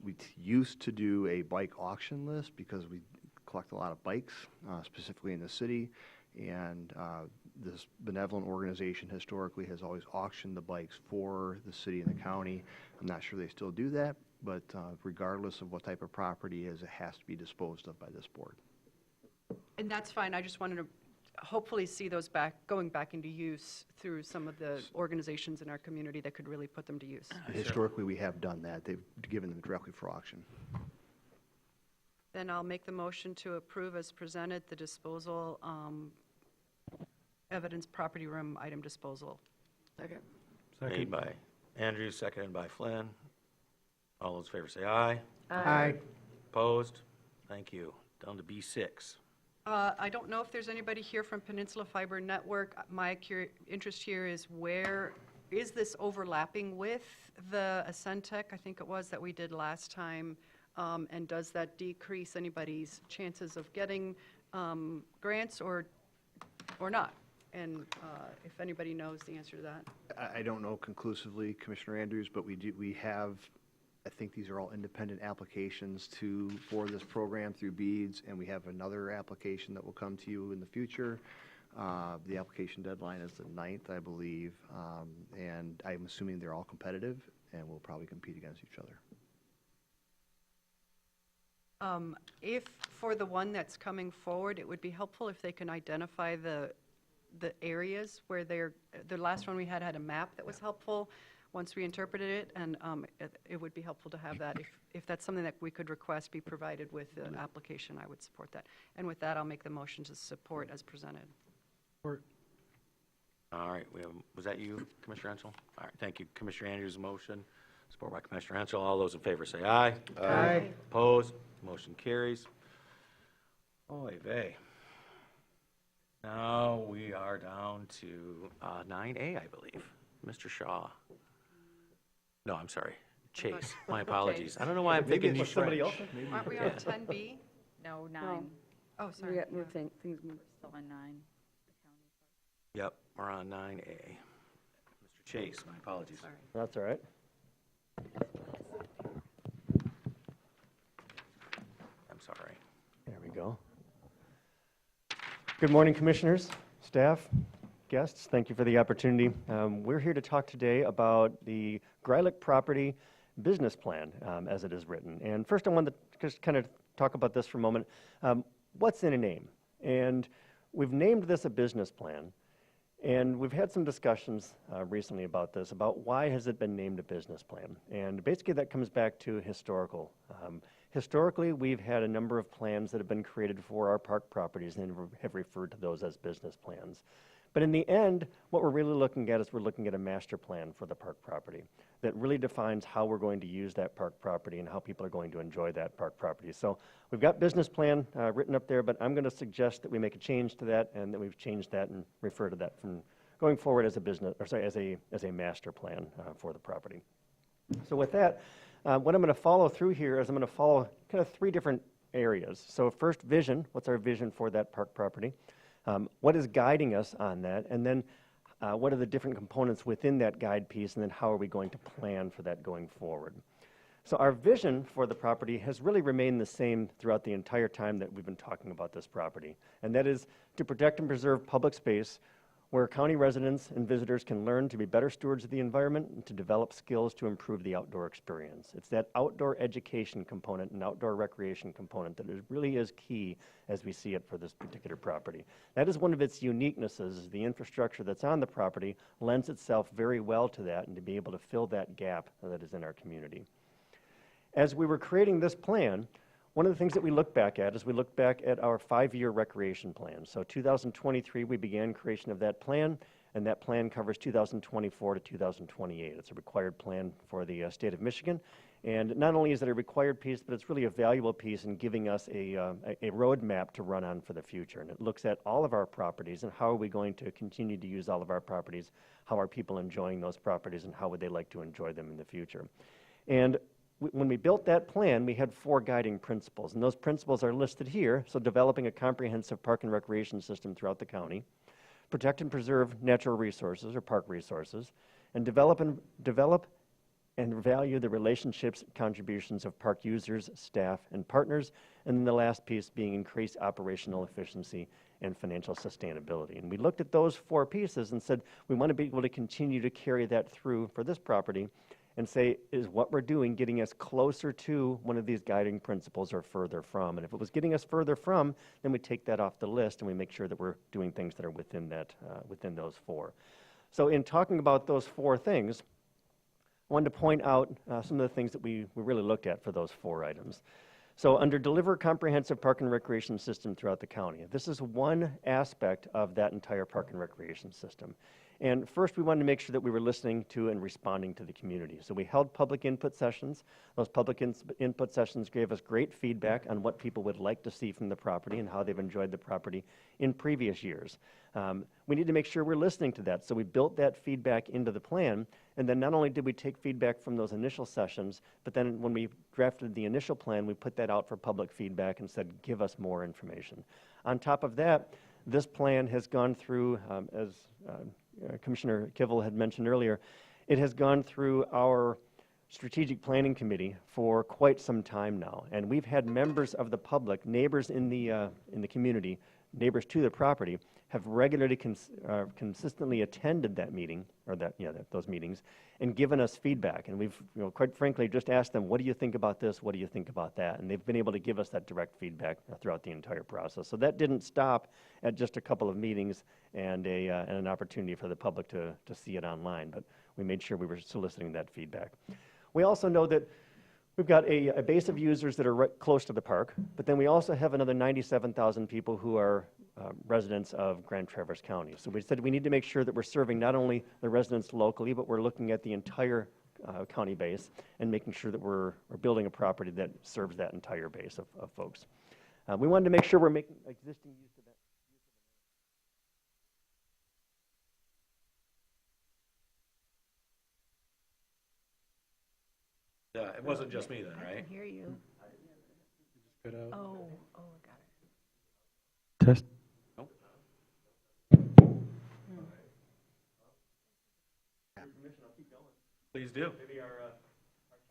we used to do a bike auction list because we collect a lot of bikes, specifically in the city, and this benevolent organization historically has always auctioned the bikes for the city and the county. I'm not sure they still do that, but regardless of what type of property it is, it has to be disposed of by this board. And that's fine. I just wanted to hopefully see those going back into use through some of the organizations in our community that could really put them to use. Historically, we have done that. They've given them directly for auction. Then I'll make the motion to approve as presented the disposal, evidence property room item disposal. Second. Made by Andrews, seconded by Flynn. All those in favor say aye. Aye. Opposed? Thank you. Down to B6. I don't know if there's anybody here from Peninsula Fiber Network. My interest here is where is this overlapping with the Ascentec, I think it was, that we did last time? And does that decrease anybody's chances of getting grants or not? And if anybody knows the answer to that. I don't know conclusively, Commissioner Andrews, but we have, I think these are all independent applications for this program through BEADS, and we have another application that will come to you in the future. The application deadline is the 9th, I believe, and I'm assuming they're all competitive and will probably compete against each other. If for the one that's coming forward, it would be helpful if they can identify the areas where the last one we had a map that was helpful once we interpreted it, and it would be helpful to have that. If that's something that we could request be provided with the application, I would support that. And with that, I'll make the motion to support as presented. Support. All right, was that you, Commissioner Henschel? All right, thank you. Commissioner Andrews' motion, support by Commissioner Henschel. All those in favor say aye. Aye. Opposed? Motion carries. Oy vey. Now we are down to 9A, I believe. Mr. Shaw. No, I'm sorry. Chase. My apologies. I don't know why I'm thinking you somebody else. Aren't we on 10B? No, 9. No. Oh, sorry. Things move. Still on 9. Yep, we're on 9A. Mr. Chase, my apologies. Sorry. That's all right. I'm sorry. There we go. Good morning, commissioners, staff, guests. Thank you for the opportunity. We're here to talk today about the Greilich property business plan as it is written. And first I want to just kind of talk about this for a moment. What's in a name? And we've named this a business plan. And we've had some discussions recently about this, about why has it been named a business plan. And basically that comes back to historical. Historically, we've had a number of plans that have been created for our park properties and have referred to those as business plans. But in the end, what we're really looking at is we're looking at a master plan for the park property that really defines how we're going to use that park property and how people are going to enjoy that park property. So we've got business plan written up there, but I'm going to suggest that we make a change to that and that we've changed that and refer to that from going forward as a business, or sorry, as a master plan for the property. So with that, what I'm going to follow through here is I'm going to follow kind of 3 different areas. So first, vision. What's our vision for that park property? What is guiding us on that? And then what are the different components within that guide piece? And then how are we going to plan for that going forward? So our vision for the property has really remained the same throughout the entire time that we've been talking about this property. And that is to protect and preserve public space where county residents and visitors can learn to be better stewards of the environment and to develop skills to improve the outdoor experience. It's that outdoor education component and outdoor recreation component that really is key as we see it for this particular property. That is one of its uniquenesses. The infrastructure that's on the property lends itself very well to that and to be able to fill that gap that is in our community. As we were creating this plan, one of the things that we look back at is we look back at our 5-year recreation plan. So 2023, we began creation of that plan, and that plan covers 2024 to 2028. It's a required plan for the state of Michigan. And not only is it a required piece, but it's really a valuable piece in giving us a roadmap to run on for the future. And it looks at all of our properties and how are we going to continue to use all of our properties, how are people enjoying those properties, and how would they like to enjoy them in the future. And when we built that plan, we had 4 guiding principles, and those principles are listed here. So developing a comprehensive park and recreation system throughout the county, protect and preserve natural resources or park resources, and develop and value the relationships, contributions of park users, staff, and partners, and then the last piece being increase operational efficiency and financial sustainability. And we looked at those 4 pieces and said we want to be able to continue to carry that through for this property and say, is what we're doing getting us closer to one of these guiding principles or further from? And if it was getting us further from, then we take that off the list and we make sure that we're doing things that are within that, within those 4. So in talking about those 4 things, I wanted to point out some of the things that we really looked at for those 4 items. So under deliver a comprehensive park and recreation system throughout the county, this is one aspect of that entire park and recreation system. And first, we wanted to make sure that we were listening to and responding to the community. So we held public input sessions. Those public input sessions gave us great feedback on what people would like to see from the property and how they've enjoyed the property in previous years. We need to make sure we're listening to that. So we built that feedback into the plan. And then not only did we take feedback from those initial sessions, but then when we drafted the initial plan, we put that out for public feedback and said, give us more information. On top of that, this plan has gone through, as Commissioner Kivel had mentioned earlier, it has gone through our strategic planning committee for quite some time now. And we've had members of the public, neighbors in the community, neighbors to the property, have regularly consistently attended that meeting, or those meetings, and given us feedback. And we've, quite frankly, just asked them, what do you think about this? What do you think about that? And they've been able to give us that direct feedback throughout the entire process. So that didn't stop at just a couple of meetings and an opportunity for the public to see it online, but we made sure we were soliciting that feedback. We also know that we've got a base of users that are right close to the park, but then we also have another 97,000 people who are residents of Grand Traverse County. So we said we need to make sure that we're serving not only the residents locally, but we're looking at the entire county base and making sure that we're building a property that serves that entire base of folks. We wanted to make sure we're making existing use of that. It wasn't just me then, I right? can hear you. Oh, I got it. Test. Nope. Please do. Maybe our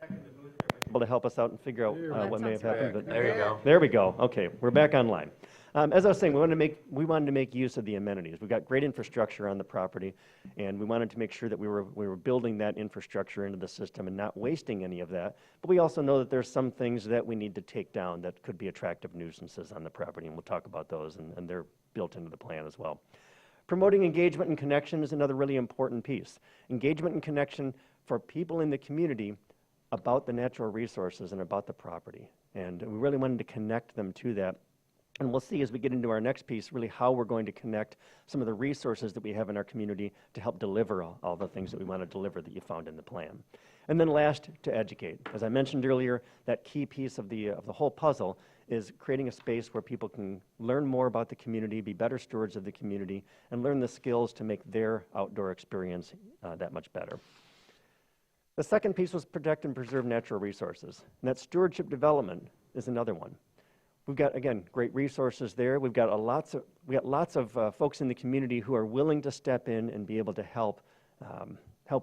tech in the booth able to help us out and figure out what may have happened. But There you go. There we go. Okay, we're back online. As I was saying, we wanted to make use of the amenities. We've got great infrastructure on the property, and we wanted to make sure that we were building that infrastructure into the system and not wasting any of that. But we also know that there's some things that we need to take down that could be attractive nuisances on the property, and we'll talk about those, and they're built into the plan as well. Promoting engagement and connection is another really important piece. Engagement and connection for people in the community about the natural resources and about the property. And we really wanted to connect them to that. And we'll see as we get into our next piece really how we're going to connect some of the resources that we have in our community to help deliver all the things that we want to deliver that you found in the plan. And then last, to educate. As I mentioned earlier, that key piece of the whole puzzle is creating a space where people can learn more about the community, be better stewards of the community, and learn the skills to make their outdoor experience that much better. The second piece was protect and preserve natural resources. And that stewardship development is another one. We've got, again, great resources there. We've got lots of folks in the community who are willing to step in and be able to help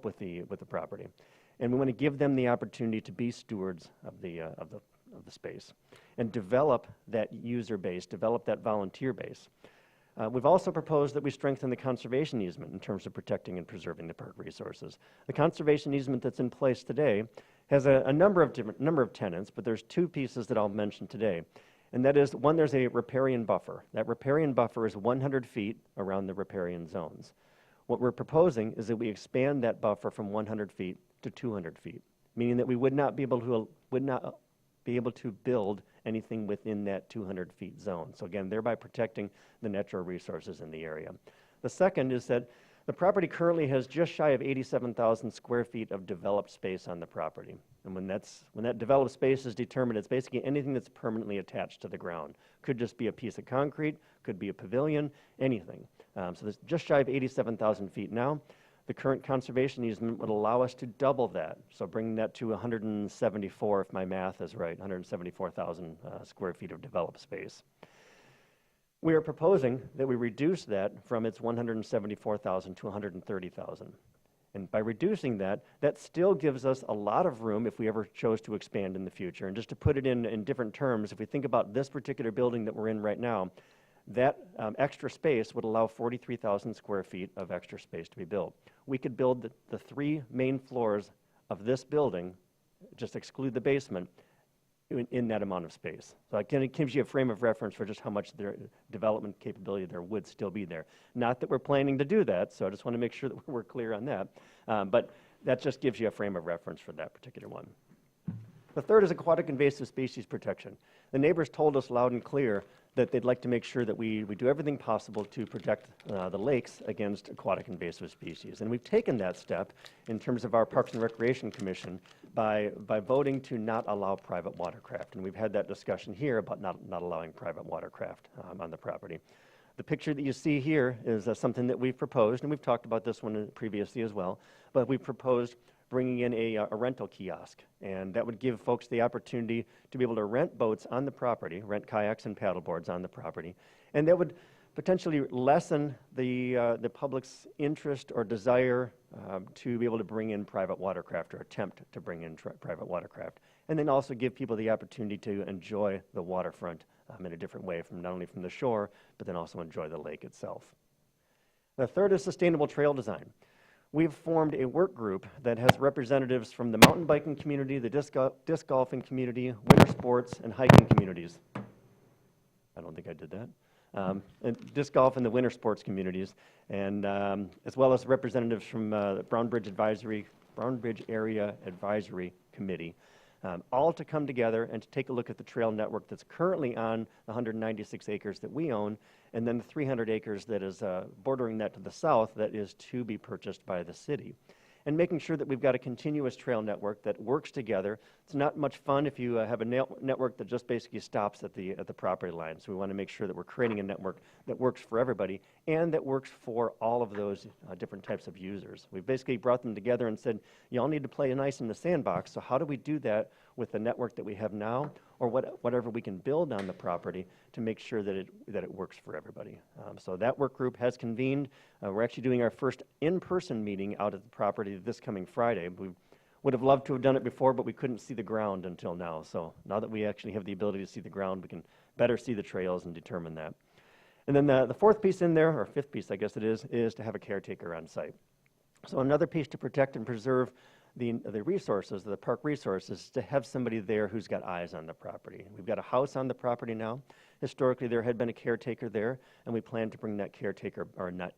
with the property. And we want to give them the opportunity to be stewards of the space and develop that user base, develop that volunteer base. We've also proposed that we strengthen the conservation easement in terms of protecting and preserving the park resources. The conservation easement that's in place today has a number of tenants, but there's 2 pieces that I'll mention today. And that is, one, there's a riparian buffer. That riparian buffer is 100 feet around the riparian zones. What we're proposing is that we expand that buffer from 100 feet to 200 feet, meaning that we would not be able to build anything within that 200 feet zone. So again, thereby protecting the natural resources in the area. The second is that the property currently has just shy of 87,000 square feet of developed space on the property. And when that developed space is determined, it's basically anything that's permanently attached to the ground. Could just be a piece of concrete, could be a pavilion, anything. So there's just shy of 87,000 feet now. The current conservation easement would allow us to double that, so bringing that to 174, if my math is right, 174,000 square feet of developed space. We are proposing that we reduce that from its 174,000 to 130,000. And by reducing that, that still gives us a lot of room if we ever chose to expand in the future. And just to put it in different terms, if we think about this particular building that we're in right now, that extra space would allow 43,000 square feet of extra space to be built. We could build the 3 main floors of this building, just exclude the basement, in that amount of space. So it gives you a frame of reference for just how much their development capability there would still be there. Not that we're planning to do that, so I just want to make sure that we're clear on that. But that just gives you a frame of reference for that particular one. The third is aquatic invasive species protection. The neighbors told us loud and clear that they'd like to make sure that we do everything possible to protect the lakes against aquatic invasive species. And we've taken that step in terms of our Parks and Recreation Commission by voting to not allow private watercraft. And we've had that discussion here about not allowing private watercraft on the property. The picture that you see here is something that we've proposed, and we've talked about this one previously as well, but we've proposed bringing in a rental kiosk, and that would give folks the opportunity to be able to rent boats on the property, rent kayaks and paddleboards on the property, and that would potentially lessen the public's interest or desire to be able to bring in private watercraft or attempt to bring in private watercraft, and then also give people the opportunity to enjoy the waterfront in a different way, from not only from the shore, but then also enjoy the lake itself. The third is sustainable trail design. We've formed a work group that has representatives from the mountain biking community, the disc golfing community, winter sports, and hiking communities. I don't think I did that. And disc golf and the winter sports communities, and as well as representatives from the Brown Bridge Area Advisory Committee, all to come together and to take a look at the trail network that's currently on the 196 acres that we own, and then the 300 acres that is bordering that to the south that is to be purchased by the city. And making sure that we've got a continuous trail network that works together. It's not much fun if you have a network that just basically stops at the property line. So we want to make sure that we're creating a network that works for everybody and that works for all of those different types of users. We've basically brought them together and said, you all need to play nice in the sandbox, so how do we do that with the network that we have now, or whatever we can build on the property to make sure that it works for everybody. So that work group has convened. We're actually doing our first in-person meeting out at the property this coming Friday. We would have loved to have done it before, but we couldn't see the ground until now. So now that we actually have the ability to see the ground, we can better see the trails and determine that. And then the fourth piece in there, or fifth piece I guess it is to have a caretaker on site. So another piece to protect and preserve the resources, the park resources, to have somebody there who's got eyes on the property. We've got a house on the property now. Historically, there had been a caretaker there, and we plan to bring that caretaker, or not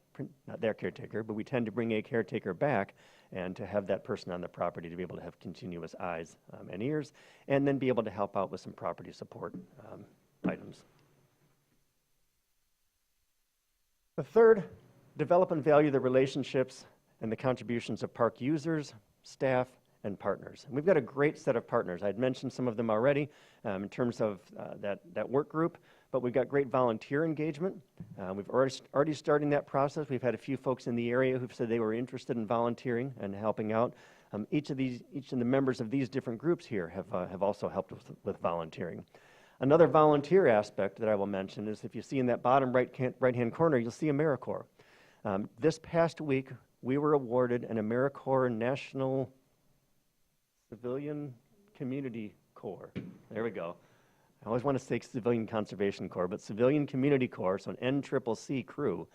their caretaker, but we tend to bring a caretaker back and to have that person on the property to be able to have continuous eyes and ears, and then be able to help out with some property support items. The third, develop and value the relationships and the contributions of park users, staff, and partners. And we've got a great set of partners. I'd mentioned some of them already in terms of that work group, but we've got great volunteer engagement. We've already starting that process. We've had a few folks in the area who've said they were interested in volunteering and helping out. Each of the members of these different groups here have also helped with volunteering. Another volunteer aspect that I will mention is if you see in that bottom right-hand corner, you'll see AmeriCorps. This past week, we were awarded an AmeriCorps National Civilian Community Corps. There we go. I always want to say Civilian Conservation Corps, but Civilian Community Corps, so an NCCC crew.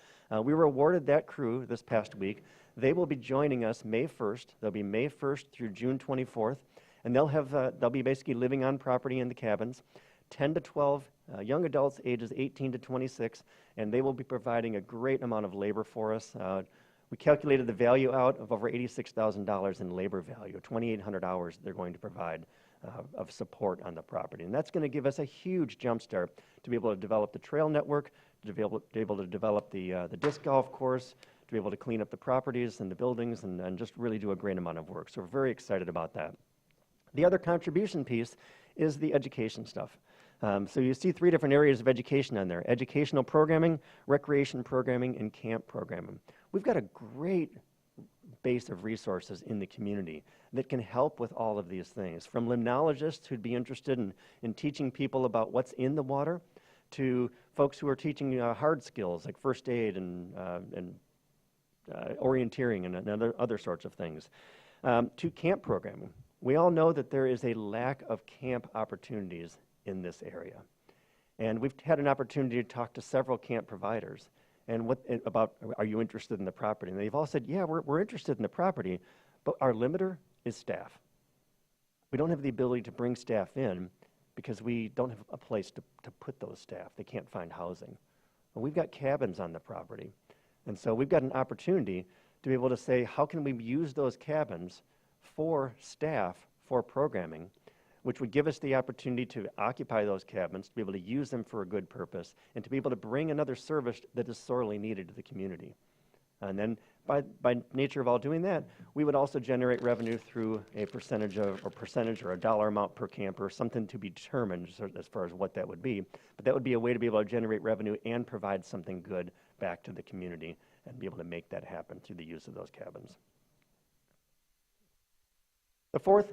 We were awarded that crew this past week. They will be joining us May 1st. They'll be May 1st through June 24th, and they'll be basically living on property in the cabins. 10 to 12 young adults ages 18 to 26, and they will be providing a great amount of labor for us. We calculated the value out of over $86,000 in labor value, 2,800 hours they're going to provide of support on the property. And that's going to give us a huge jump start to be able to develop the trail network, to be able to develop the disc golf course, to be able to clean up the properties and the buildings and just really do a great amount of work. So we're very excited about that. The other contribution piece is the education stuff. So you see three different areas of education on there: educational programming, recreation programming, and camp programming. We've got a great base of resources in the community that can help with all of these things, from limnologists who'd be interested in teaching people about what's in the water, to folks who are teaching hard skills like first aid and orienteering and other sorts of things, to camp programming. We all know that there is a lack of camp opportunities in this area. And we've had an opportunity to talk to several camp providers and about, are you interested in the property? And they've all said, yeah, we're interested in the property, but our limiter is staff. We don't have the ability to bring staff in because we don't have a place to put those staff. They can't find housing. Well, we've got cabins on the property. And so we've got an opportunity to be able to say, how can we use those cabins for staff, for programming, which would give us the opportunity to occupy those cabins, to be able to use them for a good purpose, and to be able to bring another service that is sorely needed to the community. And then by nature of all doing that, we would also generate revenue through a percentage or a dollar amount per camper, something to be determined as far as what that would be. But that would be a way to be able to generate revenue and provide something good back to the community and be able to make that happen through the use of those cabins. The fourth,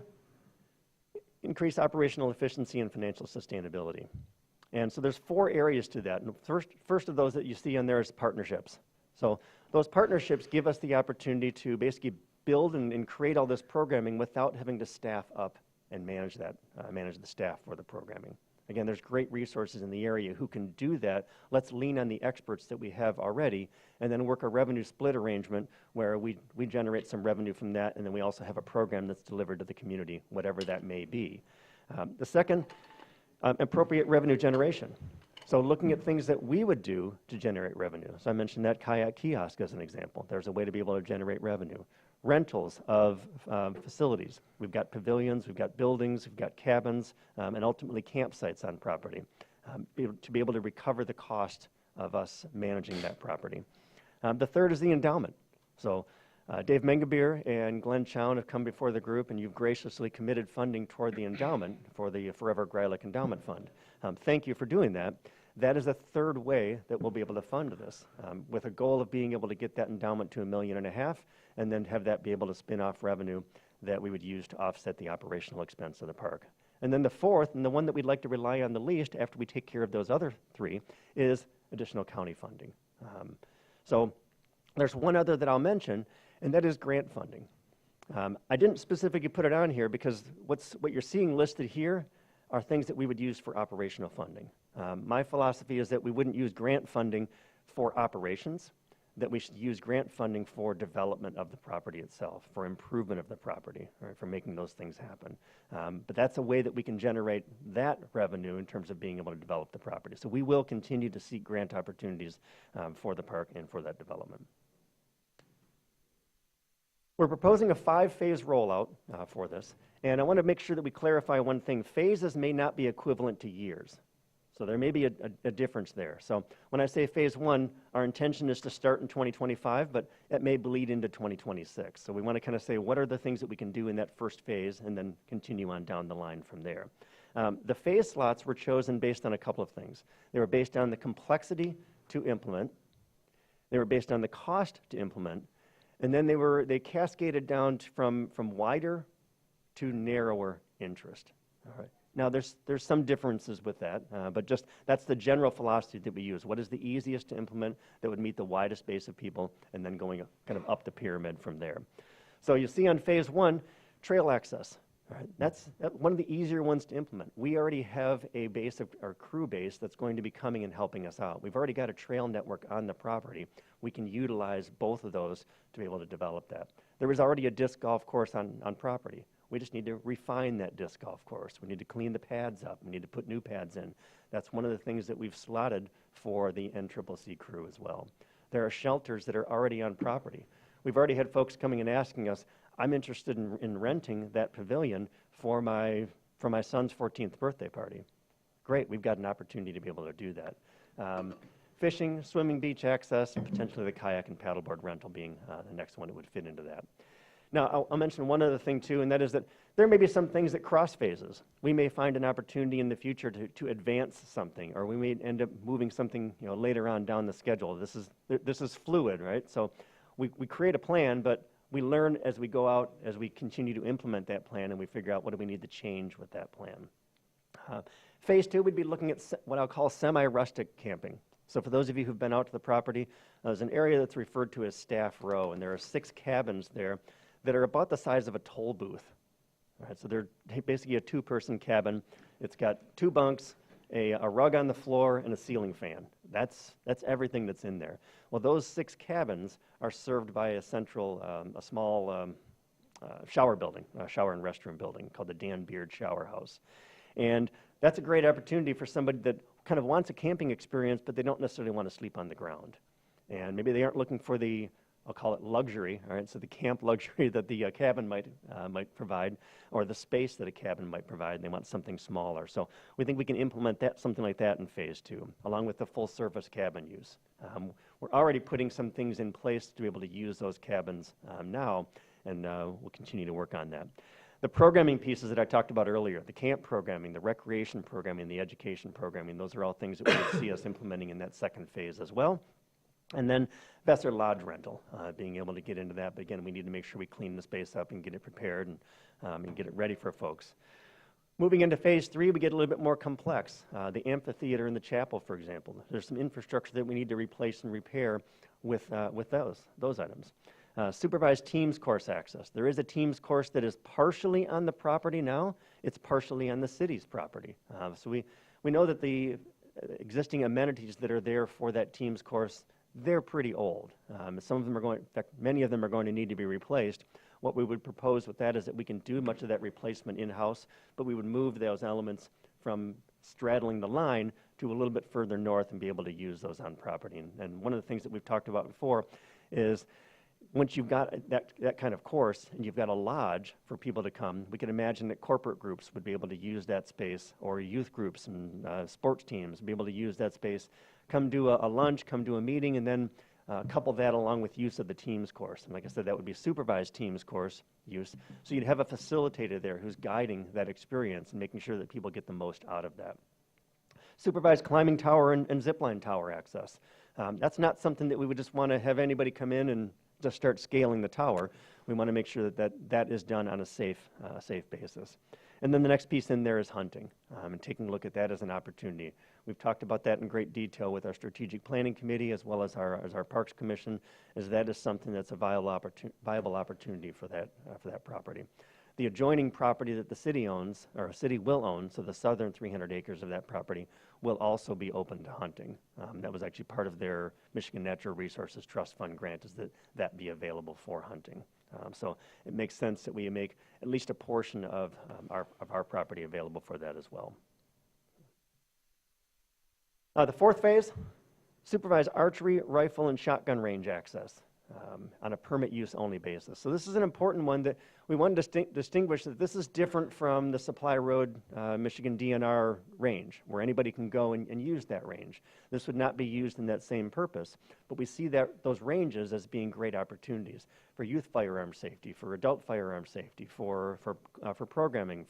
increase operational efficiency and financial sustainability. And so there's 4 areas to that. And first of those that you see on there is partnerships. So those partnerships give us the opportunity to basically build and create all this programming without having to staff up and manage the staff for the programming. Again, there's great resources in the area who can do that. Let's lean on the experts that we have already and then work a revenue split arrangement where we generate some revenue from that, and then we also have a program that's delivered to the community, whatever that may be. The second, appropriate revenue generation. So looking at things that we would do to generate revenue. So I mentioned that kayak kiosk as an example. There's a way to be able to generate revenue. Rentals of facilities. We've got pavilions, we've got buildings, we've got cabins, and ultimately campsites on property to be able to recover the cost of us managing that property. The third is the endowment. So Dave Mengebeer and Glenn Chown have come before the group, and you've graciously committed funding toward the endowment for the Forever Greilich Endowment Fund. Thank you for doing that. That is a third way that we'll be able to fund this, with a goal of being able to get that endowment to $1.5 million, and then have that be able to spin off revenue that we would use to offset the operational expense of the park. And then the fourth, and the one that we'd like to rely on the least after we take care of those other 3, is additional county funding. So there's one other that I'll mention, and that is grant funding. I didn't specifically put it on here because what you're seeing listed here are things that we would use for operational funding. My philosophy is that we wouldn't use grant funding for operations, that we should use grant funding for development of the property itself, for improvement of the property, right, for making those things happen. But that's a way that we can generate that revenue in terms of being able to develop the property. So we will continue to seek grant opportunities for the park and for that development. We're proposing a 5-phase rollout for this, and I want to make sure that we clarify one thing. Phases may not be equivalent to years. So there may be a difference there. So when I say phase 1, our intention is to start in 2025, but it may bleed into 2026. So we want to kind of say, what are the things that we can do in that first phase, and then continue on down the line from there. The phase slots were chosen based on a couple of things. They were based on the complexity to implement. They were based on the cost to implement. And then they cascaded down from wider to narrower interest. All right. Now, there's some differences with that, but just that's the general philosophy that we use. What is the easiest to implement that would meet the widest base of people, and then going kind of up the pyramid from there. So you see on phase 1, trail access. All right, that's one of the easier ones to implement. We already have a base of our crew base that's going to be coming and helping us out. We've already got a trail network on the property. We can utilize both of those to be able to develop that. There is already a disc golf course on property. We just need to refine that disc golf course. We need to clean the pads up. We need to put new pads in. That's one of the things that we've slotted for the NCCC crew as well. There are shelters that are already on property. We've already had folks coming and asking us, I'm interested in renting that pavilion for my son's 14th birthday party. Great, we've got an opportunity to be able to do that. Fishing, swimming, beach access, and potentially the kayak and paddleboard rental being the next one that would fit into that. Now, I'll mention one other thing too, and that is that there may be some things that cross phases. We may find an opportunity in the future to advance something, or we may end up moving something later on down the schedule. This is fluid, right? So we create a plan, but we learn as we go out, as we continue to implement that plan, and we figure out what do we need to change with that plan. Phase 2, we'd be looking at what I'll call semi-rustic camping. So for those of you who've been out to the property, there's an area that's referred to as Staff Row, and there are 6 cabins there that are about the size of a toll booth. All right, so they're basically a 2-person cabin. It's got 2 bunks, a rug on the floor, and a ceiling fan. That's everything that's in there. Well, those 6 cabins are served by a central, a small shower building, shower and restroom building called the Dan Beard Shower House. And that's a great opportunity for somebody that kind of wants a camping experience, but they don't necessarily want to sleep on the ground. And maybe they aren't looking for the, I'll call it luxury, all right, so the camp luxury that the cabin might provide, or the space that a cabin might provide. They want something smaller. So we think we can implement that, something like that in phase 2, along with the full service cabin use. We're already putting some things in place to be able to use those cabins now, and we'll continue to work on that. The programming pieces that I talked about earlier, the camp programming, the recreation programming, the education programming, those are all things that we would see us implementing in that second phase as well. And then Vassar Lodge rental, being able to get into that. But again, we need to make sure we clean the space up and get it prepared and get it ready for folks. Moving into phase 3, we get a little bit more complex. The amphitheater and the chapel, for example. There's some infrastructure that we need to replace and repair with those items. Supervised Teams course access. There is a Teams course that is partially on the property now. It's partially on the city's property. So we know that the existing amenities that are there for that Teams course, they're pretty old. Some of them are going, in fact, many of them are going to need to be replaced. What we would propose with that is that we can do much of that replacement in-house, but we would move those elements from straddling the line to a little bit further north and be able to use those on property. And one of the things that we've talked about before is once you've got that kind of course and you've got a lodge for people to come, we can imagine that corporate groups would be able to use that space, or youth groups and sports teams be able to use that space, come do a lunch, come do a meeting, and then couple that along with use of the Teams course. And like I said, that would be supervised Teams course use. So you'd have a facilitator there who's guiding that experience and making sure that people get the most out of that. Supervised climbing tower and zipline tower access. That's not something that we would just want to have anybody come in and just start scaling the tower. We want to make sure that is done on a safe basis. And then the next piece in there is hunting, and taking a look at that as an opportunity. We've talked about that in great detail with our strategic planning committee as well as our Parks Commission, as that is something that's a viable opportunity for that property. The adjoining property that the city owns, or a city will own, so the southern 300 acres of that property, will also be open to hunting. That was actually part of their Michigan Natural Resources Trust Fund grant, is that be available for hunting. So it makes sense that we make at least a portion of our property available for that as well. The fourth phase, supervise archery, rifle, and shotgun range access on a permit use only basis. So this is an important one that we want to distinguish that this is different from the Supply Road Michigan DNR range, where anybody can go and use that range. This would not be used in that same purpose, but we see those ranges as being great opportunities for youth firearm safety, for adult firearm safety, for programming,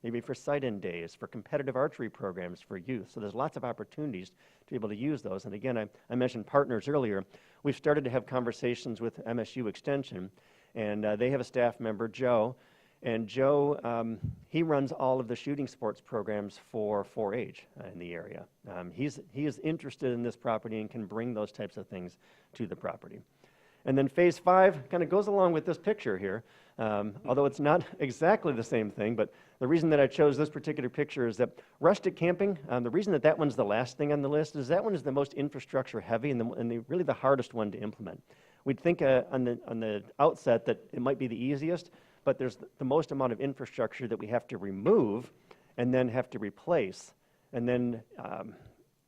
maybe for sight-in days, for competitive archery programs for youth. So there's lots of opportunities to be able to use those. And again, I mentioned partners earlier. We've started to have conversations with MSU Extension, and they have a staff member, Joe. And Joe, he runs all of the shooting sports programs for 4-H in the area. He is interested in this property and can bring those types of things to the property. And then phase 5 kind of goes along with this picture here, although it's not exactly the same thing, but the reason that I chose this particular picture is that rustic camping, the reason that one's the last thing on the list is that one is the most infrastructure heavy and really the hardest one to implement. We'd think on the outset that it might be the easiest, but there's the most amount of infrastructure that we have to remove and then have to replace, and then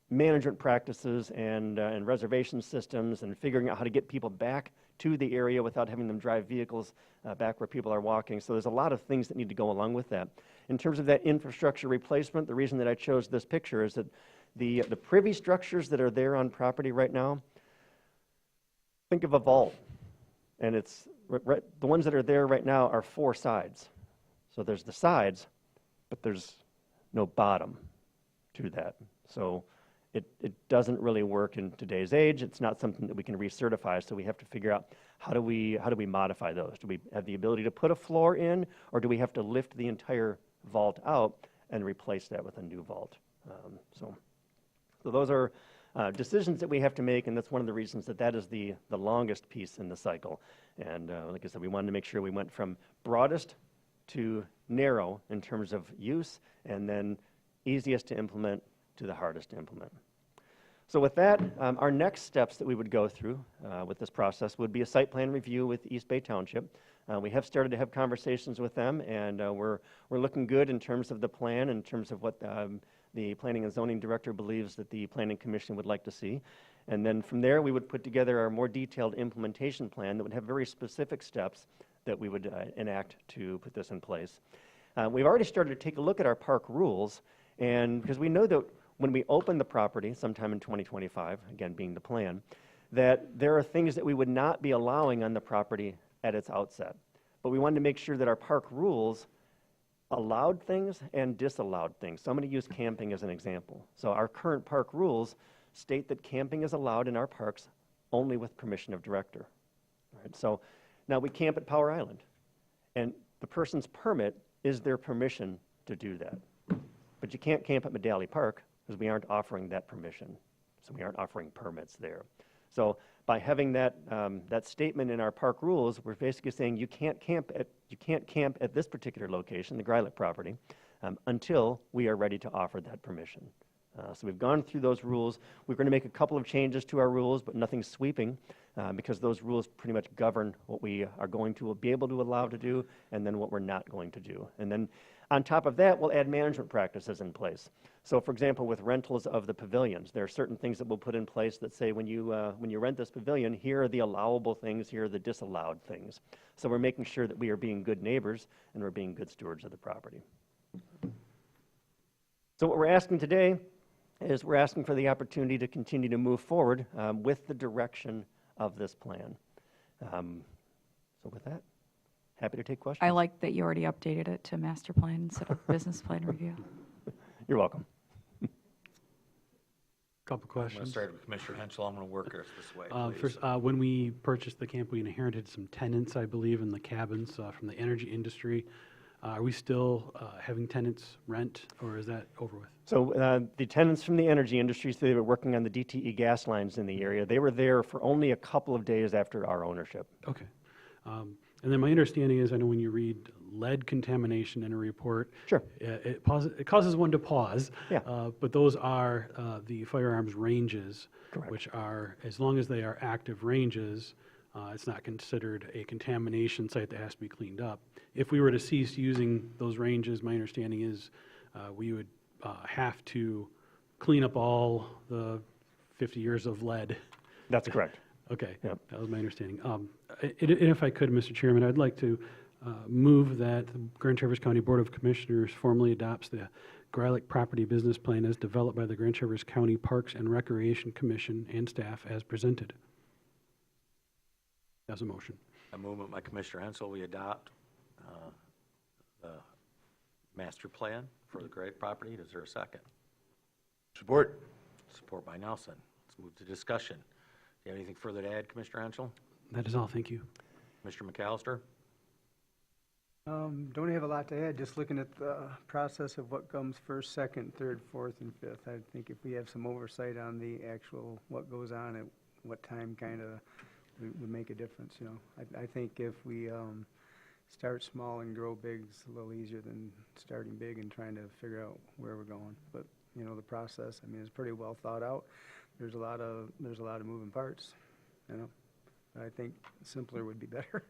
management practices and reservation systems and figuring out how to get people back to the area without having them drive vehicles back where people are walking. So there's a lot of things that need to go along with that. In terms of that infrastructure replacement, the reason that I chose this picture is that the privy structures that are there on property right now, think of a vault, and it's the ones that are there right now are 4 sides. So there's the sides, but there's no bottom to that. So it doesn't really work in today's age. It's not something that we can recertify, so we have to figure out how do we modify those? Do we have the ability to put a floor in, or do we have to lift the entire vault out and replace that with a new vault? So those are decisions that we have to make, and that's one of the reasons that is the longest piece in the cycle. And like I said, we wanted to make sure we went from broadest to narrow in terms of use, and then easiest to implement to the hardest to implement. So with that, our next steps that we would go through with this process would be a site plan review with East Bay Township. We have started to have conversations with them, and we're looking good in terms of the plan, in terms of what the Planning and Zoning Director believes that the Planning Commission would like to see. And then from there, we would put together our more detailed implementation plan that would have very specific steps that we would enact to put this in place. We've already started to take a look at our park rules, and because we know that when we open the property sometime in 2025, again being the plan, that there are things that we would not be allowing on the property at its outset. But we wanted to make sure that our park rules allowed things and disallowed things. So I'm going to use camping as an example. So our current park rules state that camping is allowed in our parks only with permission of director. Right? So now we camp at Power Island, and the person's permit is their permission to do that. But you can't camp at Medallie Park because we aren't offering that permission. So we aren't offering permits there. So by having that, that statement in our park rules, we're basically saying you can't camp at this particular location, the Greilich property, until we are ready to offer that permission. So we've gone through those rules. We're going to make a couple of changes to our rules, but nothing sweeping, because those rules pretty much govern what we are going to be able to allow to do, and then what we're not going to do. And then on top of that, we'll add management practices in place. So for example, with rentals of the pavilions, there are certain things that we'll put in place that say when you rent this pavilion, here are the allowable things, here are the disallowed things. So we're making sure that we are being good neighbors and we're being good stewards of the property. So what we're asking today is we're asking for the opportunity to continue to move forward with the direction of this plan. So with that, happy to take questions. I like that you already updated it to master plan instead of business plan review. You're welcome. Couple I'm going to questions. start with Commissioner Henschel. I'm going to work us this way, please. First, when we purchased the camp, we inherited some tenants, I believe, in the cabins from the energy industry. Are we still having tenants rent, or is that over with? So the tenants from the energy industries, they were working on the DTE gas lines in the area. They were there for only a couple of days after our ownership. Okay. And then my understanding is, I know when you read lead contamination in a report, sure, it causes one to pause. Yeah. But those are the firearms ranges, correct, which are, as long as they are active ranges, it's not considered a contamination site that has to be cleaned up. If we were to cease using those ranges, my understanding is we would have to clean up all the 50 years of lead. That's correct. Okay, yep, that was my understanding. And if I could, Mr. Chairman, I'd like to move that the Grand Traverse County Board of Commissioners formally adopts the Greilich Property Business Plan as developed by the Grand Traverse County Parks and Recreation Commission and staff as presented. As a motion. A movement by Commissioner Hensel, we adopt the master plan for the Greilich property. Is there a second? Support. Support by Nelson. Let's move to discussion. Do you have anything further to add, Commissioner Hensel? That is all, thank you. Mr. McAllister? Don't have a lot to add, just looking at the process of what comes first, second, third, fourth, and fifth. I think if we have some oversight on the actual, what goes on at what time, kind of would make a difference, you know. I think if we start small and grow big, it's a little easier than starting big and trying to figure out where we're going. But, you know, the process, I mean, it's pretty well thought out. There's a lot of moving parts, you know. I think simpler would be better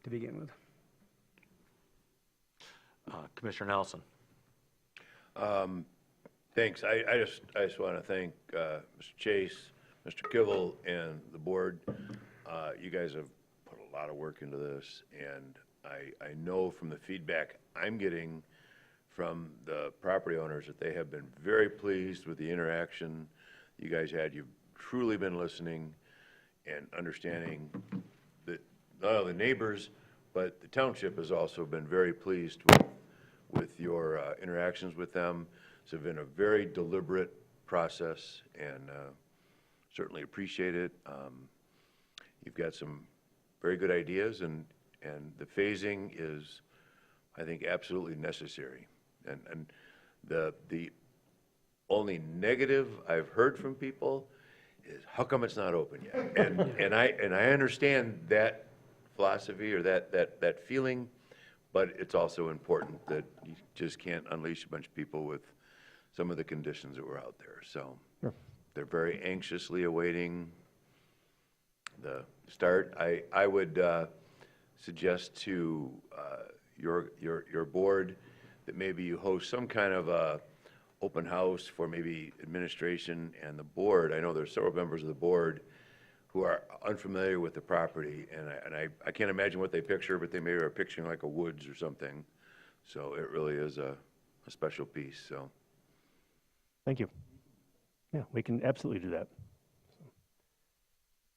to begin with. Commissioner Nelson. Thanks. I just want to thank Mr. Chase, Mr. Kivel, and the board. You guys have put a lot of work into this, and I know from the feedback I'm getting from the property owners that they have been very pleased with the interaction you guys had. You've truly been listening and understanding that not only the neighbors, but the township has also been very pleased with your interactions with them. It's been a very deliberate process, and certainly appreciate it. You've got some very good ideas, and the phasing is, I think, absolutely necessary. And the only negative I've heard from people is, how come it's not open yet? And I understand that philosophy or that feeling, but it's also important that you just can't unleash a bunch of people with some of the conditions that were out there. So sure, they're very anxiously awaiting the start. I would suggest to your board that maybe you host some kind of a open house for maybe administration and the board. I know there's several members of the board who are unfamiliar with the property, and I can't imagine what they picture, but they maybe are picturing like a woods or something. So it really is a special piece, so. Thank you. Yeah, we can absolutely do that.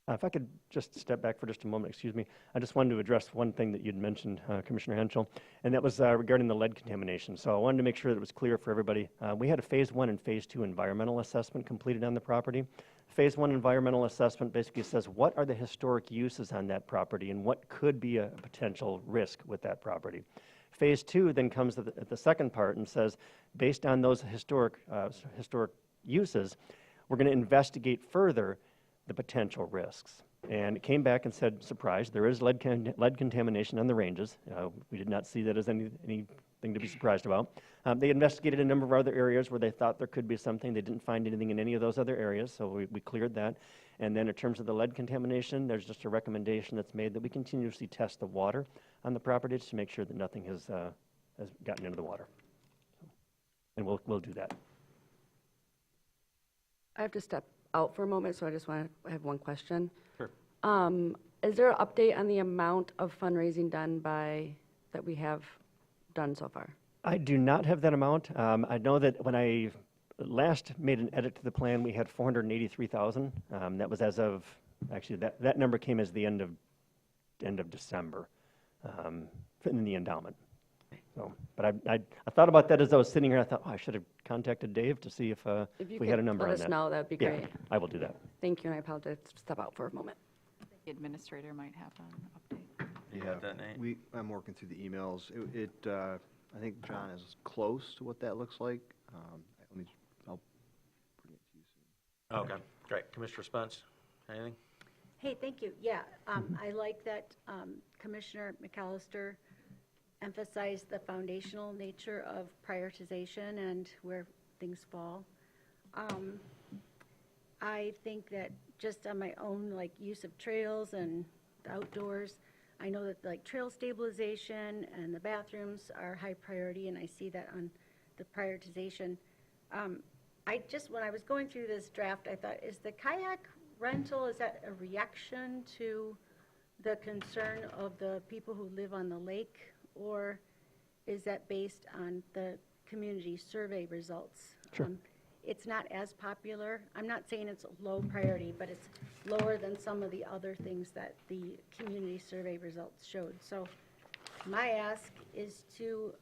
If I could just step back for just a moment, excuse me. I just wanted to address one thing that you'd mentioned, Commissioner Henschel, and that was regarding the lead contamination. So I wanted to make sure that it was clear for everybody. We had a Phase 1 and Phase 2 environmental assessment completed on the property. Phase 1 environmental assessment basically says what are the historic uses on that property and what could be a potential risk with that property. Phase 2 then comes at the second part and says, based on those historic uses, we're going to investigate further the potential risks. And it came back and said, surprise, there is lead contamination on the ranges. We did not see that as anything to be surprised about. They investigated a number of other areas where they thought there could be something. They didn't find anything in any of those other areas, so we cleared that. And then in terms of the lead contamination, there's just a recommendation that's made that we continuously test the water on the property to make sure that nothing has gotten into the water. And we'll do that. I have to step out for a moment, so I have one question. Sure. Is there an update on the amount of fundraising that we have done so far? I do not have that amount. I know that when I last made an edit to the plan, we had 483,000. That was as of, actually, that number came as the end of December in the endowment. So, but I thought about that as I was sitting here. I thought, I should have contacted Dave to see if we had a number on that. If you could let us know, that would be great. I will do that. Thank you, and I apologize to step out for a moment. The administrator might have an update. Yeah, I'm working through the emails. I think John is close to what that looks like. I'll bring it to you soon. Okay, great. Commissioner Spence, anything? Hey, thank you. Yeah, I like that Commissioner McAllister emphasized the foundational nature of prioritization and where things fall. I think that just on my own, like, use of trails and the outdoors, I know that like trail stabilization and the bathrooms are high priority, and I see that on the prioritization. When I was going through this draft, I thought, is the kayak rental, is that a reaction to the concern of the people who live on the lake, or is that based on the community survey results? Sure. It's not as popular. I'm not saying it's low priority, but it's lower than some of the other things that the community survey results showed. So my ask is to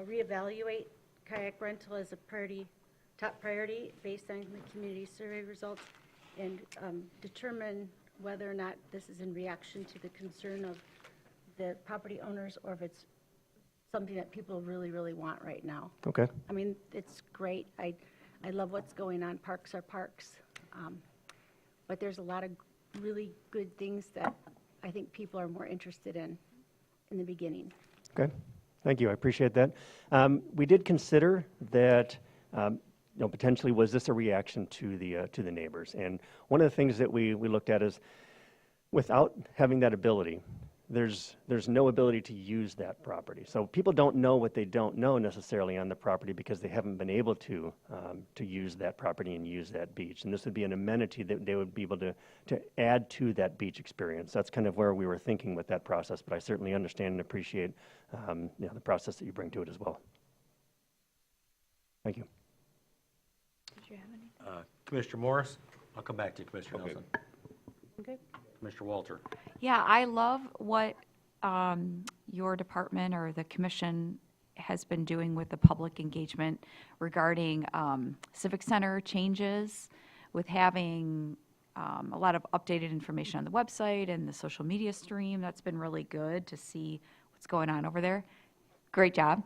reevaluate kayak rental as a top priority based on the community survey results, and determine whether or not this is in reaction to the concern of the property owners, or if it's something that people really, really want right now. Okay. I mean, it's great. I love what's going on. Parks are parks. But there's a lot of really good things that I think people are more interested in the beginning. Okay, thank you. I appreciate that. We did consider that, potentially was this a reaction to the neighbors? And one of the things that we looked at is, without having that ability, there's no ability to use that property. So people don't know what they don't know necessarily on the property because they haven't been able to use that property and use that beach. And this would be an amenity that they would be able to add to that beach experience. That's kind of where we were thinking with that process, but I certainly understand and appreciate the process that you bring to it as well. Thank you. Did you have anything? Commissioner Morris, I'll come back to you, Commissioner Nelson. Okay. Commissioner Walter. Yeah, I love what your department or the commission has been doing with the public engagement regarding Civic Center changes, with having a lot of updated information on the website and the social media stream. That's been really good to see what's going on over there. Great job.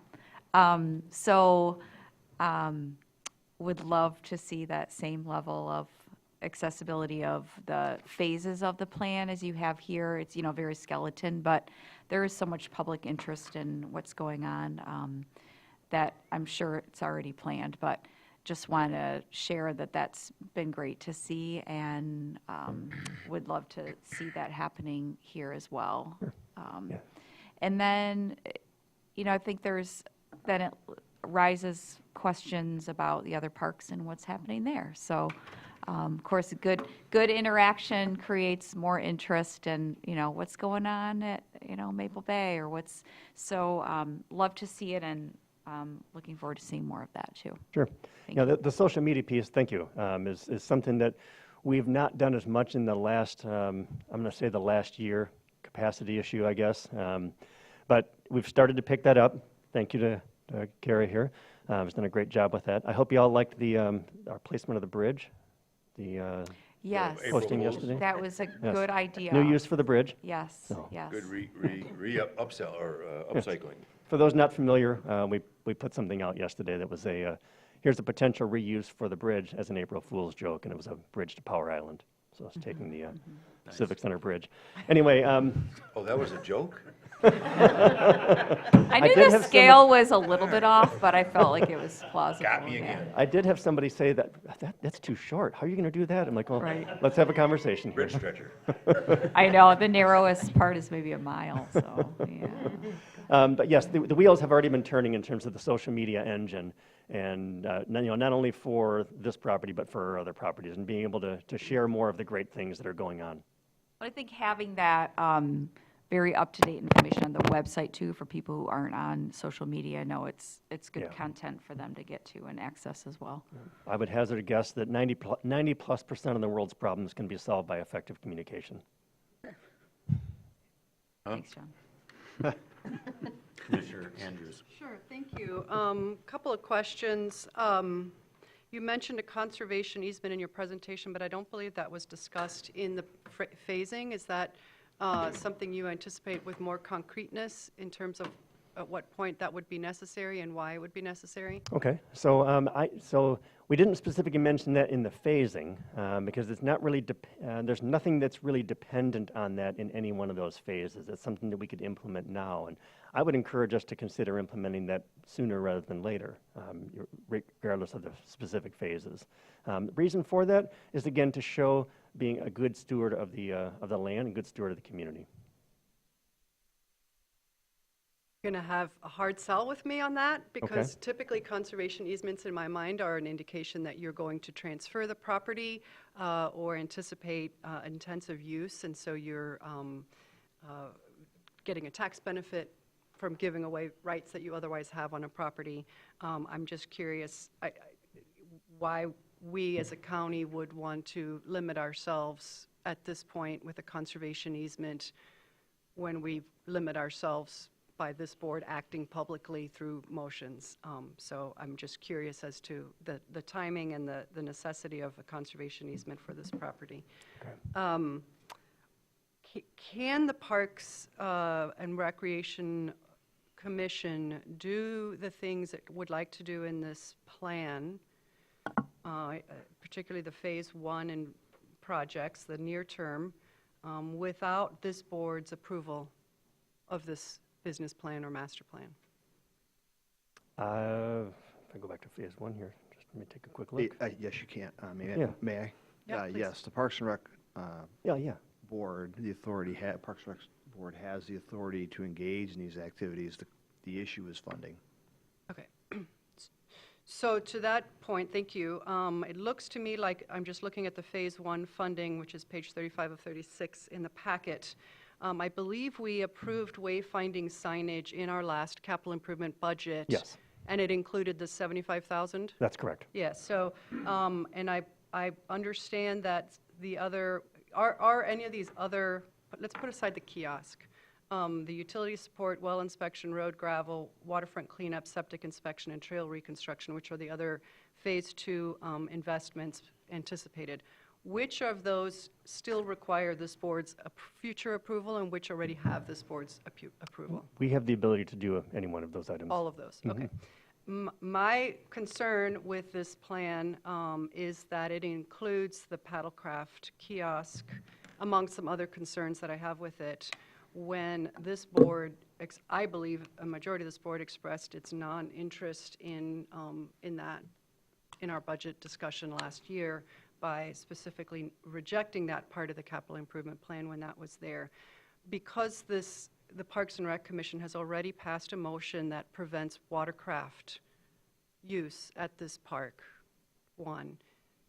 Would love to see that same level of accessibility of the phases of the plan as you have here. It's, very skeleton, but there is so much public interest in what's going on that I'm sure it's already planned, but just want to share that that's been great to see, and would love to see that happening here as well. And then, I think then it raises questions about the other parks and what's happening there. So, of course, good interaction creates more interest in, what's going on at, Maple Bay or love to see it, and looking forward to seeing more of that too. Sure. The social media piece, thank you, is something that we've not done as much in the last, I'm going to say the last year, capacity issue, I guess. But we've started to pick that up. Thank you to Gary here. He's done a great job with that. I hope you all liked our placement of the bridge, Yes. posting yesterday. That was a Yes. good idea. New use for the bridge. Yes, yes. Good upsell or upcycling. For those not familiar, we put something out yesterday that was here's a potential reuse for the bridge as an April Fool's joke, and it was a bridge to Power Island. So it's taking the Civic Center Bridge. Anyway. Oh, that was a joke? I knew the scale was a little bit off, but I felt like it was plausible. Got me again. I did have somebody say that's too short. How are you going to do that? I'm like, well, Right. let's have a conversation here. Bridge stretcher. I know, the narrowest part is maybe a mile, so, yeah. But yes, the wheels have already been turning in terms of the social media engine, and not only for this property, but for other properties, and being able to share more of the great things that are going on. But I think having that very up-to-date information on the website too, for people who aren't on social media, I know it's good content for them to get to and access as well. I would hazard a guess that 90+% of the world's problems can be solved by effective communication. Thanks, John. Commissioner Andrews. Sure, thank you. Couple of questions. You mentioned a conservation easement in your presentation, but I don't believe that was discussed in the phasing. Is that something you anticipate with more concreteness in terms of at what point that would be necessary and why it would be necessary? Okay, so we didn't specifically mention that in the phasing because it's not really there's nothing that's really dependent on that in any one of those phases. It's something that we could implement now, and I would encourage us to consider implementing that sooner rather than later, regardless of the specific phases. The reason for that is again to show being a good steward of the land and good steward of the community. Going to have a hard sell with me on that because typically conservation easements in my mind are an indication that you're going to transfer the property or anticipate intensive use, and so you're getting a tax benefit from giving away rights that you otherwise have on a property. I'm just curious why we as a county would want to limit ourselves at this point with a conservation easement when we limit ourselves by this board acting publicly through motions. So I'm just curious as to the timing and the necessity of a conservation easement for this property. Okay. Can the Parks and Recreation Commission do the things it would like to do in this plan, particularly the phase 1 and projects, the near term, without this board's approval of this business plan or master plan? If I go back to phase 1 here, just let me take a quick look. Yes, you can. Yeah. May I? Yeah, please. Yes, the Parks and Rec Yeah. board, the authority, Parks and Rec board has the authority to engage in these activities. The issue is funding. Okay. So to that point, thank you. It looks to me like I'm just looking at the phase 1 funding, which is page 35 of 36 in the packet. I believe we approved wayfinding signage in our last capital improvement budget. Yes. And it included the 75,000? That's correct. Yes. So, and I understand that the other, are any of these other, let's put aside the kiosk, the utility support, well inspection, road gravel, waterfront cleanup, septic inspection, and trail reconstruction, which are the other phase 2 investments anticipated. Which of those still require this board's future approval and which already have this board's approval? We have the ability to do any one of those items. All of those, okay. My concern with this plan is that it includes the paddlecraft kiosk, among some other concerns that I have with it. When this board, I believe a majority of this board expressed its non-interest in that, in our budget discussion last year, by specifically rejecting that part of the capital improvement plan when that was there. Because the Parks and Rec Commission has already passed a motion that prevents watercraft use at this park, 1.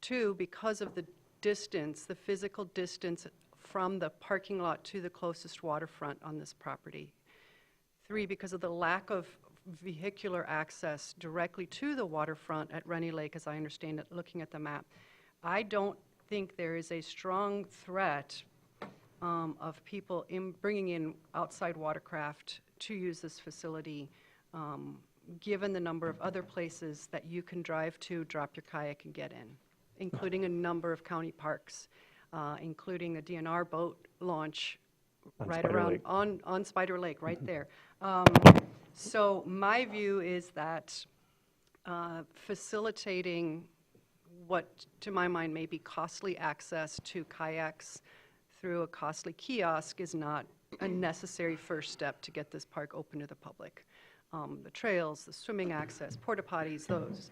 2, because of the distance, the physical distance from the parking lot to the closest waterfront on this property. 3, because of the lack of vehicular access directly to the waterfront at Rennie Lake, as I understand it, looking at the map. I don't think there is a strong threat of people bringing in outside watercraft to use this facility, given the number of other places that you can drive to, drop your kayak, and get in, including a number of county parks, including a DNR boat launch On right Spider around Lake. on Spider Lake, right there. So my view is that facilitating what, to my mind, may be costly access to kayaks through a costly kiosk is not a necessary first step to get this park open to the public. The trails, the swimming access, porta potties, those,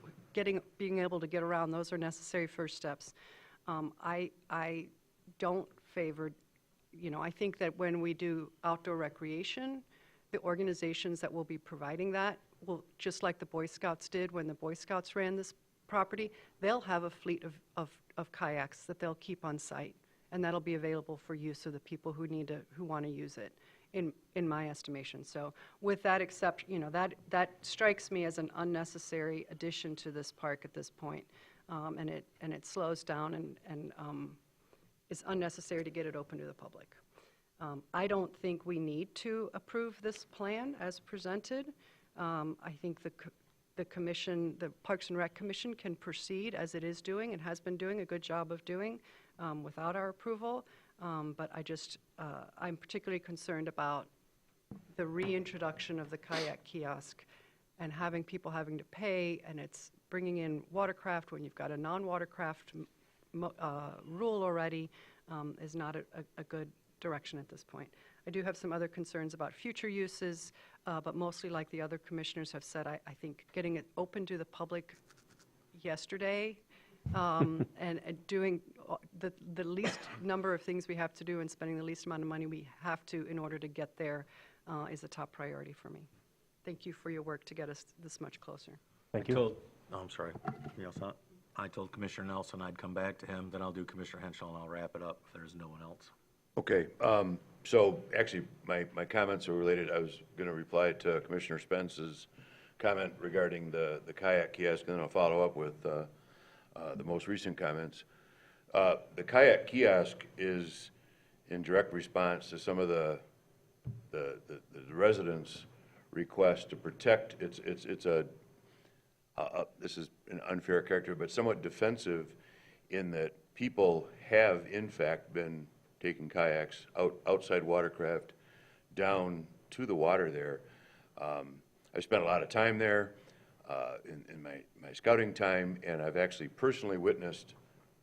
being able to get around, those are necessary first steps. I don't favor, I think that when we do outdoor recreation, the organizations that will be providing that will, just like the Boy Scouts did when the Boy Scouts ran this property, they'll have a fleet of kayaks that they'll keep on site, and that'll be available for use of the people who want to use it, in my estimation. So with that exception, that strikes me as an unnecessary addition to this park at this point, and it slows down and is unnecessary to get it open to the public. I don't think we need to approve this plan as presented. I think the commission, the Parks and Rec Commission, can proceed as it is doing and has been doing a good job of doing without our approval. But I'm particularly concerned about the reintroduction of the kayak kiosk and having people having to pay, and it's bringing in watercraft when you've got a non-watercraft rule already is not a good direction at this point. I do have some other concerns about future uses, but mostly, like the other commissioners have said, I think getting it open to the public yesterday and doing the least number of things we have to do and spending the least amount of money we have to in order to get there is a top priority for me. Thank you for your work to get us this much closer. Thank you. I'm sorry. Anything else? I told Commissioner Nelson I'd come back to him, then I'll do Commissioner Henschel, and I'll wrap it up if there's no one else. Okay, so actually, my comments are related. I was going to reply to Commissioner Spence's comment regarding the kayak kiosk, and then I'll follow up with the most recent comments. The kayak kiosk is in direct response to some of the residents' request to protect. It's this is an unfair character, but somewhat defensive in that people have in fact been taking kayaks outside watercraft down to the water there. I spent a lot of time there in my scouting time, and I've actually personally witnessed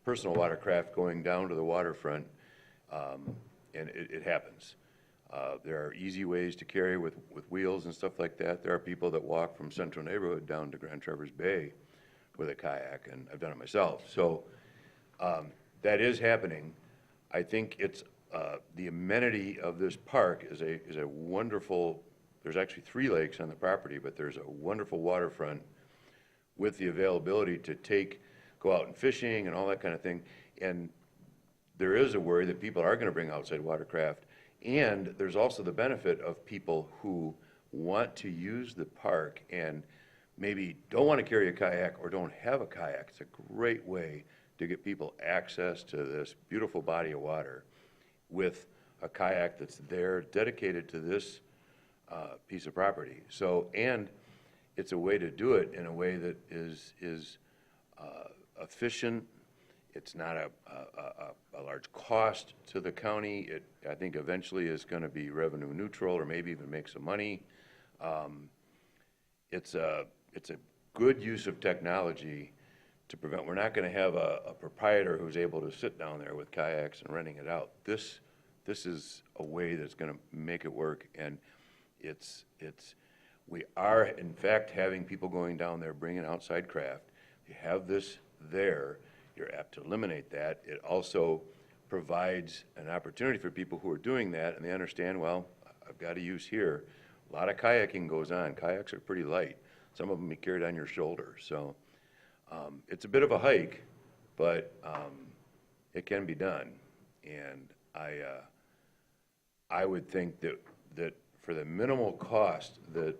personal watercraft going down to the waterfront, and it happens. There are easy ways to carry with wheels and stuff like that. There are people that walk from Central Neighborhood down to Grand Traverse Bay with a kayak, and I've done it myself. So that is happening. I think it's the amenity of this park is a wonderful. There's actually 3 lakes on the property, but there's a wonderful waterfront with the availability to go out and fishing and all that kind of thing. And there is a worry that people are going to bring outside watercraft. And there's also the benefit of people who want to use the park and maybe don't want to carry a kayak or don't have a kayak. It's a great way to get people access to this beautiful body of water with a kayak that's there dedicated to this piece of property. So, and it's a way to do it in a way that is efficient. It's not a large cost to the county. It, I think, eventually is going to be revenue neutral or maybe even make some money. It's a good use of technology to prevent. We're not going to have a proprietor who's able to sit down there with kayaks and renting it out. This is a way that's going to make it work, and we are in fact having people going down there bringing outside craft. You have this there. You're apt to eliminate that. It also provides an opportunity for people who are doing that, and they understand, well, I've got a use here. A lot of kayaking goes on. Kayaks are pretty light. Some of them you carry on your shoulder, so it's a bit of a hike, but it can be done. And I would think that for the minimal cost that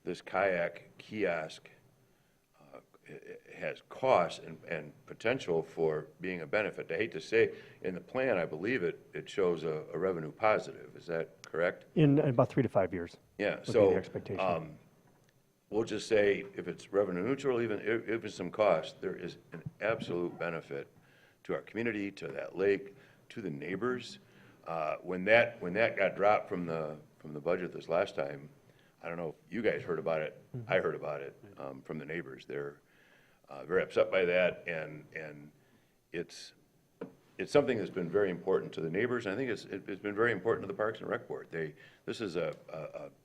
this kayak kiosk has cost and potential for being a benefit. I hate to say, in the plan, I believe it shows a revenue positive. Is that correct? In about 3 to 5 years. Yeah, would be so the expectation. we'll just say if it's revenue neutral, even if it's some cost, there is an absolute benefit to our community, to that lake, to the neighbors. When that got dropped from the budget this last time, I don't know if you guys heard about it. I heard about it from the neighbors. They're very upset by that, and it's something that's been very important to the neighbors, and I think it's been very important to the Parks and Rec Board. This is a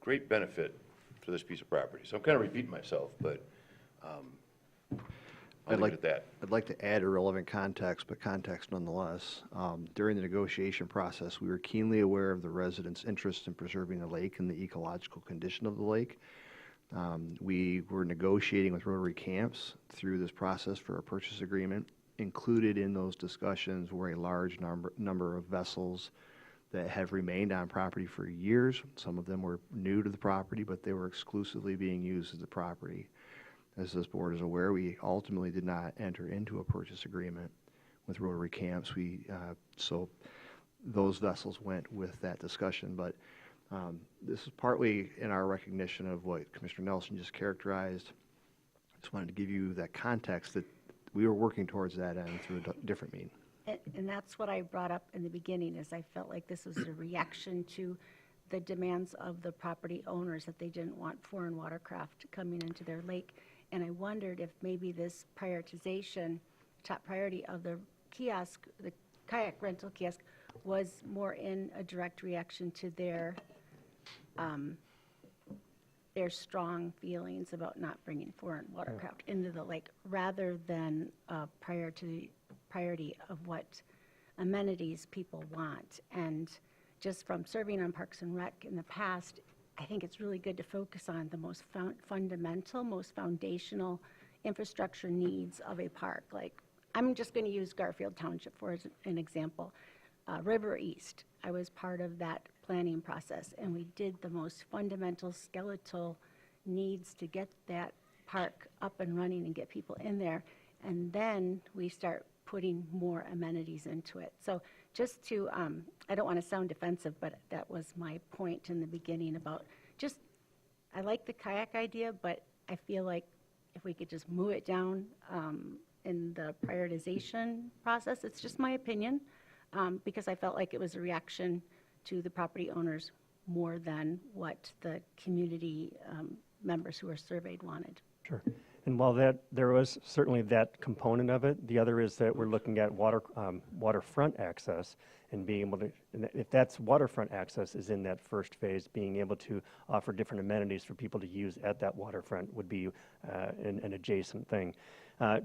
great benefit to this piece of property. So I'm kind of repeating myself, but I'll leave it at that. I'd like to add a relevant context, but context nonetheless. During the negotiation process, we were keenly aware of the residents' interest in preserving the lake and the ecological condition of the lake. We were negotiating with Rotary Camps through this process for a purchase agreement. Included in those discussions were a large number of vessels that have remained on property for years. Some of them were new to the property, but they were exclusively being used as the property. As this board is aware, we ultimately did not enter into a purchase agreement with Rotary Camps. So those vessels went with that discussion, but this is partly in our recognition of what Commissioner Nelson just characterized. I just wanted to give you that context that we were working towards that end through a different means. And that's what I brought up in the beginning, is I felt like this was a reaction to the demands of the property owners, that they didn't want foreign watercraft coming into their lake. And I wondered if maybe this prioritization, top priority of the kiosk, the kayak rental kiosk, was more in a direct reaction to their strong feelings about not bringing foreign watercraft into the lake, rather than priority of what amenities people want. And just from serving on Parks and Rec in the past, I think it's really good to focus on the most fundamental, most foundational infrastructure needs of a park. Like, I'm just going to use Garfield Township for an example. River East, I was part of that planning process, and we did the most fundamental skeletal needs to get that park up and running and get people in there, and then we start putting more amenities into it. So just to, I don't want to sound defensive, but that was my point in the beginning about just, I like the kayak idea, but I feel like if we could just move it down in the prioritization process, it's just my opinion, because I felt like it was a reaction to the property owners more than what the community members who were surveyed wanted. Sure. And while there was certainly that component of it, the other is that we're looking at waterfront access and being able to, and if that's waterfront access is in that first phase, being able to offer different amenities for people to use at that waterfront would be an adjacent thing.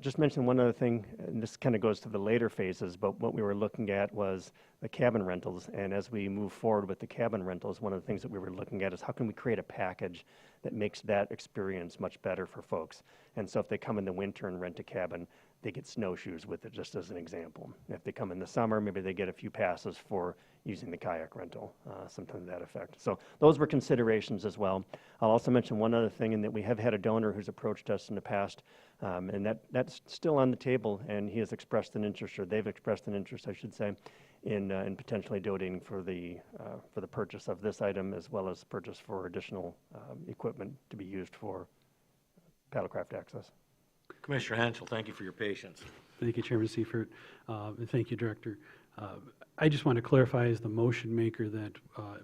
Just mention one other thing, and this kind of goes to the later phases, but what we were looking at was the cabin rentals. And as we move forward with the cabin rentals, one of the things that we were looking at is how can we create a package that makes that experience much better for folks. And so if they come in the winter and rent a cabin, they get snowshoes with it, just as an example. If they come in the summer, maybe they get a few passes for using the kayak rental, something to that effect. So those were considerations as well. I'll also mention one other thing, in that we have had a donor who's approached us in the past, and that's still on the table, and he has expressed an interest, or they've expressed an interest, I should say, in potentially donating for the purchase of this item, as well as purchase for additional equipment to be used for paddlecraft access. Commissioner Henschel, thank you for your patience. Thank you, Chairman Seifert, and thank you, Director. I just want to clarify as the motion maker that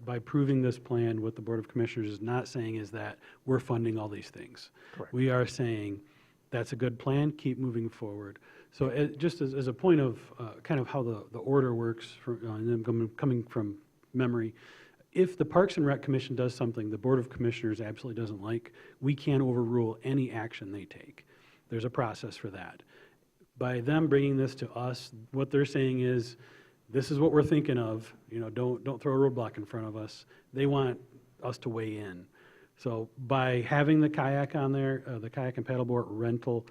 by approving this plan, what the Board of Commissioners is not saying is that we're funding all these things. Correct. We are saying that's a good plan, keep moving forward. So just as a point of kind of how the order works, and then coming from memory, if the Parks and Rec Commission does something the Board of Commissioners absolutely doesn't like, we can't overrule any action they take. There's a process for that. By them bringing this to us, what they're saying is, this is what we're thinking of, don't throw a roadblock in front of us. They want us to weigh in. So by having the kayak on there, the kayak and paddleboard rental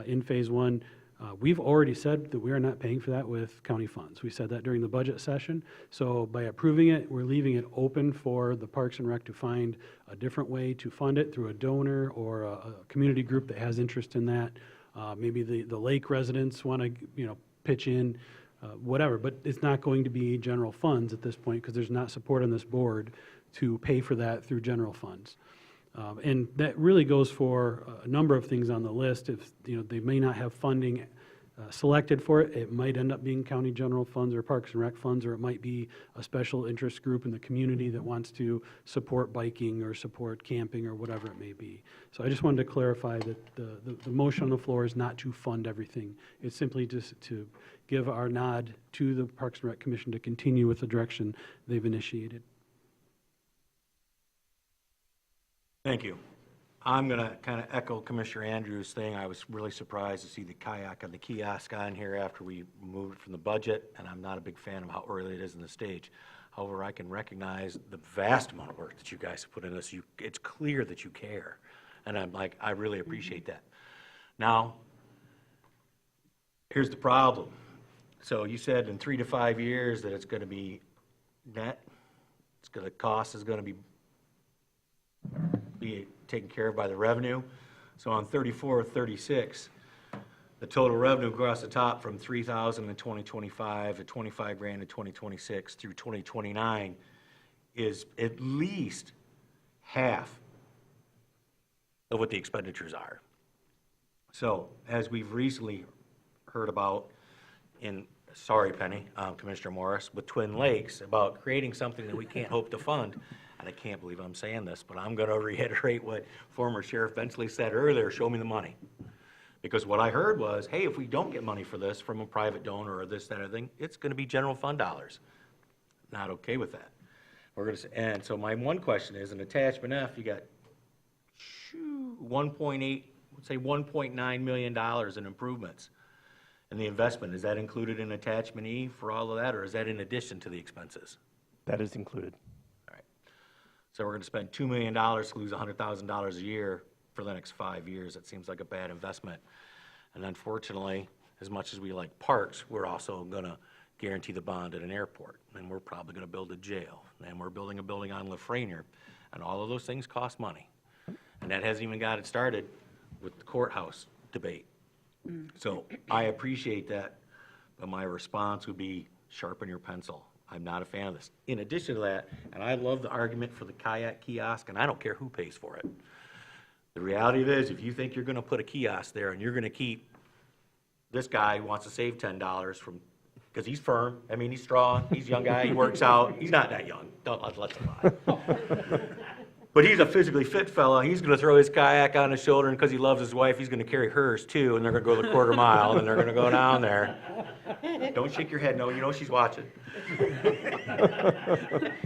in Phase 1, we've already said that we are not paying for that with county funds. We said that during the budget session. So by approving it, we're leaving it open for the Parks and Rec to find a different way to fund it through a donor or a community group that has interest in that. Maybe the lake residents want to, pitch in, whatever. But it's not going to be general funds at this point because there's not support on this board to pay for that through general funds. And that really goes for a number of things on the list. If, they may not have funding selected for it, it might end up being county general funds or Parks and Rec funds, or it might be a special interest group in the community that wants to support biking or support camping or whatever it may be. So I just wanted to clarify that the motion on the floor is not to fund everything. It's simply just to give our nod to the Parks and Rec Commission to continue with the direction they've initiated. Thank you. I'm going to kind of echo Commissioner Andrews' thing. I was really surprised to see the kayak and the kiosk on here after we moved it from the budget, and I'm not a big fan of how early it is in the stage. However, I can recognize the vast amount of work that you guys have put into this. It's clear that you care, and I really appreciate that. Now, here's the problem. So you said in 3 to 5 years that it's going to be net. The cost is going to be taken care of by the revenue. So on 34 or 36, the total revenue across the top from 3,000 in 2025 to 25 grand in 2026 through 2029 is at least half of what the expenditures are. So as we've recently heard about Penny, Commissioner Morris, with Twin Lakes, about creating something that we can't hope to fund. And I can't believe I'm saying this, but I'm going to reiterate what former Sheriff Bensley said earlier, show me the money. Because what I heard was, hey, if we don't get money for this from a private donor or this, that, or thing, it's going to be general fund dollars. Not okay with that. And so my one question is, in attachment F, you got 1.9 million in improvements. And the investment, is that included in attachment E for all of that, or is that in addition to the expenses? That is included. So we're going to spend $2 million to lose $100,000 a year for the next 5 years. That seems like a bad investment. And unfortunately, as much as we like parks, we're also going to guarantee the bond at an airport. And we're probably going to build a jail. And we're building a building on Lafreniere. And all of those things cost money. And that hasn't even got it started with the courthouse debate. So I appreciate that, but my response would be sharpen your pencil. I'm not a fan of this. In addition to that, and I love the argument for the kayak kiosk, and I don't care who pays for it. The reality of it is, if you think you're going to put a kiosk there and you're going to keep this guy who wants to save $10 from, because he's firm, I mean, he's strong, he's a young guy, he works out, he's not that young, let's lie. But he's a physically fit fella, he's going to throw his kayak on his shoulder, and because he loves his wife, he's going to carry hers too, and they're going to go the quarter mile, and they're going to go down there. Don't shake your head, no, you know she's watching.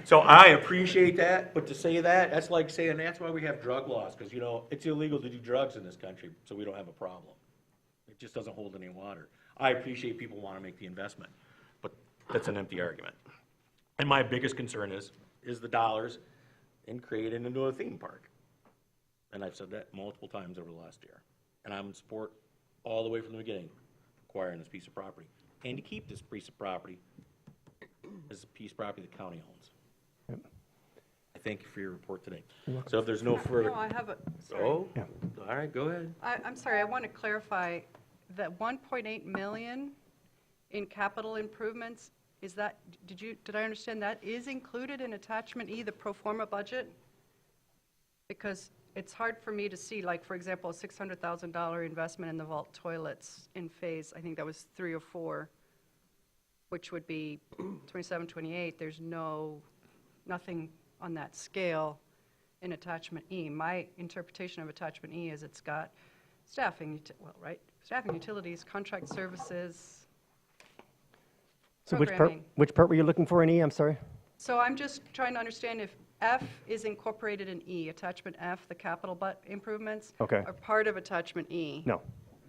So I appreciate that, but to say that, that's like saying that's why we have drug laws, because, it's illegal to do drugs in this country, so we don't have a problem. It just doesn't hold any water. I appreciate people want to make the investment, but that's an empty argument. And my biggest concern is the dollars and create it into a theme park. And I've said that multiple times over the last year. And I'm in support all the way from the beginning, acquiring this piece of property. And to keep this piece of property as a piece of property the county owns. Yep. I thank you for your report today. So if there's no further... No, I have a, sorry. Oh, yeah. All right, go ahead. I'm sorry, I want to clarify that 1.8 million in capital improvements, is that, did I understand that is included in attachment E, the pro forma budget? Because it's hard for me to see, like, for example, a $600,000 investment in the vault toilets in phase, I think that was 3 or 4, which would be 27, 28. There's nothing on that scale in attachment E. My interpretation of attachment E is it's got staffing, staffing, utilities, contract services, So programming. which part were you looking for in E? I'm sorry. So I'm just trying to understand if F is incorporated in E, attachment F, the capital improvements, Okay. are part of attachment E. No.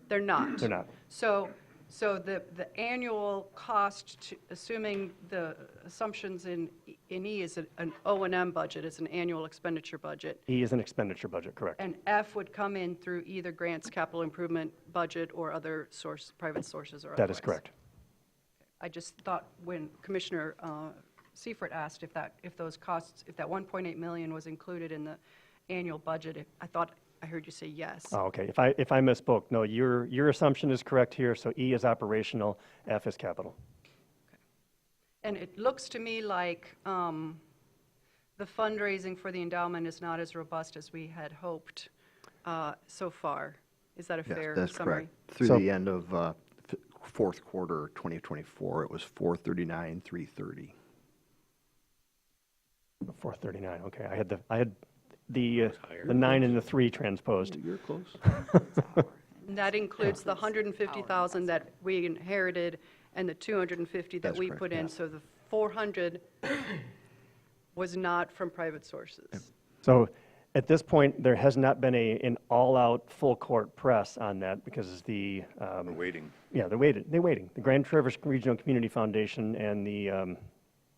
They're not? They're not. So So the annual cost, assuming the assumptions in E is an O&M budget, it's an annual expenditure budget, E is an expenditure budget, correct? and F would come in through either grants, capital improvement budget, or other private sources or otherwise. That is correct. I just thought when Commissioner Seifert asked if that 1.8 million was included in the annual budget, I thought I heard you say yes. Oh, okay. If I misspoke, no, your assumption is correct here. So E is operational, F is capital. And it looks to me like the fundraising for the endowment is not as robust as we had hoped so far. Is that a fair Yes, that's summary? correct. Through the end of fourth quarter 2024, it was 439,330. 439. Okay, I had the 9 and the 3 transposed. You're close. And that includes the 150,000 that we inherited and the 250 that That's we correct, put in. yeah. So the 400 was not from private sources. So at this point, there has not been an all-out full court press on that because the We're waiting. yeah, they're waiting. The Grand Traverse Regional Community Foundation and the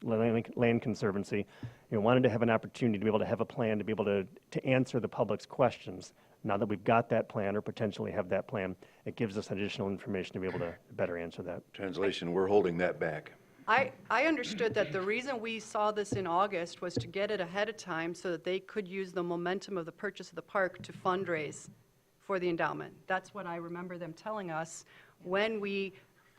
Land Conservancy, wanted to have an opportunity to be able to have a plan to be able to answer the public's questions. Now that we've got that plan or potentially have that plan, it gives us additional information to be able to better answer that. Translation, we're holding that back. I understood that the reason we saw this in August was to get it ahead of time so that they could use the momentum of the purchase of the park to fundraise for the endowment. That's what I remember them telling us when we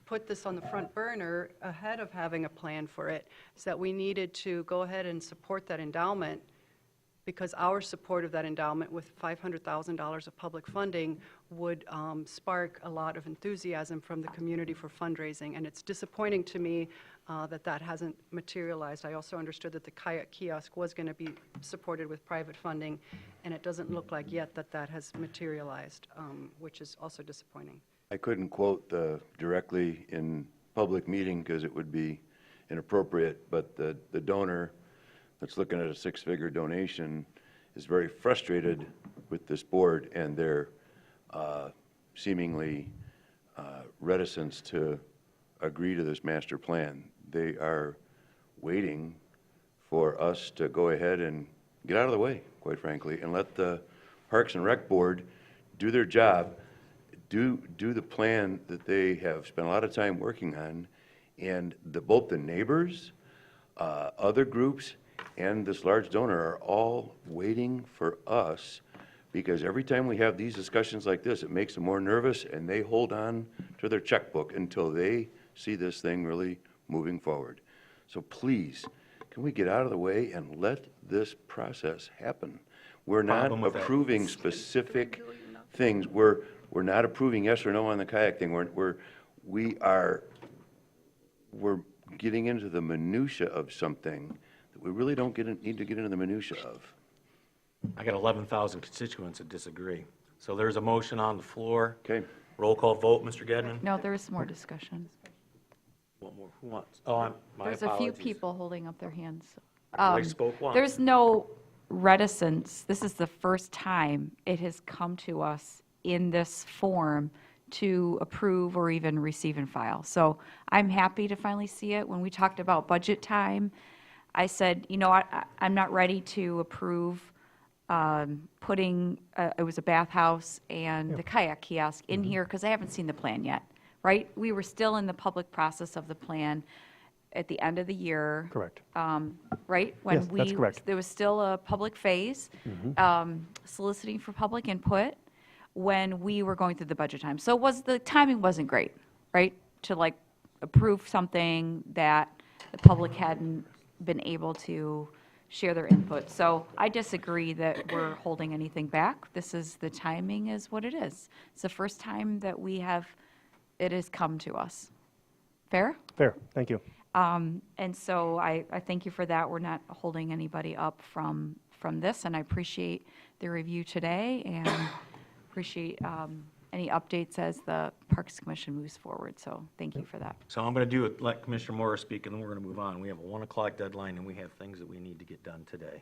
put this on the front burner ahead of having a plan for it, is that we needed to go ahead and support that endowment because our support of that endowment with $500,000 of public funding would spark a lot of enthusiasm from the community for fundraising. And it's disappointing to me that hasn't materialized. I also understood that the kayak kiosk was going to be supported with private funding, and it doesn't look like yet that has materialized, which is also disappointing. I couldn't quote directly in public meeting because it would be inappropriate, but the donor that's looking at a 6-figure donation is very frustrated with this board and their seemingly reticence to agree to this master plan. They are waiting for us to go ahead and get out of the way, quite frankly, and let the Parks and Rec Board do their job, do the plan that they have spent a lot of time working on, and both the neighbors, other groups, and this large donor are all waiting for us, because every time we have these discussions like this, it makes them more nervous, and they hold on to their checkbook until they see this thing really moving forward. So please, can we get out of the way and let this process happen? We're not Problem with that. approving specific things. We're not approving yes or no on the kayak thing. We're getting into the minutia of something that we really don't need to get into the minutia of. I got 11,000 constituents that disagree. So there's a motion on the floor. Okay. Roll call vote, Mr. Gedman? No, there is more discussion. One more. Who wants? Oh, my There's apologies. a few people holding up their hands. I spoke once. There's no reticence. This is the first time it has come to us in this form to approve or even receive and file. So I'm happy to finally see it. When we talked about budget time, I said, I'm not ready to approve putting, it was a bathhouse and the kayak kiosk in here because I haven't seen the plan yet, right? We were still in the public process of the plan at the end of the year. Correct. Right? Yes, that's correct. There was still a public phase, soliciting for public input when we were going through the budget time. So the timing wasn't great, right? To approve something that the public hadn't been able to share their input. So I disagree that we're holding anything back. The timing is what it is. It's the first time that it has come to us. Fair? Fair, thank you. And so I thank you for that. We're not holding anybody up from this, and I appreciate the review today and appreciate any updates as the Parks Commission moves forward. So thank you for that. So I'm going to let Commissioner Morris speak, and then we're going to move on. We have a 1 o'clock deadline, and we have things that we need to get done today.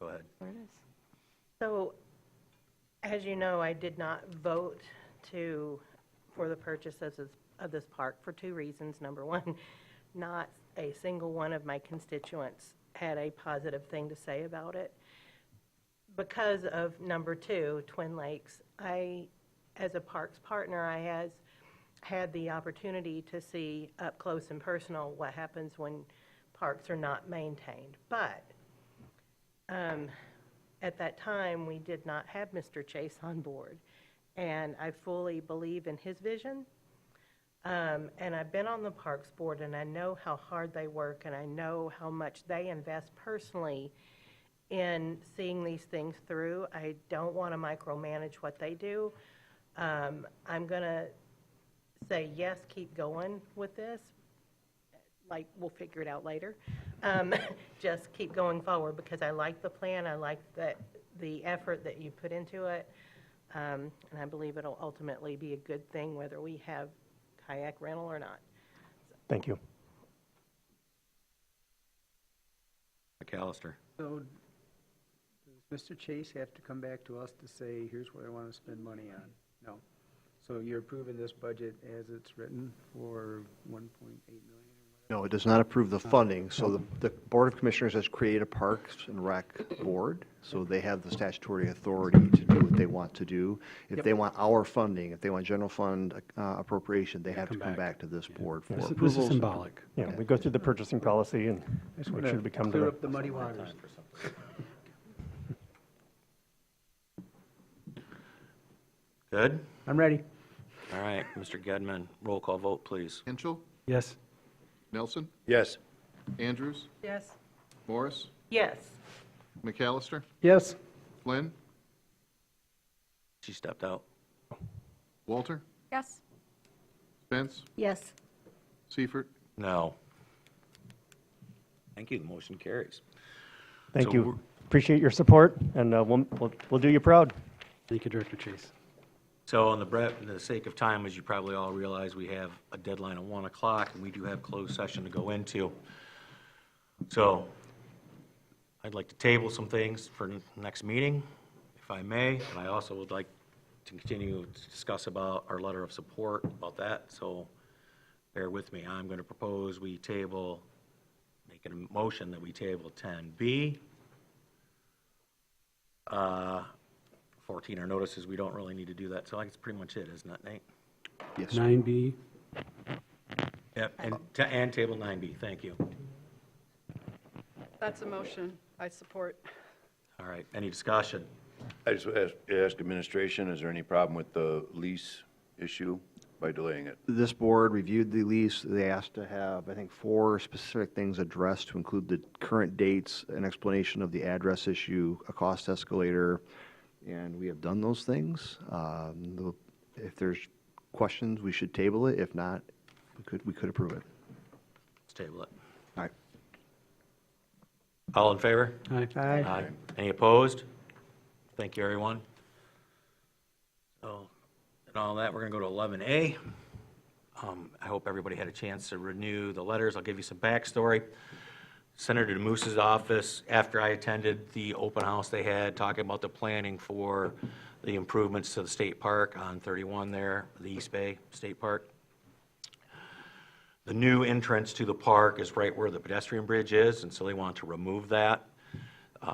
Go ahead. There it is. So, as you know, I did not vote to for the purchase of this park for two reasons. Number one, not a single one of my constituents had a positive thing to say about it. Because of number two, Twin Lakes, as a parks partner, I had the opportunity to see up close and personal what happens when parks are not maintained. But at that time, we did not have Mr. Chase on board, and I fully believe in his vision. And I've been on the Parks Board, and I know how hard they work, and I know how much they invest personally in seeing these things through. I don't want to micromanage what they do. I'm going to say, yes, keep going with this. Like, we'll figure it out later. Just keep going forward, because I like the plan. I like the effort that you put into it. And I believe it'll ultimately be a good thing, whether we have kayak rental or not. Thank you. McAllister. So does Mr. Chase have to come back to us to say, here's what I want to spend money on? No. So you're approving this budget as it's written for 1.8 million? No, it does not approve the funding. So the Board of Commissioners has created a Parks and Rec Board, so they have the statutory authority to do what they want to do. If they want our funding, if they want general fund appropriation, they have to come back to this board for approval. This is symbolic. Yeah, we go through the purchasing policy and I just make want sure we to come clear to up the muddy waters. Good? I'm ready. All right, Mr. Gedman, roll call vote, please. Henschel, Yes. Nelson, Yes. Andrews, Yes. Morris, Yes. McAllister, Yes. Flynn, She stepped out. Walter, Yes. Spence, Yes. Seifert. No. Thank you, the motion carries. Thank So you. we're- Appreciate your support, and we'll do you proud. Thank you, Director Chase. So for the sake of time, as you probably all realize, we have a deadline of 1 o'clock, and we do have closed session to go into. So I'd like to table some things for next meeting, if I may, and I also would like to continue to discuss about our letter of support about that, so bear with me. I'm going to propose we table, make a motion that we table 10B. 14, our notices, we don't really need to do that, so I think it's pretty much it, isn't it, Nate? Yes. 9B. Yep, and table 9B, thank you. That's a motion. I support. All right, any discussion? I just ask administration, is there any problem with the lease issue by delaying it? This board reviewed the lease. They asked to have, I think, 4 specific things addressed, to include the current dates, an explanation of the address issue, a cost escalator, and we have done those things. If there's questions, we should table it. If not, we could approve it. Let's table it. All right. All in favor? Aye. Aye. Any opposed? Thank you, everyone. So, and all that, we're going to go to 11A. I hope everybody had a chance to renew the letters. I'll give you some backstory. Senator DeMoose's office, after I attended the open house they had, talking about the planning for the improvements to the state park on 31 there, the East Bay State Park. The new entrance to the park is right where the pedestrian bridge is, and so they want to remove that.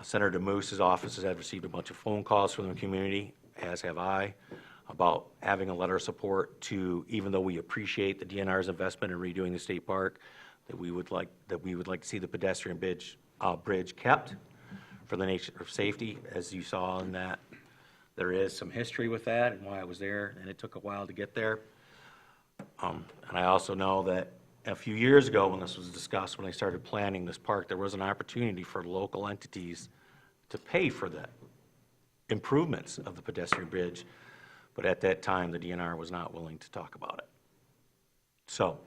Senator DeMoose's office has received a bunch of phone calls from the community, as have I, about having a letter of support to, even though we appreciate the DNR's investment in redoing the state park, that we would like to see the pedestrian bridge kept for the nature of safety. As you saw in that, there is some history with that and why I was there, and it took a while to get there. And I also know that a few years ago, when this was discussed, when they started planning this park, there was an opportunity for local entities to pay for the improvements of the pedestrian bridge, but at that time, the DNR was not willing to talk about it. So,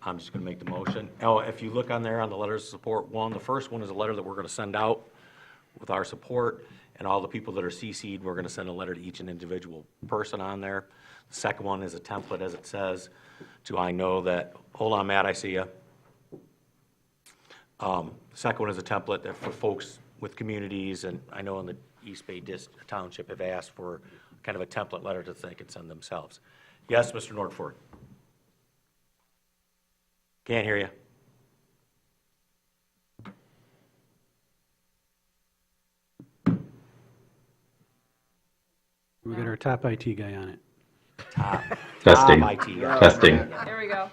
I'm just going to make the motion. Oh, if you look on there on the letters of support, the first one is a letter that we're going to send out with our support, and all the people that are CC'd, we're going to send a letter to each and individual person on there. The second one is a template, as it says, to I know that, hold on, Matt, I see you. The second one is a template that for folks with communities, and I know in the East Bay Township have asked for kind of a template letter that they can send themselves. Yes, Mr. Nordford? Can't hear you. We got our top IT guy on it. Testing. Top IT guy. Testing. There we go.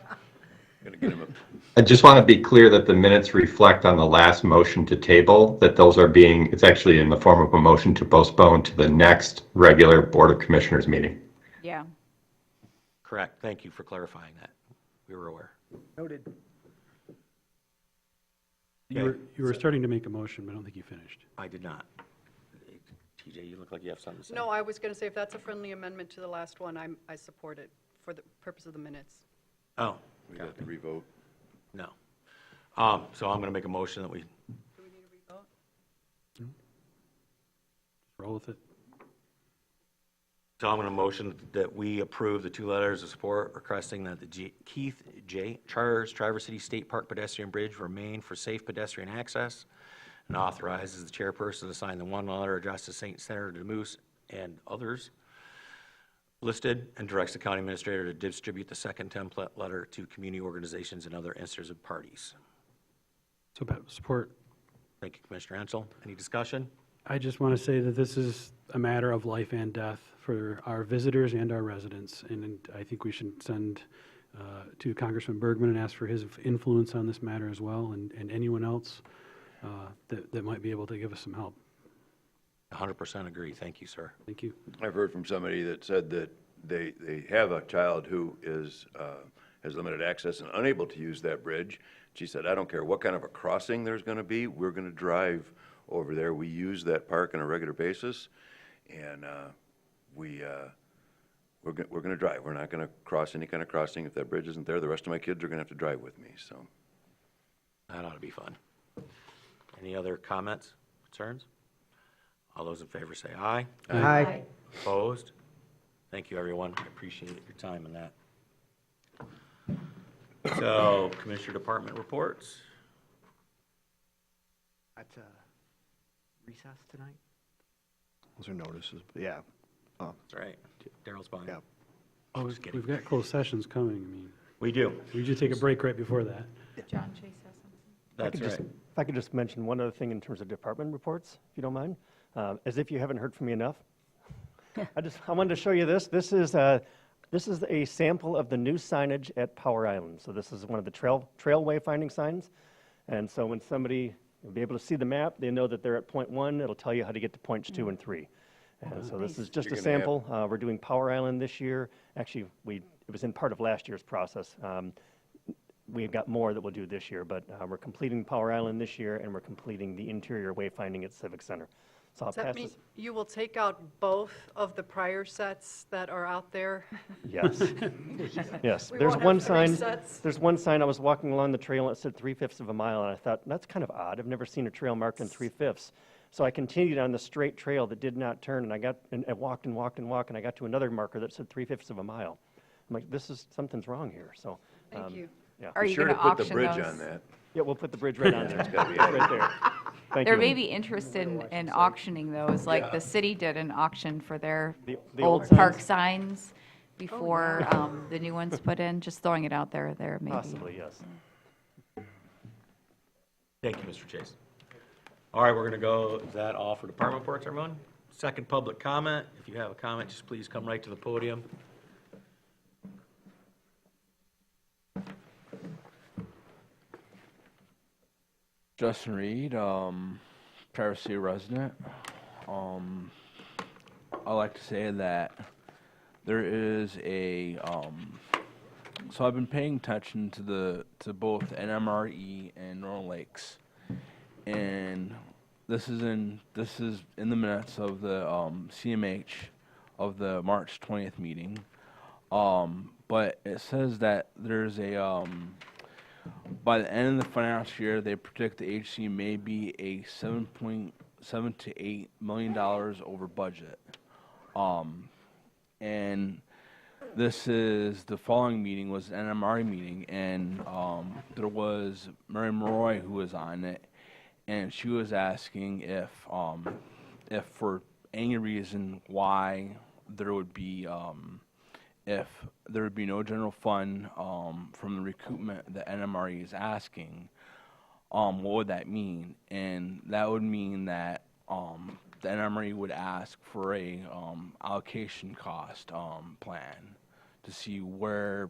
Gonna get him I just want to be clear that the minutes reflect on the last motion to table, that those are being, it's actually in the form of a motion to postpone to the next regular Board of Commissioners meeting. Yeah. Correct. Thank you for clarifying that. We were aware. Noted. You were starting to make a motion, but I don't think you finished. I did not. TJ, you look like you have something to say. No, I was going to say, if that's a friendly amendment to the last one, I support it for the purpose of the minutes. Oh. We got to revote. No. So I'm going to make a motion that we, Do we need a revote? Roll with it. so I'm going to motion that we approve the 2 letters of support requesting that the Keith J. Charters Traverse City State Park pedestrian bridge remain for safe pedestrian access, and authorizes the chairperson to sign the 1 letter addressed to St. Senator DeMoose and others listed, and directs the county administrator to distribute the second template letter to community organizations and other interested parties. So about support. Thank you, Commissioner Hensel. Any discussion? I just want to say that this is a matter of life and death for our visitors and our residents, and I think we should send to Congressman Bergman and ask for his influence on this matter as well, and anyone else that might be able to give us some help. 100% agree. Thank you, sir. Thank you. I've heard from somebody that said that they have a child who is, has limited access and unable to use that bridge. She said, I don't care what kind of a crossing there's going to be, we're going to drive over there. We use that park on a regular basis, and we're going to drive. We're not going to cross any kind of crossing. If that bridge isn't there, the rest of my kids are going to have to drive with me, so. That ought to be fun. Any other comments, concerns? All those in favor say aye. Aye. Opposed? Thank you, everyone. I appreciate your time in that. So, Commissioner Department reports. At recess tonight? Those are notices, but yeah. Oh, That's right. Daryl's behind. yeah. Oh, Just kidding. we've got closed sessions coming. I mean, We do. we usually take a break right before that. John Chase has something. That's right. If I could just mention one other thing in terms of department reports, if you don't mind, as if you haven't heard from me enough. I wanted to show you this. This is a sample of the new signage at Power Island. So this is one of the trail wayfinding signs. And so when somebody will be able to see the map, they know that they're at point 1. It'll tell you how to get to points 2 and 3. And so this is just You're a gonna have- sample. We're doing Power Island this year. Actually, it was in part of last year's process. We've got more that we'll do this year, but we're completing Power Island this year, and we're completing the interior wayfinding at Civic Center. So I'll Does that pass mean this. you will take out both of the prior sets that are out there? Yes. Yes. We There's won't one have 3 sign. sets? There's one sign. I was walking along the trail and it said 3/5 of a mile, and I thought that's kind of odd. I've never seen a trail marked in 3/5. So I continued on the straight trail that did not turn, and I walked and walked and walked, and I got to another marker that said 3/5 of a mile. I'm like, something's wrong here. So. Thank you. Yeah. Are Be you sure going to to put the auction bridge those? on that. Yeah, we'll put the bridge right on there. It's gotta be Right there. Thank There you. may be interest in auctioning those, like the city did an auction for their The old old park signs? signs before the new ones put in, just throwing it out there maybe. Possibly, yes. Thank you, Mr. Chase. All right, we're going to go, is that all for department reports, everyone? Second public comment. If you have a comment, just please come right to the podium. Justin Reed, Traverse City resident. I like to say that there is so I've been paying attention to both NMRE and Northern Lakes, and this is in the minutes of the CMH of the March 20th meeting. But it says that there's by the end of the financial year, they predict the HC may be a $7.7 to $8 million over budget. And this is the following meeting was an NMRE meeting, and there was Mary Maroy who was on it, and she was asking if for any reason why there would be, if there would be no general fund from the recoupment that NMRE is asking, what would that mean? And that would mean that the NMRE would ask for a allocation cost plan to see where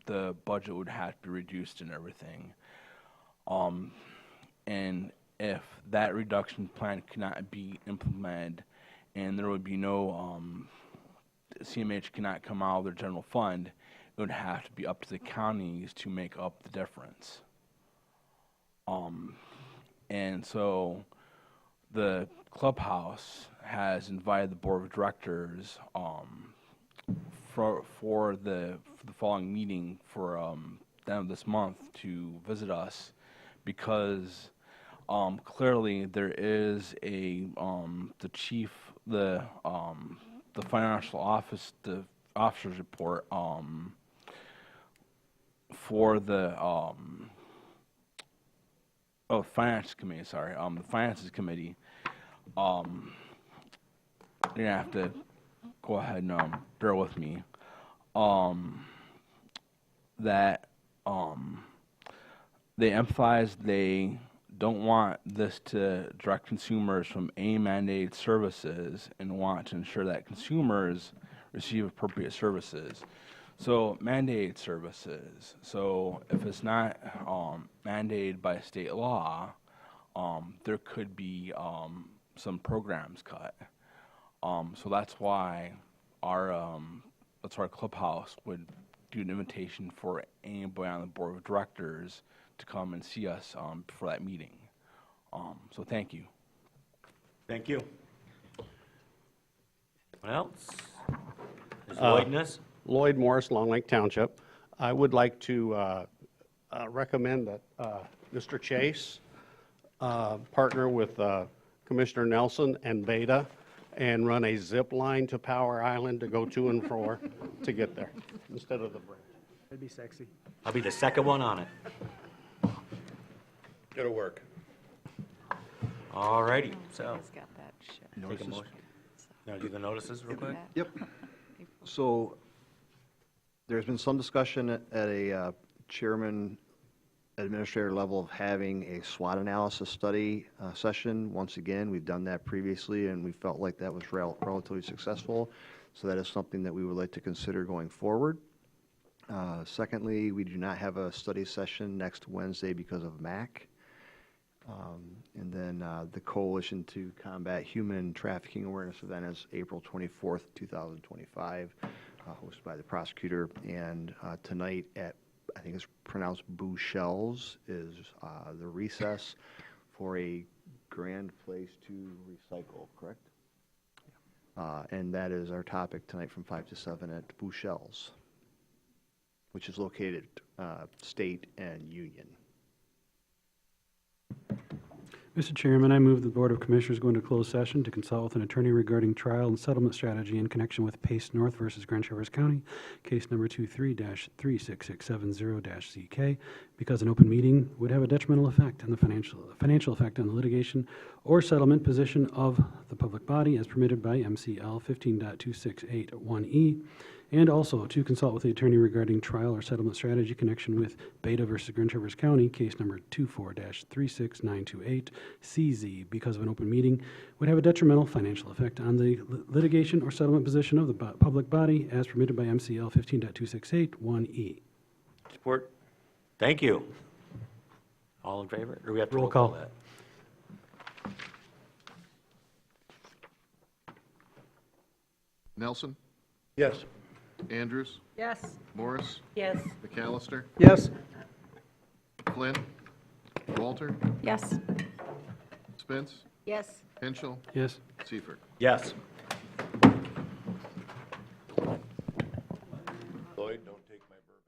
the budget would have to be reduced and everything. And if that reduction plan cannot be implemented and there would be no, CMH cannot come out of their general fund, it would have to be up to the counties to make up the difference. And so the clubhouse has invited the board of directors for the following meeting for the end of this month to visit us, because clearly there is a the financial office, the officer's report for the finance committee, sorry, the finances committee. You're gonna have to go ahead and bear with me. That they emphasize they don't want this to direct consumers from any mandated services and want to ensure that consumers receive appropriate services. So mandated services. So if it's not mandated by state law, there could be some programs cut. So that's why our clubhouse would do an invitation for anybody on the board of directors to come and see us for that meeting. So thank you. Thank you. Anyone else? Ms. Lloydness? Lloyd Morris, Long Lake Township. I would like to recommend that Mr. Chase partner with Commissioner Nelson and Beta and run a zip line to Power Island to go to and fro to get there instead of the bridge. That'd be sexy. I'll be the second one on it. It'll work. All righty, so. He's got that shit. Take a Notices? motion. Now do the notices real quick? Yep. So there's been some discussion at a chairman administrator level of having a SWOT analysis study session. Once again, we've done that previously and we felt like that was relatively successful. So that is something that we would like to consider going forward. Secondly, we do not have a study session next Wednesday because of MAC. And then the Coalition to Combat Human Trafficking Awareness event is April 24th, 2025, hosted by the prosecutor. And tonight at, I think it's pronounced Bouchel's, is the recess for a grand place to recycle, correct? And that is our topic tonight from 5 to 7 at Bouchel's, which is located State and Union. Mr. Chairman, I move the Board of Commissioners go into closed session to consult with an attorney regarding trial and settlement strategy in connection with Pace North versus Grand Traverse County, case number 23-36670-CK, because an open meeting would have a detrimental effect on the financial effect on the litigation or settlement position of the public body as permitted by MCL 15.2681E, and also to consult with the attorney regarding trial or settlement strategy connection with Beta versus Grand Traverse County, case number 24-36928CZ, because of an open meeting would have a detrimental financial effect on the litigation or settlement position of the public body as permitted by MCL 15.2681E. Support. Thank you. All in favor? Or we have to Roll call. that? Nelson? Yes. Andrews? Yes. Morris? Yes. McAllister? Yes. Flynn? Walter? Yes. Spence? Yes. Henschel? Yes. Seifert? Yes. Lloyd, don't take my bourbon.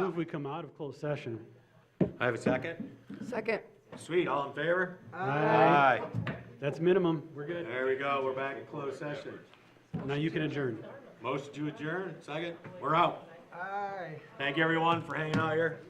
move we come out of closed session. I have a second? Second. Sweet, all in favor? Aye. That's minimum. We're good. There we go, we're back in closed session. Now you can adjourn. Motion to adjourn, second? We're out. Aye. Thank you, everyone, for hanging out here.